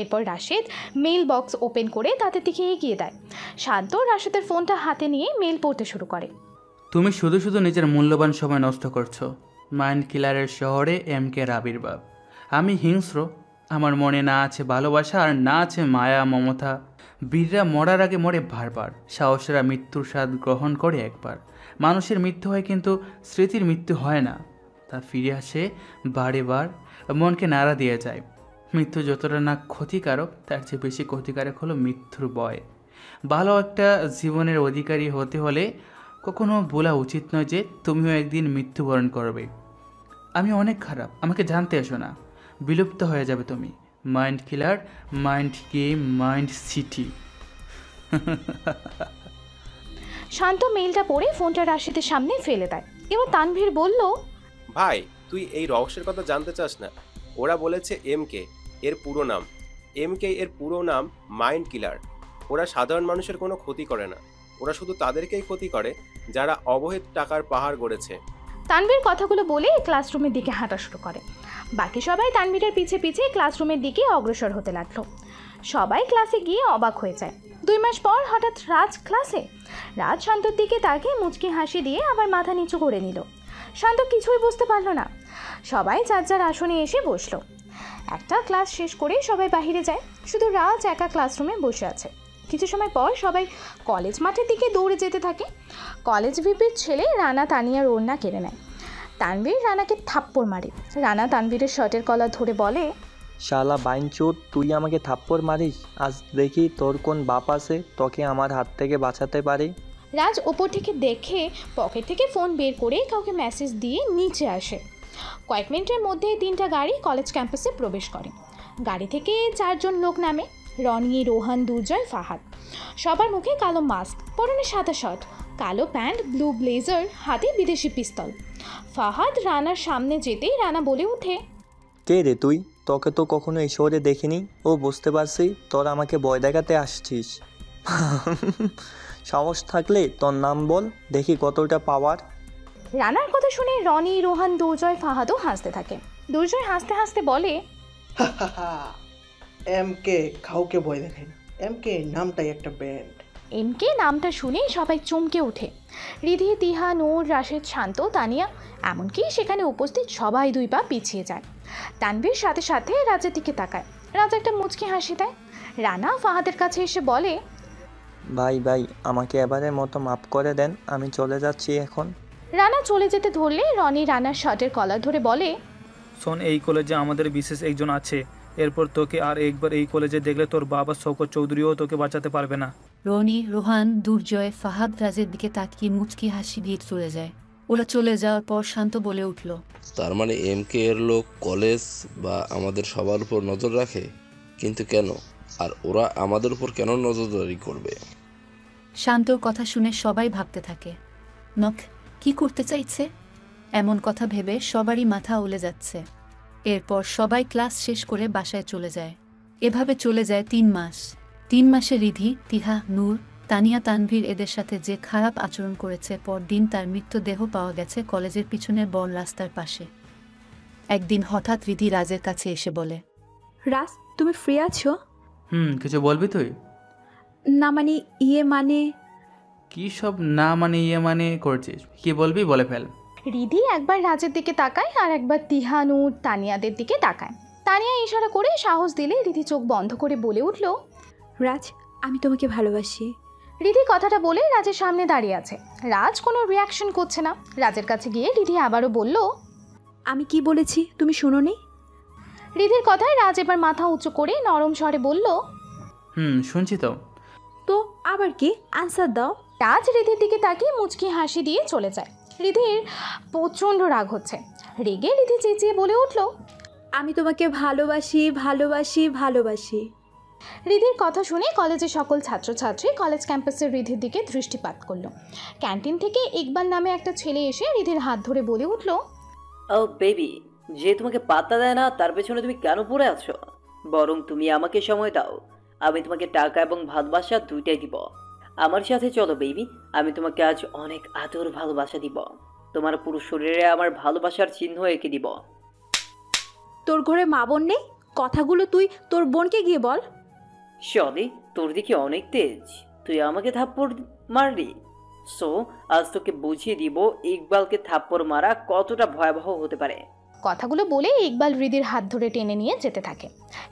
এরপর রাশেদ মেল বক্স ওপেন করে তাদের দিকে এগিয়ে দেয়। শান্ত রাশেদের ফোনটা হাতে নিয়ে মেল পড়তে শুরু করে।
তুমি শুধু শুধু নিজের মূল্যবান সময় নষ্ট করছো। মাইন্ড কিলারের শহরে এমকে আবির্ভাব। আমি হিংস্র, আমার মনে না আছে ভালোবাসা আর না আছে মায়া মমতা। বীররা মরার আগে মরে বারবার, সাহসেরা মৃত্যুর স্বাদ গ্রহণ করে একবার। মানুষের মৃত্যু হয় কিন্তু স্মৃতির মৃত্যু হয় না, তা ফিরে আসে বারে বার, মনকে নাড়া দিয়ে যায়। মৃত্যু যতটা না ক্ষতিকারক তার চেয়ে বেশি ক্ষতিকারক হলো মৃত্যুর ভয়। ভালো একটা জীবনের অধিকারী হতে হলে কখনো বলা উচিত নয় যে তুমিও একদিন মৃত্যুবরণ করবে। আমি অনেক খারাপ, আমাকে জানতে এসো না, বিলুপ্ত হয়ে যাবে তুমি। মাইন্ড কিলার, মাইন্ড গেম, মাইন্ড সিটি।
শান্ত মেলটা পড়ে ফোনটা রাশেদের সামনে ফেলে দেয়। এবার তানভীর বলল,
ভাই তুই এই রহস্যের কথা জানতে চাস না? ওরা বলেছে এমকে এর পুরো নাম। এমকে এর পুরো নাম মাইন্ড কিলার। ওরা সাধারণ মানুষের কোনো ক্ষতি করে না, ওরা শুধু তাদেরকেই ক্ষতি করে যারা অবৈধ টাকার পাহাড় গড়েছে।
তানভীর কথাগুলো বলে ক্লাসরুমের দিকে হাঁটা শুরু করে। বাকি সবাই তানভীরের পিছে পিছে ক্লাসরুমের দিকে অগ্রসর হতে লাগলো। সবাই ক্লাসে গিয়ে অবাক হয়ে যায়। 2 মাস পর হঠাৎ রাজ ক্লাসে। রাজ শান্তর দিকে তাকে মুচকি হাসি দিয়ে আবার মাথা নিচু করে নিল। শান্ত কিছুই বুঝতে পারল না। সবাই যার যার আসনে এসে বসলো। একটা ক্লাস শেষ করে সবাই বাইরে যায়, শুধু রাজ একা ক্লাসরুমে বসে আছে। কিছু সময় পর সবাই কলেজ মাঠের দিকে দৌড়ে যেতে থাকে। কলেজ ভিপির ছেলে রানা তানিয়ার ওড়না কেড়ে নেয়। তানভীর রানাকে থাপ্পড় মারে। রানা তানভীরের শার্টের কলার ধরে বলে,
শালা বাইনচোদ, তুই আমাকে থাপ্পড় মারিস? আজ দেখি তোর কোন বাপ আছে তোকে আমার হাত থেকে বাঁচাতে পারে।
রাজ ওপর থেকে দেখে পকেট থেকে ফোন বের করে কাউকে মেসেজ দিয়ে নিচে আসে। কয়েক মিনিটের মধ্যে 3টা গাড়ি কলেজ ক্যাম্পাসে প্রবেশ করে। গাড়ি থেকে 4 জন লোক নামে, রনি, রোহান, দুর্জয়, ফাহাদ। সবার মুখে কালো মাস্ক, পরনে সাদা শার্ট, কালো প্যান্ট, ব্লু ব্লেজার, হাতে বিদেশি পিস্তল। ফাহাদ রানার সামনে যেতেই রানা বলে ওঠে,
কে রে তুই? তোকে তো কখনো এই শহরে দেখিনি। ও বুঝতে পারছি তোরা আমাকে ভয় দেখাতে আসছিস। সাহস থাকলে তোর নাম বল, দেখি কতটা পাওয়ার।
রানার কথা শুনে রনি, রোহান, দুর্জয়, ফাহাদও হাসতে থাকে। দুর্জয় হাসতে হাসতে বলে,
এমকে কাউকে ভয় দেখায় না, এমকে নামটাই একটা ব্যান্ড।
এমকে নামটা শুনে সবাই চমকে ওঠে। রিধি, তিহা, নূর, রাশেদ, শান্ত, তানিয়া, এমনকি সেখানে উপস্থিত সবাই 2 পা পিছিয়ে যায়। তানভীর সাথে সাথে রাজের দিকে তাকায়। রাজ একটা মুচকি হাসি দেয়। রানা ফাহাদের কাছে এসে বলে,
ভাই ভাই, আমাকে এবারের মতো মাফ করে দেন, আমি চলে যাচ্ছি এখন।
রানা চলে যেতে ধরলে রনি রানার শার্টের কলার ধরে বলে,
শোন, এই কলেজে আমাদের বিশেষ একজন আছে। এরপর তোকে আর একবার এই কলেজে দেখলে তোর বাবা শওকত চৌধুরীও তোকে বাঁচাতে পারবে না।
রনি, রোহান, দুর্জয়, ফাহাদ রাজের দিকে তাকিয়ে মুচকি হাসি দিয়ে চলে যায়। ওরা চলে যাওয়ার পর শান্ত বলে উঠল,
তার মানে এমকে এর লোক কলেজ বা আমাদের সবার উপর নজর রাখে, কিন্তু কেন? আর ওরা আমাদের উপর কেন নজরদারি করবে?
শান্তর কথা শুনে সবাই ভাবতে থাকে, নখ কি করতে চাইছে? এমন কথা ভেবে সবারই মাথা উলে যাচ্ছে। এরপর সবাই ক্লাস শেষ করে বাসায় চলে যায়। এভাবে চলে যায় 3 মাস। 3 মাসে রিধি, তিহা, নূর, তানিয়া, তানভীর এদের সাথে যে খারাপ আচরণ করেছে, পরদিন তার মৃতদেহ পাওয়া গেছে কলেজের পিছনের বড় রাস্তার পাশে। একদিন হঠাৎ রিধি রাজের কাছে এসে বলে,
রাজ, তুমি ফ্রি আছো?
কিছু বলবি তুই?
না মানে মানে
কি সব না মানে মানে করছিস? কি বলবি বলে ফেল।
রিধি একবার রাজের দিকে তাকায় আর একবার তিহা, নূর, তানিয়াদের দিকে তাকায়। তানিয়া ইশারা করে সাহস দিলে রিধি চোখ বন্ধ করে বলে উঠল,
রাজ, আমি তোমাকে ভালোবাসি।
রিধি কথাটা বলে রাজের সামনে দাঁড়িয়ে আছে। রাজ কোনো রিয়াকশন করছে না। রাজের কাছে গিয়ে রিধি আবারও বলল,
আমি কি বলেছি তুমি শোনোনি?
রিধির কথায় রাজ এবার মাথা উঁচু করে নরম স্বরে বলল,
শুনছি তো।
তো আবার কি, আনসার দাও।
রাজ রিধির দিকে তাকিয়ে মুচকি হাসি দিয়ে চলে যায়। রিধির প্রচণ্ড রাগ হচ্ছে। রেগে রিধি চেঁচিয়ে বলে উঠল,
আমি তোমাকে ভালোবাসি ভালোবাসি ভালোবাসি।
রিধির কথা শুনে কলেজের সকল ছাত্রছাত্রী কলেজ ক্যাম্পাসের রিধির দিকে দৃষ্টিপাত করলো। ক্যান্টিন থেকে ইকবাল নামে একটা ছেলে এসে রিধির হাত ধরে বলে উঠল,
ও বেবি, যে তোমাকে পাত্তা দেয় না তার পেছনে তুমি কেন পড়ে আছো? বরং তুমি আমাকে সময় দাও, আমি তোমাকে টাকা এবং ভালোবাসা দুইটাই দিব। আমার সাথে চলো বেবি, আমি তোমাকে আজ অনেক আদর ভালোবাসা দিব। তোমার পুরো শরীরে আমার ভালোবাসার চিহ্ন এঁকে দিব।
তোর ঘরে মা বোন নেই? কথাগুলো তুই তোর বোনকে গিয়ে বল।
সরি, তোর দিকে অনেক তেজ, তুই আমাকে থাপ্পড় মারলি। সো আজ তোকে বুঝিয়ে দিব ইকবালকে থাপ্পড় মারা কতটা ভয়াবহ হতে পারে।
কথাগুলো বলে ইকবাল রিধির হাত ধরে টেনে নিয়ে যেতে থাকে।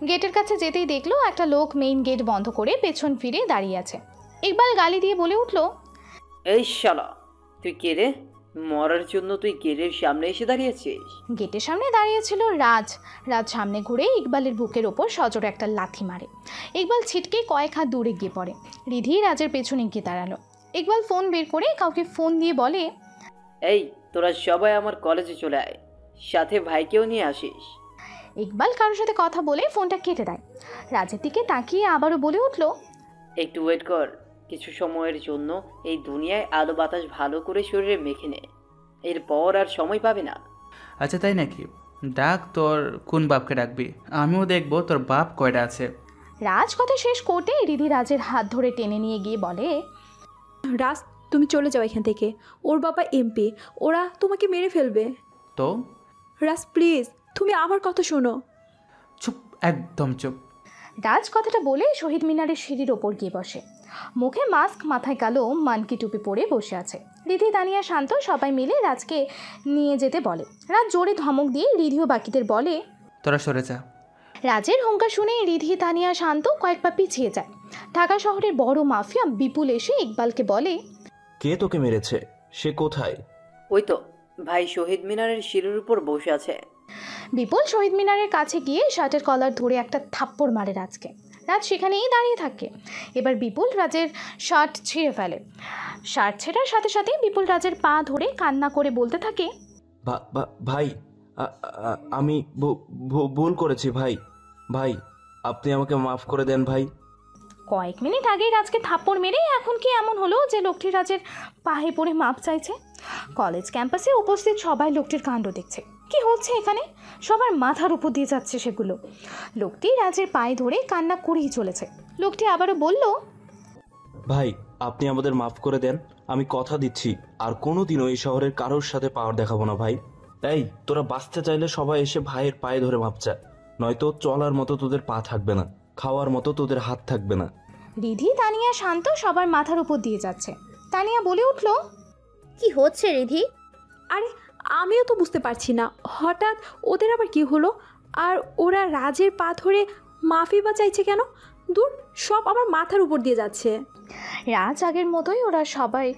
গেটের কাছে যেতেই দেখলো একটা লোক মেইন গেট বন্ধ করে পেছন ফিরে দাঁড়িয়ে আছে। ইকবাল গালি দিয়ে বলে উঠল,
এই শালা, তুই কে রে? মরার জন্য তুই গেটের সামনে এসে দাঁড়িয়েছিস?
গেটের সামনে দাঁড়িয়েছিল রাজ। রাজ সামনে ঘুরে ইকবালের বুকের ওপর সজোরে একটা লাথি মারে। ইকবাল ছিটকে কয়েক হাত দূরে গিয়ে পড়ে। রিধি রাজের পেছনে গিয়ে দাঁড়ালো। ইকবাল ফোন বের করে কাউকে ফোন দিয়ে বলে,
এই তোরা সবাই আমার কলেজে চলে আয়, সাথে ভাইকেও নিয়ে আসিস।
ইকবাল কারোর সাথে কথা বলে ফোনটা কেটে দেয়। রাজের দিকে তাকিয়ে আবারও বলে উঠল,
একটু ওয়েট কর, কিছু সময়ের জন্য এই দুনিয়ায় আলো বাতাস ভালো করে শরীরে মেখে নে, এরপর আর সময় পাবে না।
আচ্ছা তাই নাকি? ডাক, তোর কোন বাপকে ডাকবি, আমিও দেখবো তোর বাপ কয়টা আছে।
রাজ কথা শেষ করতে রিধি রাজের হাত ধরে টেনে নিয়ে গিয়ে বলে,
রাজ তুমি চলে যাও এখান থেকে, ওর বাবা এমপি, ওরা তোমাকে মেরে ফেলবে।
তো
রাজ প্লিজ, তুমি আমার কথা শোনো।
চুপ, একদম চুপ।
রাজ কথাটা বলে শহীদ মিনারের সিঁড়ির ওপর গিয়ে বসে। মুখে মাস্ক, মাথায় কালো মানকি টুপি পরে বসে আছে। রিধি, তানিয়া, শান্ত সবাই মিলে রাজকে নিয়ে যেতে বলে। রাজ জোরে ধমক দিয়ে রিধি ও বাকিদের বলে,
তোরা সরে যা।
রাজের হুঙ্কার শুনে রিধি, তানিয়া, শান্ত কয়েক পা পিছিয়ে যায়। ঢাকা শহরের বড় মাফিয়া বিপুল এসে ইকবালকে বলে,
কে তোকে মেরেছে, সে কোথায়?
ওই তো ভাই শহীদ মিনারের সিঁড়ির উপর বসে আছে।
বিপুল শহীদ মিনারের কাছে গিয়ে শার্টের কলার ধরে একটা থাপ্পড় মারে রাজকে। রাজ সেখানেই দাঁড়িয়ে থাকে। এবার বিপুল রাজের শার্ট ছিঁড়ে ফেলে। শার্ট ছেঁড়ার সাথে সাথে বিপুল রাজের পা ধরে কান্না করে বলতে থাকে,
ভাই আমি ভুল করেছি ভাই, ভাই আপনি আমাকে মাফ করে দেন ভাই।
কয়েক মিনিট আগেই রাজকে থাপ্পড় মেরে এখন কি এমন হলো যে লোকটি রাজের পায়ে পড়ে মাপ চাইছে? কলেজ ক্যাম্পাসে উপস্থিত সবাই লোকটির কাণ্ড দেখছে। কি হচ্ছে এখানে? সবার মাথার উপর দিয়ে যাচ্ছে সেগুলো। লোকটি রাজের পায়ে ধরে কান্না করেই চলেছে। লোকটি আবারও বলল,
ভাই আপনি আমাদের মাফ করে দেন, আমি কথা দিচ্ছি আর কোনোদিনও এই শহরের কারোর সাথে পাওয়ার দেখাবো না ভাই। এই তোরা বাঁচতে চাইলে সবাই এসে ভাইয়ের পায়ে ধরে মাপ চা, নয়তো চলার মতো তোদের পা থাকবে না, খাওয়ার মতো তোদের হাত থাকবে না।
রিধি, তানিয়া, শান্ত সবার মাথার উপর দিয়ে যাচ্ছে। তানিয়া বলে উঠল,
কি হচ্ছে রিধি?
আরে আমিও তো বুঝতে পারছি না, হঠাৎ ওদের আবার কি হলো? আর ওরা রাজের পা ধরে মাফি বা চাইছে কেন? দূর, সব আমার মাথার উপর দিয়ে যাচ্ছে।
রাজ আগের মতোই ওরা সবাই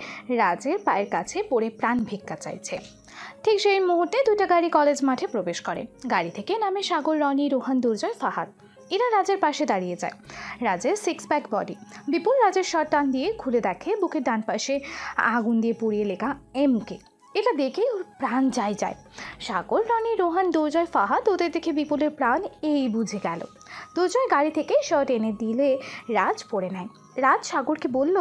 রাজের পায়ের কাছে পড়ে প্রাণ ভিক্ষা চাইছে। ঠিক সেই মুহূর্তে দুটা গাড়ি কলেজ মাঠে প্রবেশ করে। গাড়ি থেকে নামে সাগর, রনি, রোহান, দুর্জয়, ফাহাদ। এরা রাজের পাশে দাঁড়িয়ে যায়। রাজের 6 প্যাক বডি। বিপুল রাজের শার্ট টান দিয়ে খুলে দেখে বুকের ডান পাশে আগুন দিয়ে পুড়িয়ে লেখা এমকে। এটা দেখে ওর প্রাণ যায়। সাগর, রনি, রোহান, দুর্জয়, ফাহাদ ওদের দেখে বিপুলের প্রাণ এই বুঝে গেল। দুর্জয় গাড়ি থেকে শার্ট এনে দিলে রাজ পরে নেয়। রাজ সাগরকে বলল,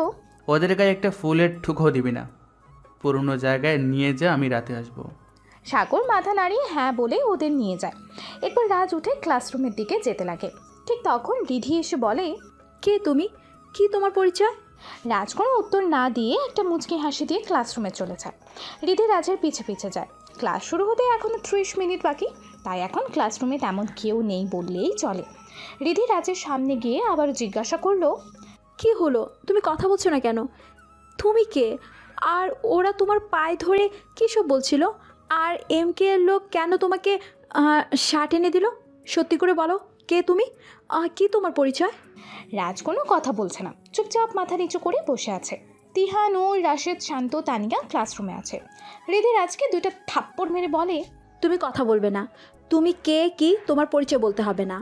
ওদের গায়ে একটা ফুলের ঠুকো দিবি না, পুরনো জায়গায় নিয়ে যা, আমি রাতে আসবো।
সাগর মাথা নাড়িয়ে হ্যাঁ বলে ওদের নিয়ে যায়। এরপর রাজ উঠে ক্লাসরুমের দিকে যেতে লাগে। ঠিক তখন রিধি এসে বলে,
কে তুমি, কি তোমার পরিচয়?
রাজ কোনো উত্তর না দিয়ে একটা মুচকি হাসি দিয়ে ক্লাসরুমে চলে যায়। রিধি রাজের পিছে পিছে যায়। ক্লাস শুরু হতে এখনো 30 মিনিট বাকি, তাই এখন ক্লাসরুমে তেমন কেউ নেই বললেই চলে। রিধি রাজের সামনে গিয়ে আবার জিজ্ঞাসা করলো,
কি হলো, তুমি কথা বলছো না কেন? তুমি কে? আর ওরা তোমার পায়ে ধরে কী সব বলছিল? আর এমকে এর লোক কেন তোমাকে শার্ট এনে দিল? সত্যি করে বলো, কে তুমি, কি তোমার পরিচয়?
রাজ কোনো কথা বলছে না, চুপচাপ মাথা নিচু করে বসে আছে। তিহা, নূর, রাশেদ, শান্ত, তানিয়া ক্লাসরুমে আছে। রিধি রাজকে 2টা থাপ্পড় মেরে বলে,
তুমি কথা বলবে না, তুমি কে কি তোমার পরিচয় বলতে হবে না।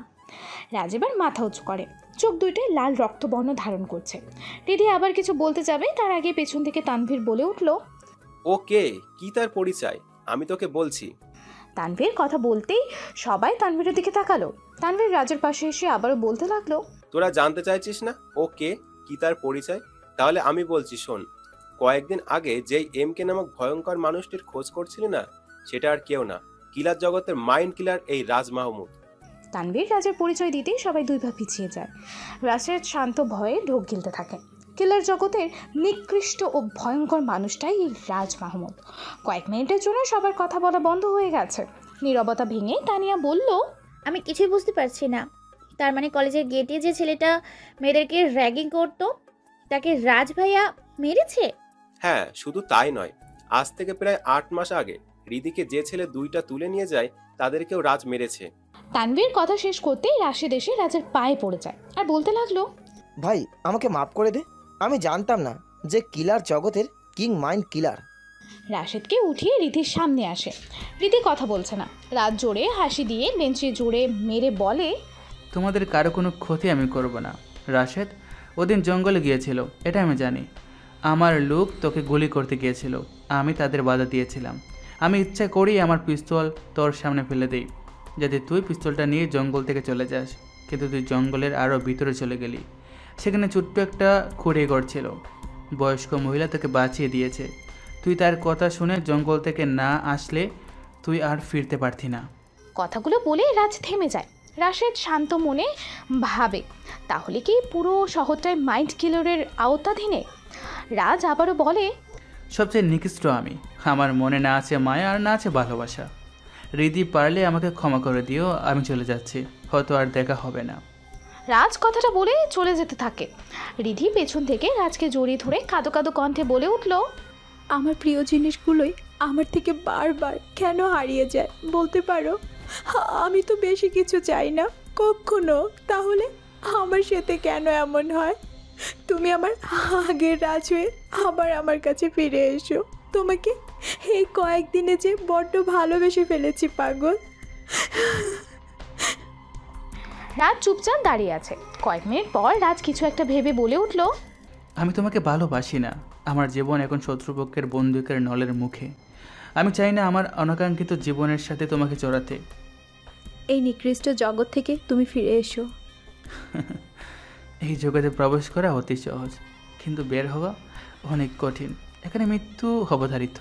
রাজ এবার মাথা উঁচু করে। চোখ দুইটায় লাল রক্তবর্ণ ধারণ করছে। রিধি আবার কিছু বলতে যাবে, তার আগে পেছন থেকে তানভীর বলে উঠল,
ওকে, কি তার পরিচয় আমি তোকে বলছি।
তানভীর কথা বলতেই সবাই তানভীরের দিকে তাকালো। তানভীর রাজের পাশে এসে আবারও বলতে লাগলো,
তোরা জানতে চাইছিস না ওকে কি তার পরিচয়? তাহলে আমি বলছি শোন। কয়েকদিন আগে যেই এমকে নামক ভয়ঙ্কর মানুষটির খোঁজ করছিলি না, সেটা আর কেউ না, কিলার জগতের মাইন্ড কিলার এই রাজ মাহমুদ।
তানভীর রাজের পরিচয় দিতেই সবাই দুই পা পিছিয়ে যায়। রাজের শান্ত ভয়ে ঢোক গিলতে থাকে। কিলার জগতের নিকৃষ্ট ও ভয়ঙ্কর মানুষটাই এই রাজ মাহমুদ। কয়েক মিনিটের জন্য সবার কথা বলা বন্ধ হয়ে গেছে। নীরবতা ভেঙে তানিয়া বলল,
আমি কিছুই বুঝতে পারছি না। তার মানে কলেজের গেটে যে ছেলেটা মেয়েদেরকে র্যাগিং করতো, তাকে রাজ ভাইয়া মেরেছে?
হ্যাঁ, শুধু তাই নয়, আজ থেকে প্রায় 8 মাস আগে রিদিকে যে ছেলে 2টা তুলে নিয়ে যায়, তাদেরকেও রাজ মেরেছে।
তানভীর কথা শেষ করতেই রাশেদ এসে রাজের পায়ে পড়ে যায় আর বলতে লাগলো,
ভাই আমাকে মাফ করে দে, আমি জানতাম না যে কিলার জগতের কিং মাইন্ড কিলার।
রাশেদকে উঠিয়ে রীতির সামনে আসে। রীতি কথা বলছে না। রাত জোরে হাসি দিয়ে বেঞ্চে জোরে মেরে বলে,
তোমাদের কারো কোনো ক্ষতি আমি করব না। রাশেদ ওদিন জঙ্গলে গিয়েছিল, এটা আমি জানি। আমার লোক তোকে গুলি করতে গিয়েছিল, আমি তাদের বাধা দিয়েছিলাম। আমি ইচ্ছা করেই আমার পিস্তল তোর সামনে ফেলে দিই, যাতে তুই পিস্তলটা নিয়ে জঙ্গল থেকে চলে যাস। কিন্তু তুই জঙ্গলের আরও ভিতরে চলে গেলি। সেখানে ছোট্ট একটা খুঁড়ে ঘর ছিল। বয়স্ক মহিলা তোকে বাঁচিয়ে দিয়েছে। তুই তার কথা শুনে জঙ্গল থেকে না আসলে তুই আর ফিরতে পারতি না।
কথাগুলো বলে রাজ থেমে যায়। রাশেদ শান্ত মনে ভাবে, তাহলে কি পুরো শহরটায় মাইন্ড কিলারের আওতাধীনে? রাজ আবারও বলে,
সবচেয়ে নিকৃষ্ট আমি। আমার মনে না আছে মায়া আর না আছে ভালোবাসা। রিদি পারলে আমাকে ক্ষমা করে দিও, আমি চলে যাচ্ছি, হয়তো আর দেখা হবে না।
রাজ কথাটা বলে চলে যেতে থাকে। রিধি পেছন থেকে রাজকে জড়িয়ে ধরে কাঁদো কাঁদো কণ্ঠে বলে উঠল,
আমার প্রিয় জিনিসগুলোই আমার থেকে বারবার কেন হারিয়ে যায় বলতে পারো? আমি তো বেশি কিছু চাই না কখনো, তাহলে আমার সাথে কেন এমন হয়? তুমি আমার আগের রাজ হয়ে আবার আমার কাছে ফিরে এসো। তোমাকে এই কয়েকদিনে যে বড্ড ভালোবেসে ফেলেছি পাগল।
রাজ চুপচাপ দাঁড়িয়ে আছে। কয়েক মিনিট পর রাজ কিছু একটা ভেবে বলে উঠল,
আমি তোমাকে ভালোবাসি না। আমার জীবন এখন শত্রুপক্ষের বন্দুকের নলের মুখে। আমি চাই না আমার অনাকাঙ্ক্ষিত জীবনের সাথে তোমাকে জড়াতে।
এই নিকৃষ্ট জগৎ থেকে তুমি ফিরে এসো।
এই জগতে প্রবেশ করা অতি সহজ, কিন্তু বের হওয়া অনেক কঠিন। এখানে মৃত্যু অবধারিত।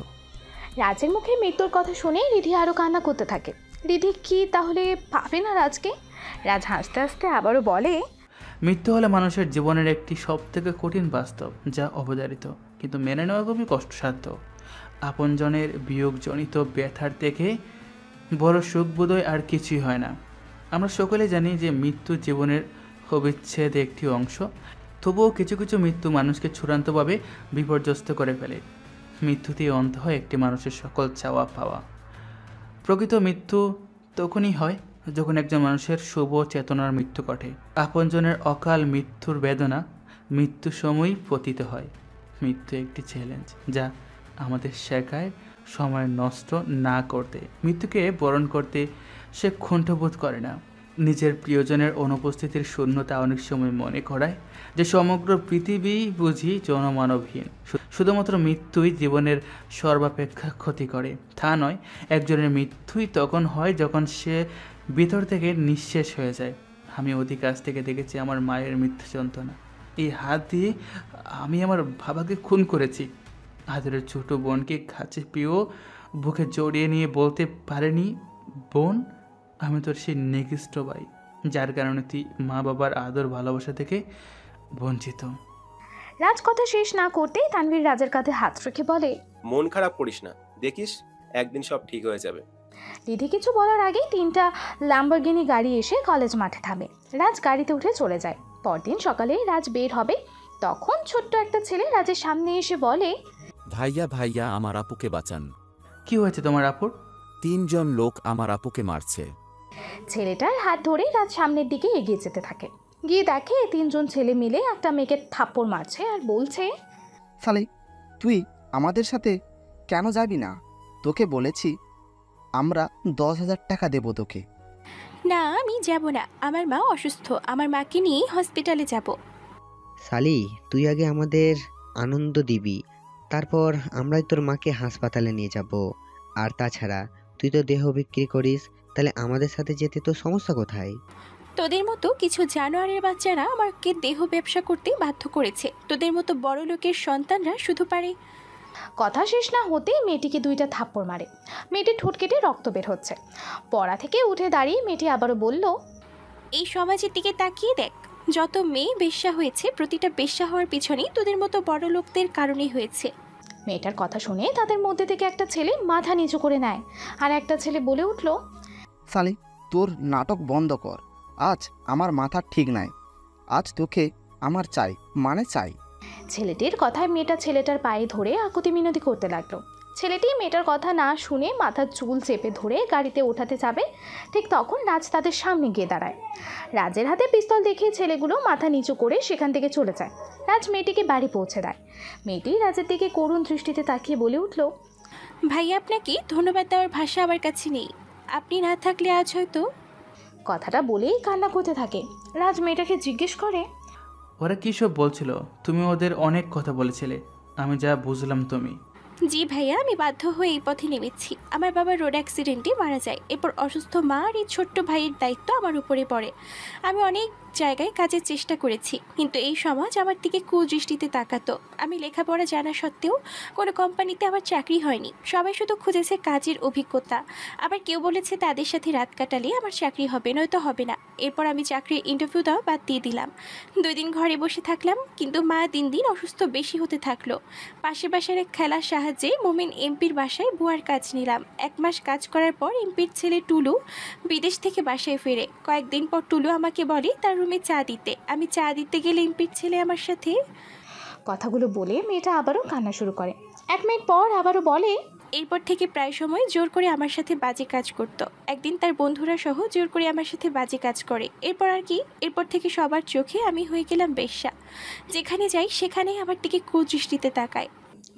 রাজের মুখে মৃত্যুর কথা শুনে রিধি আরও কান্না করতে থাকে। রিধি কি তাহলে পাবে না রাজকে? রাজ হাসতে হাসতে আবারও বলে,
মৃত্যু হলো মানুষের জীবনের একটি সবথেকে কঠিন বাস্তব, যা অবধারিত, কিন্তু মেনে নেওয়া খুবই কষ্টসাধ্য। আপনজনের বিয়োগজনিত ব্যথার থেকে বড় সুখ বোধহয় আর কিছুই হয় না। আমরা সকলে জানি যে মৃত্যু জীবনের অবিচ্ছেদ একটি অংশ, তবুও কিছু কিছু মৃত্যু মানুষকে চূড়ান্তভাবে বিপর্যস্ত করে ফেলে। মৃত্যুতেই অন্ত হয় একটি মানুষের সকল চাওয়া পাওয়া। প্রকৃত মৃত্যু তখনই হয় যখন একজন মানুষের শুভ চেতনার মৃত্যু ঘটে। আপনজনের অকাল মৃত্যুর বেদনা মৃত্যুর সময়ই পতিত হয়। মৃত্যু একটি চ্যালেঞ্জ, যা আমাদের শেখায় সময় নষ্ট না করতে। মৃত্যুকে বরণ করতে সে কুণ্ঠাবোধ করে না। নিজের প্রিয়জনের অনুপস্থিতির শূন্যতা অনেক সময় মনে করায় যে সমগ্র পৃথিবী বুঝি জনমানবহীন। শুধুমাত্র মৃত্যুই জীবনের সর্বাপেক্ষা ক্ষতি করে তা নয়। একজনের মৃত্যুই তখন হয় যখন সে ভিতর থেকে নিঃশেষ হয়ে যায়। আমি অধিক কাছ থেকে দেখেছি আমার মায়ের মৃত্যু যন্ত্রণা। এই হাত দিয়ে আমি আমার বাবাকে খুন করেছি। আদরের ছোট বোনকে কাছে পেয়েও বুকে জড়িয়ে নিয়ে বলতে পারেনি, বোন আমি তোর সেই নিকৃষ্ট ভাই, যার কারণে তুই মা বাবার আদর ভালোবাসা থেকে বঞ্চিত।
রাজ কথা শেষ না করতেই তানভীর রাজের কাঁধে হাত রেখে বলে,
মন খারাপ করিস না, দেখিস একদিন সব ঠিক হয়ে যাবে।
রিধি কিছু বলার আগেই 3টা ল্যাম্বরগিনি গাড়ি এসে কলেজ মাঠে থামে। রাজ গাড়িতে উঠে চলে যায়। পরদিন সকালে রাজ বের হবে, তখন ছোট্ট একটা ছেলে রাজের সামনে এসে বলে,
ভাইয়া ভাইয়া আমার আপুকে বাঁচান।
কি হয়েছে তোমার আপুর?
3 জন লোক আমার আপুকে মারছে।
ছেলেটার হাত ধরে রাজ সামনের দিকে এগিয়ে যেতে থাকে। গিয়ে দেখে 3 জন ছেলে মিলে একটা মেয়েকে থাপ্পড় মারছে আর বলছে,
সালে তুই আমাদের সাথে কেন যাবি না? তোকে বলেছি আমরা 10,000 টাকা দেব তোকে।
না আমি যাব না, আমার মা অসুস্থ, আমার মাকে নিয়ে হসপিটালে যাব।
সালি, তুই আগে আমাদের আনন্দ দিবি, তারপর আমরাই তোর মাকে হাসপাতালে নিয়ে যাব। আর তাছাড়া তুই তো দেহ বিক্রি করিস, তাহলে আমাদের সাথে যেতে তো সমস্যা কোথায়?
তোদের মতো কিছু জানোয়ারের বাচ্চারা আমাকে দেহ ব্যবসা করতে বাধ্য করেছে। তোদের মতো বড় লোকের সন্তানরা শুধু পারে।
কথা শেষ না হতেই মেয়েটিকে 2টা থাপ্পড় মারে। মেয়েটির ঠোঁট কেটে রক্ত বের হচ্ছে। পড়া থেকে উঠে দাঁড়িয়ে মেয়েটি আবারও বলল,
এই সমাজের দিকে তাকিয়ে দেখ, যত মেয়ে বেশ্যা হয়েছে প্রতিটা বেশ্যা হওয়ার পিছনেই তোদের মতো বড় লোকদের কারণেই হয়েছে।
মেয়েটার কথা শুনে তাদের মধ্যে থেকে একটা ছেলে মাথা নিচু করে নেয়, আর একটা ছেলে বলে উঠল,
সালি, তোর নাটক বন্ধ কর। আজ আমার মাথা ঠিক নাই, আজ তোকে আমার চাই, মানে চাই।
ছেলেটির কথায় মেয়েটা ছেলেটার পায়ে ধরে আকুতি মিনতি করতে লাগলো। ছেলেটি মেয়েটার কথা না শুনে মাথার চুল চেপে ধরে গাড়িতে ওঠাতে যাবে, ঠিক তখন রাজ তাদের সামনে গিয়ে দাঁড়ায়। রাজের হাতে পিস্তল দেখে ছেলেগুলো মাথা নিচু করে সেখান থেকে চলে যায়। রাজ মেয়েটিকে বাড়ি পৌঁছে দেয়। মেয়েটি রাজের দিকে করুণ দৃষ্টিতে তাকিয়ে বলে উঠল,
ভাইয়া আপনাকে ধন্যবাদ দেওয়ার ভাষা আমার কাছে নেই, আপনি না থাকলে আজ হয়তো।
কথাটা বলেই কান্না করতে থাকে। রাজ মেয়েটাকে জিজ্ঞেস করে,
ওরা কী সব বলছিল? তুমি ওদের অনেক কথা বলেছিলে, আমি যা বুঝলাম তুমি।
জি ভাইয়া, আমি বাধ্য হয়ে এই পথে নেমেছি। আমার বাবা রোড অ্যাক্সিডেন্টে মারা যায়, এরপর অসুস্থ মা আর এই ছোট্ট ভাইয়ের দায়িত্ব আমার উপরে পড়ে। আমি অনেক জায়গায় কাজের চেষ্টা করেছি, কিন্তু এই সমাজ আমার দিকে কুদৃষ্টিতে তাকাতো। আমি লেখাপড়া জানা সত্ত্বেও কোনো কোম্পানিতে আমার চাকরি হয়নি। সবাই শুধু খুঁজেছে কাজের অভিজ্ঞতা, আবার কেউ বলেছে তাদের সাথে রাত কাটালে আমার চাকরি হবে, নয়তো হবে না। এরপর আমি চাকরির ইন্টারভিউ দেওয়া বাদ দিয়ে দিলাম। 2 দিন ঘরে বসে থাকলাম, কিন্তু মা দিন দিন অসুস্থ বেশি হতে থাকলো। পাশের বাসার এক খেলার সাহায্যে মোমিন এমপির বাসায় বুয়ার কাজ নিলাম। 1 মাস কাজ করার পর এমপির ছেলে টুলু বিদেশ থেকে বাসায় ফেরে। কয়েকদিন পর টুলু আমাকে বলে তার রুমে চা দিতে। আমি চা দিতে গেলে এমপির ছেলে আমার সাথে।
কথাগুলো বলে মেয়েটা আবারও কান্না শুরু করে। 1 মিনিট পর আবারও বলে,
এরপর থেকে প্রায় সময় জোর করে আমার সাথে বাজে কাজ করত। একদিন তার বন্ধুরা সহ জোর করে আমার সাথে বাজে কাজ করে। এরপর আর কি, এরপর থেকে সবার চোখে আমি হয়ে গেলাম বেশ্যা। যেখানে যাই সেখানেই আমার দিকে কুদৃষ্টিতে তাকায়।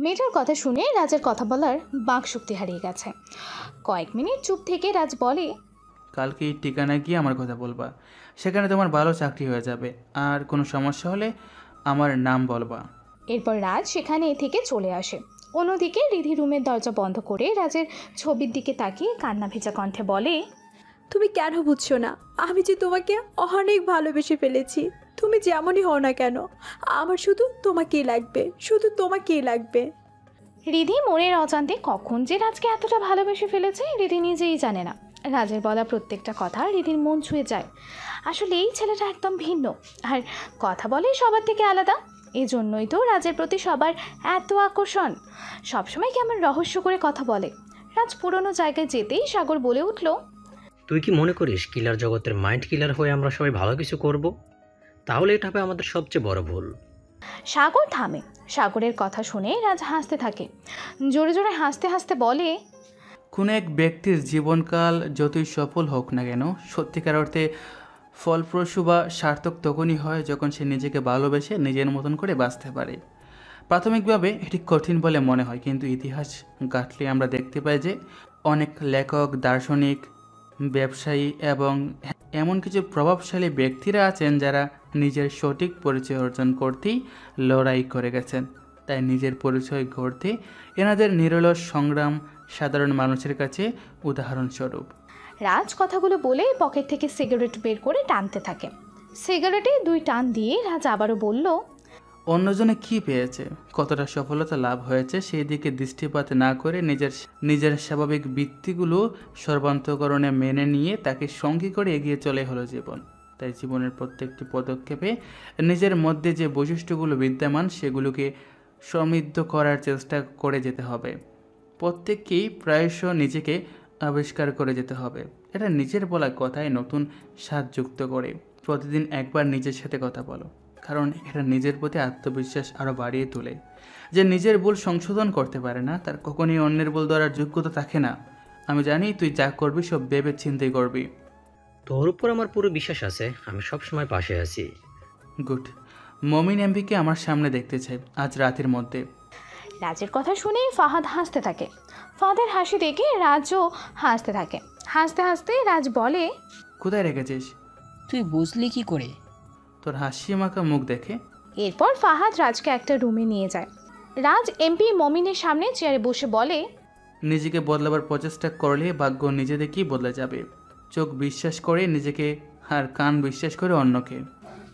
মেয়েটার কথা শুনে রাজের কথা বলার বাকশক্তি হারিয়ে গেছে। কয়েক মিনিট চুপ থেকে রাজ বলে,
কালকে এই ঠিকানায় গিয়ে আমার কথা বলবা, সেখানে তোমার ভালো চাকরি হয়ে যাবে, আর কোনো সমস্যা হলে আমার নাম বলবা।
এরপর রাজ সেখানে থেকে চলে আসে। অন্যদিকে রিধি রুমের দরজা বন্ধ করে রাজের ছবির দিকে তাকিয়ে কান্না ভেজা কণ্ঠে বলে,
তুমি কেন বুঝছো না? আমি যে তোমাকে অনেক ভালোবেসে ফেলেছি। তুমি যেমনই হও না কেন, আমার শুধু তোমাকেই লাগবে, শুধু তোমাকেই লাগবে।
রিধি মনের অজান্তে কখন যে রাজকে এতটা ভালোবেসে ফেলেছে রিধি নিজেই জানে না। রাজের বলা প্রত্যেকটা কথা রিধির মন ছুঁয়ে যায়। আসলে এই ছেলেটা একদম ভিন্ন, আর কথা বলে সবার থেকে আলাদা। এজন্যই তো রাজের প্রতি সবার এত আকর্ষণ। সবসময় কেমন রহস্য করে কথা বলে। রাজ পুরনো জায়গায় যেতেই সাগর বলে উঠল,
তুই কি মনে করিস কিলার জগতের মাইন্ড কিলার হয়ে আমরা সবাই ভালো কিছু করব? তাহলে এটা হবে আমাদের সবচেয়ে বড় ভুল।
সাগর থামে। সাগরের কথা শুনে রাজ হাসতে থাকে। জোরে জোরে হাসতে হাসতে বলে,
কোনো এক ব্যক্তির জীবনকাল যতই সফল হোক না কেন, সত্যিকার অর্থে ফলপ্রসূ বা সার্থক তখনই হয় যখন সে নিজেকে ভালোবেসে নিজের মতন করে বাঁচতে পারে। প্রাথমিকভাবে এটি কঠিন বলে মনে হয়, কিন্তু ইতিহাস ঘাঁটলে আমরা দেখতে পাই যে অনেক লেখক, দার্শনিক, ব্যবসায়ী এবং এমন কিছু প্রভাবশালী ব্যক্তিরা আছেন যারা নিজের সঠিক পরিচয় অর্জন করতেই লড়াই করে গেছেন। তাই নিজের পরিচয় গড়তে এনাদের নিরলস সংগ্রাম সাধারণ মানুষের কাছে উদাহরণস্বরূপ।
রাজ কথাগুলো বলে পকেট থেকে সিগারেট বের করে টানতে থাকে। সিগারেটে 2 টান দিয়ে রাজ আবারও বলল,
অন্যজনে কি পেয়েছে, কতটা সফলতা লাভ হয়েছে সেই দিকে দৃষ্টিপাত না করে নিজের স্বাভাবিক বৃত্তিগুলো সর্বান্তকরণে মেনে নিয়ে তাকে সঙ্গী করে এগিয়ে চলে হলো জীবন। তাই জীবনের প্রত্যেকটি পদক্ষেপে নিজের মধ্যে যে বৈশিষ্ট্যগুলো বিদ্যমান সেগুলোকে সমৃদ্ধ করার চেষ্টা করে যেতে হবে। প্রত্যেককেই প্রায়শ নিজেকে আবিষ্কার করে যেতে হবে। এটা নিজের বলা কথায় নতুন স্বাদ যুক্ত করে। প্রতিদিন একবার নিজের সাথে কথা বলো, কারণ এটা নিজের প্রতি আত্মবিশ্বাস আরও বাড়িয়ে তোলে। যে নিজের ভুল সংশোধন করতে পারে না তার কখনই অন্যের ভুল ধরার যোগ্যতা থাকে না। আমি জানি তুই যা করবি সব ভেবে চিন্তাই করবি।
তোর উপর আমার পুরো বিশ্বাস আছে, আমি সবসময় পাশে আছি।
গুড। মমিন এমপিকে আমার সামনে দেখতে চাই আজ রাতের মধ্যে।
রাজের কথা শুনে ফাহাদ হাসতে থাকে। ফাহাদের হাসি দেখে রাজও হাসতে থাকে। হাসতে হাসতে রাজ বলে,
কোথায় রেখেছিস?
তুই বুঝলি কি করে?
তোর হাসি মাখা মুখ দেখে।
এরপর ফাহাদ রাজকে একটা রুমে নিয়ে যায়। রাজ এমপি মমিনের সামনে চেয়ারে বসে বলে,
নিজেকে বদলাবার প্রচেষ্টা করলে ভাগ্য নিজে দেখেই বদলে যাবে। চোখ বিশ্বাস করে নিজেকে আর কান বিশ্বাস করে অন্যকে।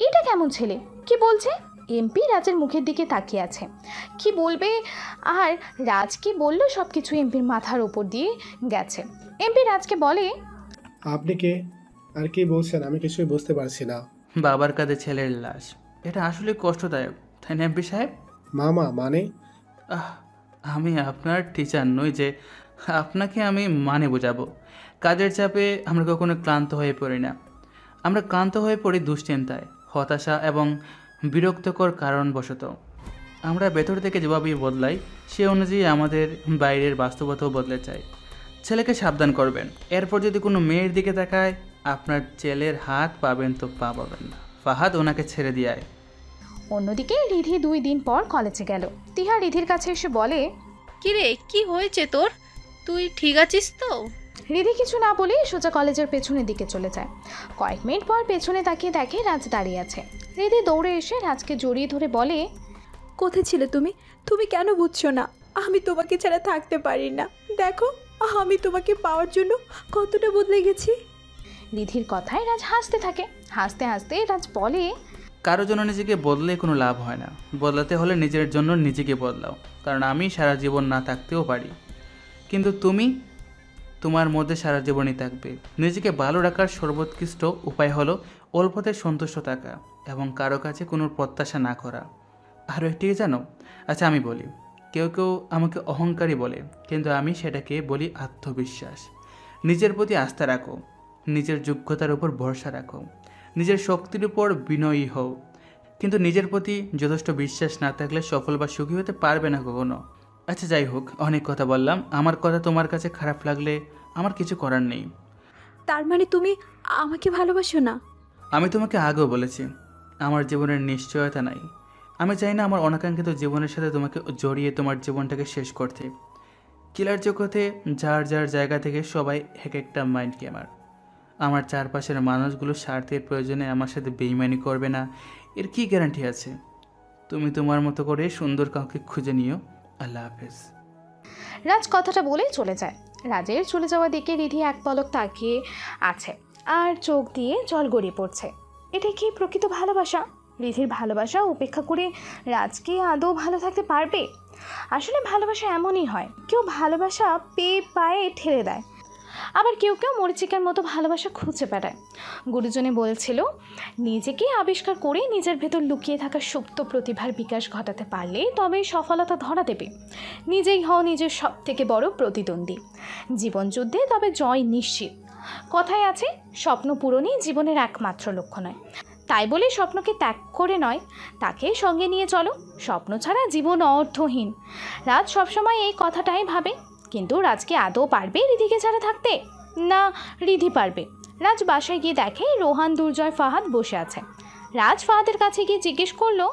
এটা কেমন ছেলে, কি বলছে? এমপি রাজের মুখের দিকে তাকিয়ে আছে, কি বলবে আর রাজ কি বলল সব কিছু এমপির মাথার উপর দিয়ে গেছে। এমপি রাজকে বলে,
আপনি কে আর কি বলছেন আমি কিছুই বুঝতে পারছি না।
বাবার কাঁধে ছেলের লাশ, এটা আসলে কষ্টদায়ক, তাই না এমপি সাহেব?
মামা মানে?
আমি আপনার টিচার নই যে আপনাকে আমি মানে বোঝাবো। কাজের চাপে আমরা কখনো ক্লান্ত হয়ে পড়ি না। আমরা ক্লান্ত হয়ে পড়ি দুশ্চিন্তায়, হতাশা এবং বিরক্তকর কারণবশত। আমরা ভেতর থেকে যেভাবেই বদলাই সে অনুযায়ী আমাদের বাইরের বাস্তবতাও বদলে যায়। ছেলেকে সাবধান করবেন, এরপর যদি কোনো মেয়ের দিকে তাকায় আপনার ছেলের হাত পাবেন তো পা পাবেন না। ফাহাদ ওনাকে ছেড়ে দিয়ে আয়।
অন্যদিকে রিধি 2 দিন পর কলেজে গেল। তিহা রিধির কাছে এসে বলে,
কিরে কি হয়েছে তোর, তুই ঠিক আছিস তো?
রিধি কিছু না বলে সোজা কলেজের পেছনের দিকে চলে যায়। কয়েক মিনিট পর পেছনে তাকিয়ে দেখে রাজ দাঁড়িয়ে আছে। রিধি দৌড়ে এসে রাজকে জড়িয়ে ধরে বলে,
কোথায় ছিলে তুমি? তুমি কেন বুঝছো না আমি তোমাকে ছাড়া থাকতে পারি না? দেখো আমি তোমাকে পাওয়ার জন্য কতটা বদলে গেছি।
রিধির কথায় রাজ হাসতে থাকে। হাসতে হাসতে রাজ বলে,
কারোর জন্য নিজেকে বদলে কোনো লাভ হয় না। বদলাতে হলে নিজের জন্য নিজেকে বদলাও, কারণ আমি সারা জীবন না থাকতেও পারি, কিন্তু তুমি তোমার মধ্যে সারা জীবনই থাকবে। নিজেকে ভালো রাখার সর্বোৎকৃষ্ট উপায় হলো অল্পতে সন্তুষ্ট থাকা এবং কারো কাছে কোনো প্রত্যাশা না করা। আরও একটি জানো? আচ্ছা আমি বলি, কেউ কেউ আমাকে অহংকারী বলে, কিন্তু আমি সেটাকে বলি আত্মবিশ্বাস। নিজের প্রতি আস্থা রাখো, নিজের যোগ্যতার উপর ভরসা রাখো, নিজের শক্তির উপর বিনয়ী হও। কিন্তু নিজের প্রতি যথেষ্ট বিশ্বাস না থাকলে সফল বা সুখী হতে পারবে না কখনো। আচ্ছা যাই হোক, অনেক কথা বললাম। আমার কথা তোমার কাছে খারাপ লাগলে আমার কিছু করার নেই।
তার মানে তুমি আমাকে ভালোবাসো না?
আমি তোমাকে আগেও বলেছি, আমার জীবনের নিশ্চয়তা নাই। আমি চাই না আমার অনাকাঙ্ক্ষিত জীবনের সাথে তোমাকে জড়িয়ে তোমার জীবনটাকে শেষ করতে। কিলার জগতে যার যার জায়গা থেকে সবাই এক একটা মাইন্ড গেমার। আমার চারপাশের মানুষগুলো স্বার্থের প্রয়োজনে আমার সাথে বেইমানি করবে না, এর কি গ্যারান্টি আছে? তুমি তোমার মতো করে সুন্দর কাউকে খুঁজে নিও। আল্লাহ হাফেজ।
রাজ কথাটা বলে চলে যায়। রাজের চলে যাওয়া দিকে রিধি এক পলক তাকিয়ে আছে আর চোখ দিয়ে জল গড়িয়ে পড়ছে। এটা কি প্রকৃত ভালোবাসা? রিধির ভালোবাসা উপেক্ষা করে রাজ কি আদৌ ভালো থাকতে পারবে? আসলে ভালোবাসা এমনই হয়, কেউ ভালোবাসা পেয়ে পায়ে ঠেলে দেয়, আবার কেউ কেউ মরিচিকার মতো ভালোবাসা খুঁজে বেড়ায়। গুরুজনে বলছিল, নিজেকে আবিষ্কার করে নিজের ভেতর লুকিয়ে থাকা সুপ্ত প্রতিভার বিকাশ ঘটাতে পারলে তবেই সফলতা ধরা দেবে। নিজেই হও নিজের সব থেকে বড় প্রতিদ্বন্দ্বী জীবনযুদ্ধে, তবে জয় নিশ্চিত। কথায় আছে, স্বপ্ন পূরণই জীবনের একমাত্র লক্ষ্য নয়। তাই বলে স্বপ্নকে ত্যাগ করে নয়, তাকে সঙ্গে নিয়ে চলো। স্বপ্ন ছাড়া জীবন অর্থহীন। রাজ সবসময় এই কথাটাই ভাবে, কিন্তু রাজকে আদৌ পারবে রিধিকে ছাড়া থাকতে? না, রিধি পারবে। রাজ বাসায় গিয়ে দেখে রোহান, দুর্জয়, ফাহাদ বসে আছে। রাজ ফাহাদের কাছে গিয়ে জিজ্ঞেস করলো,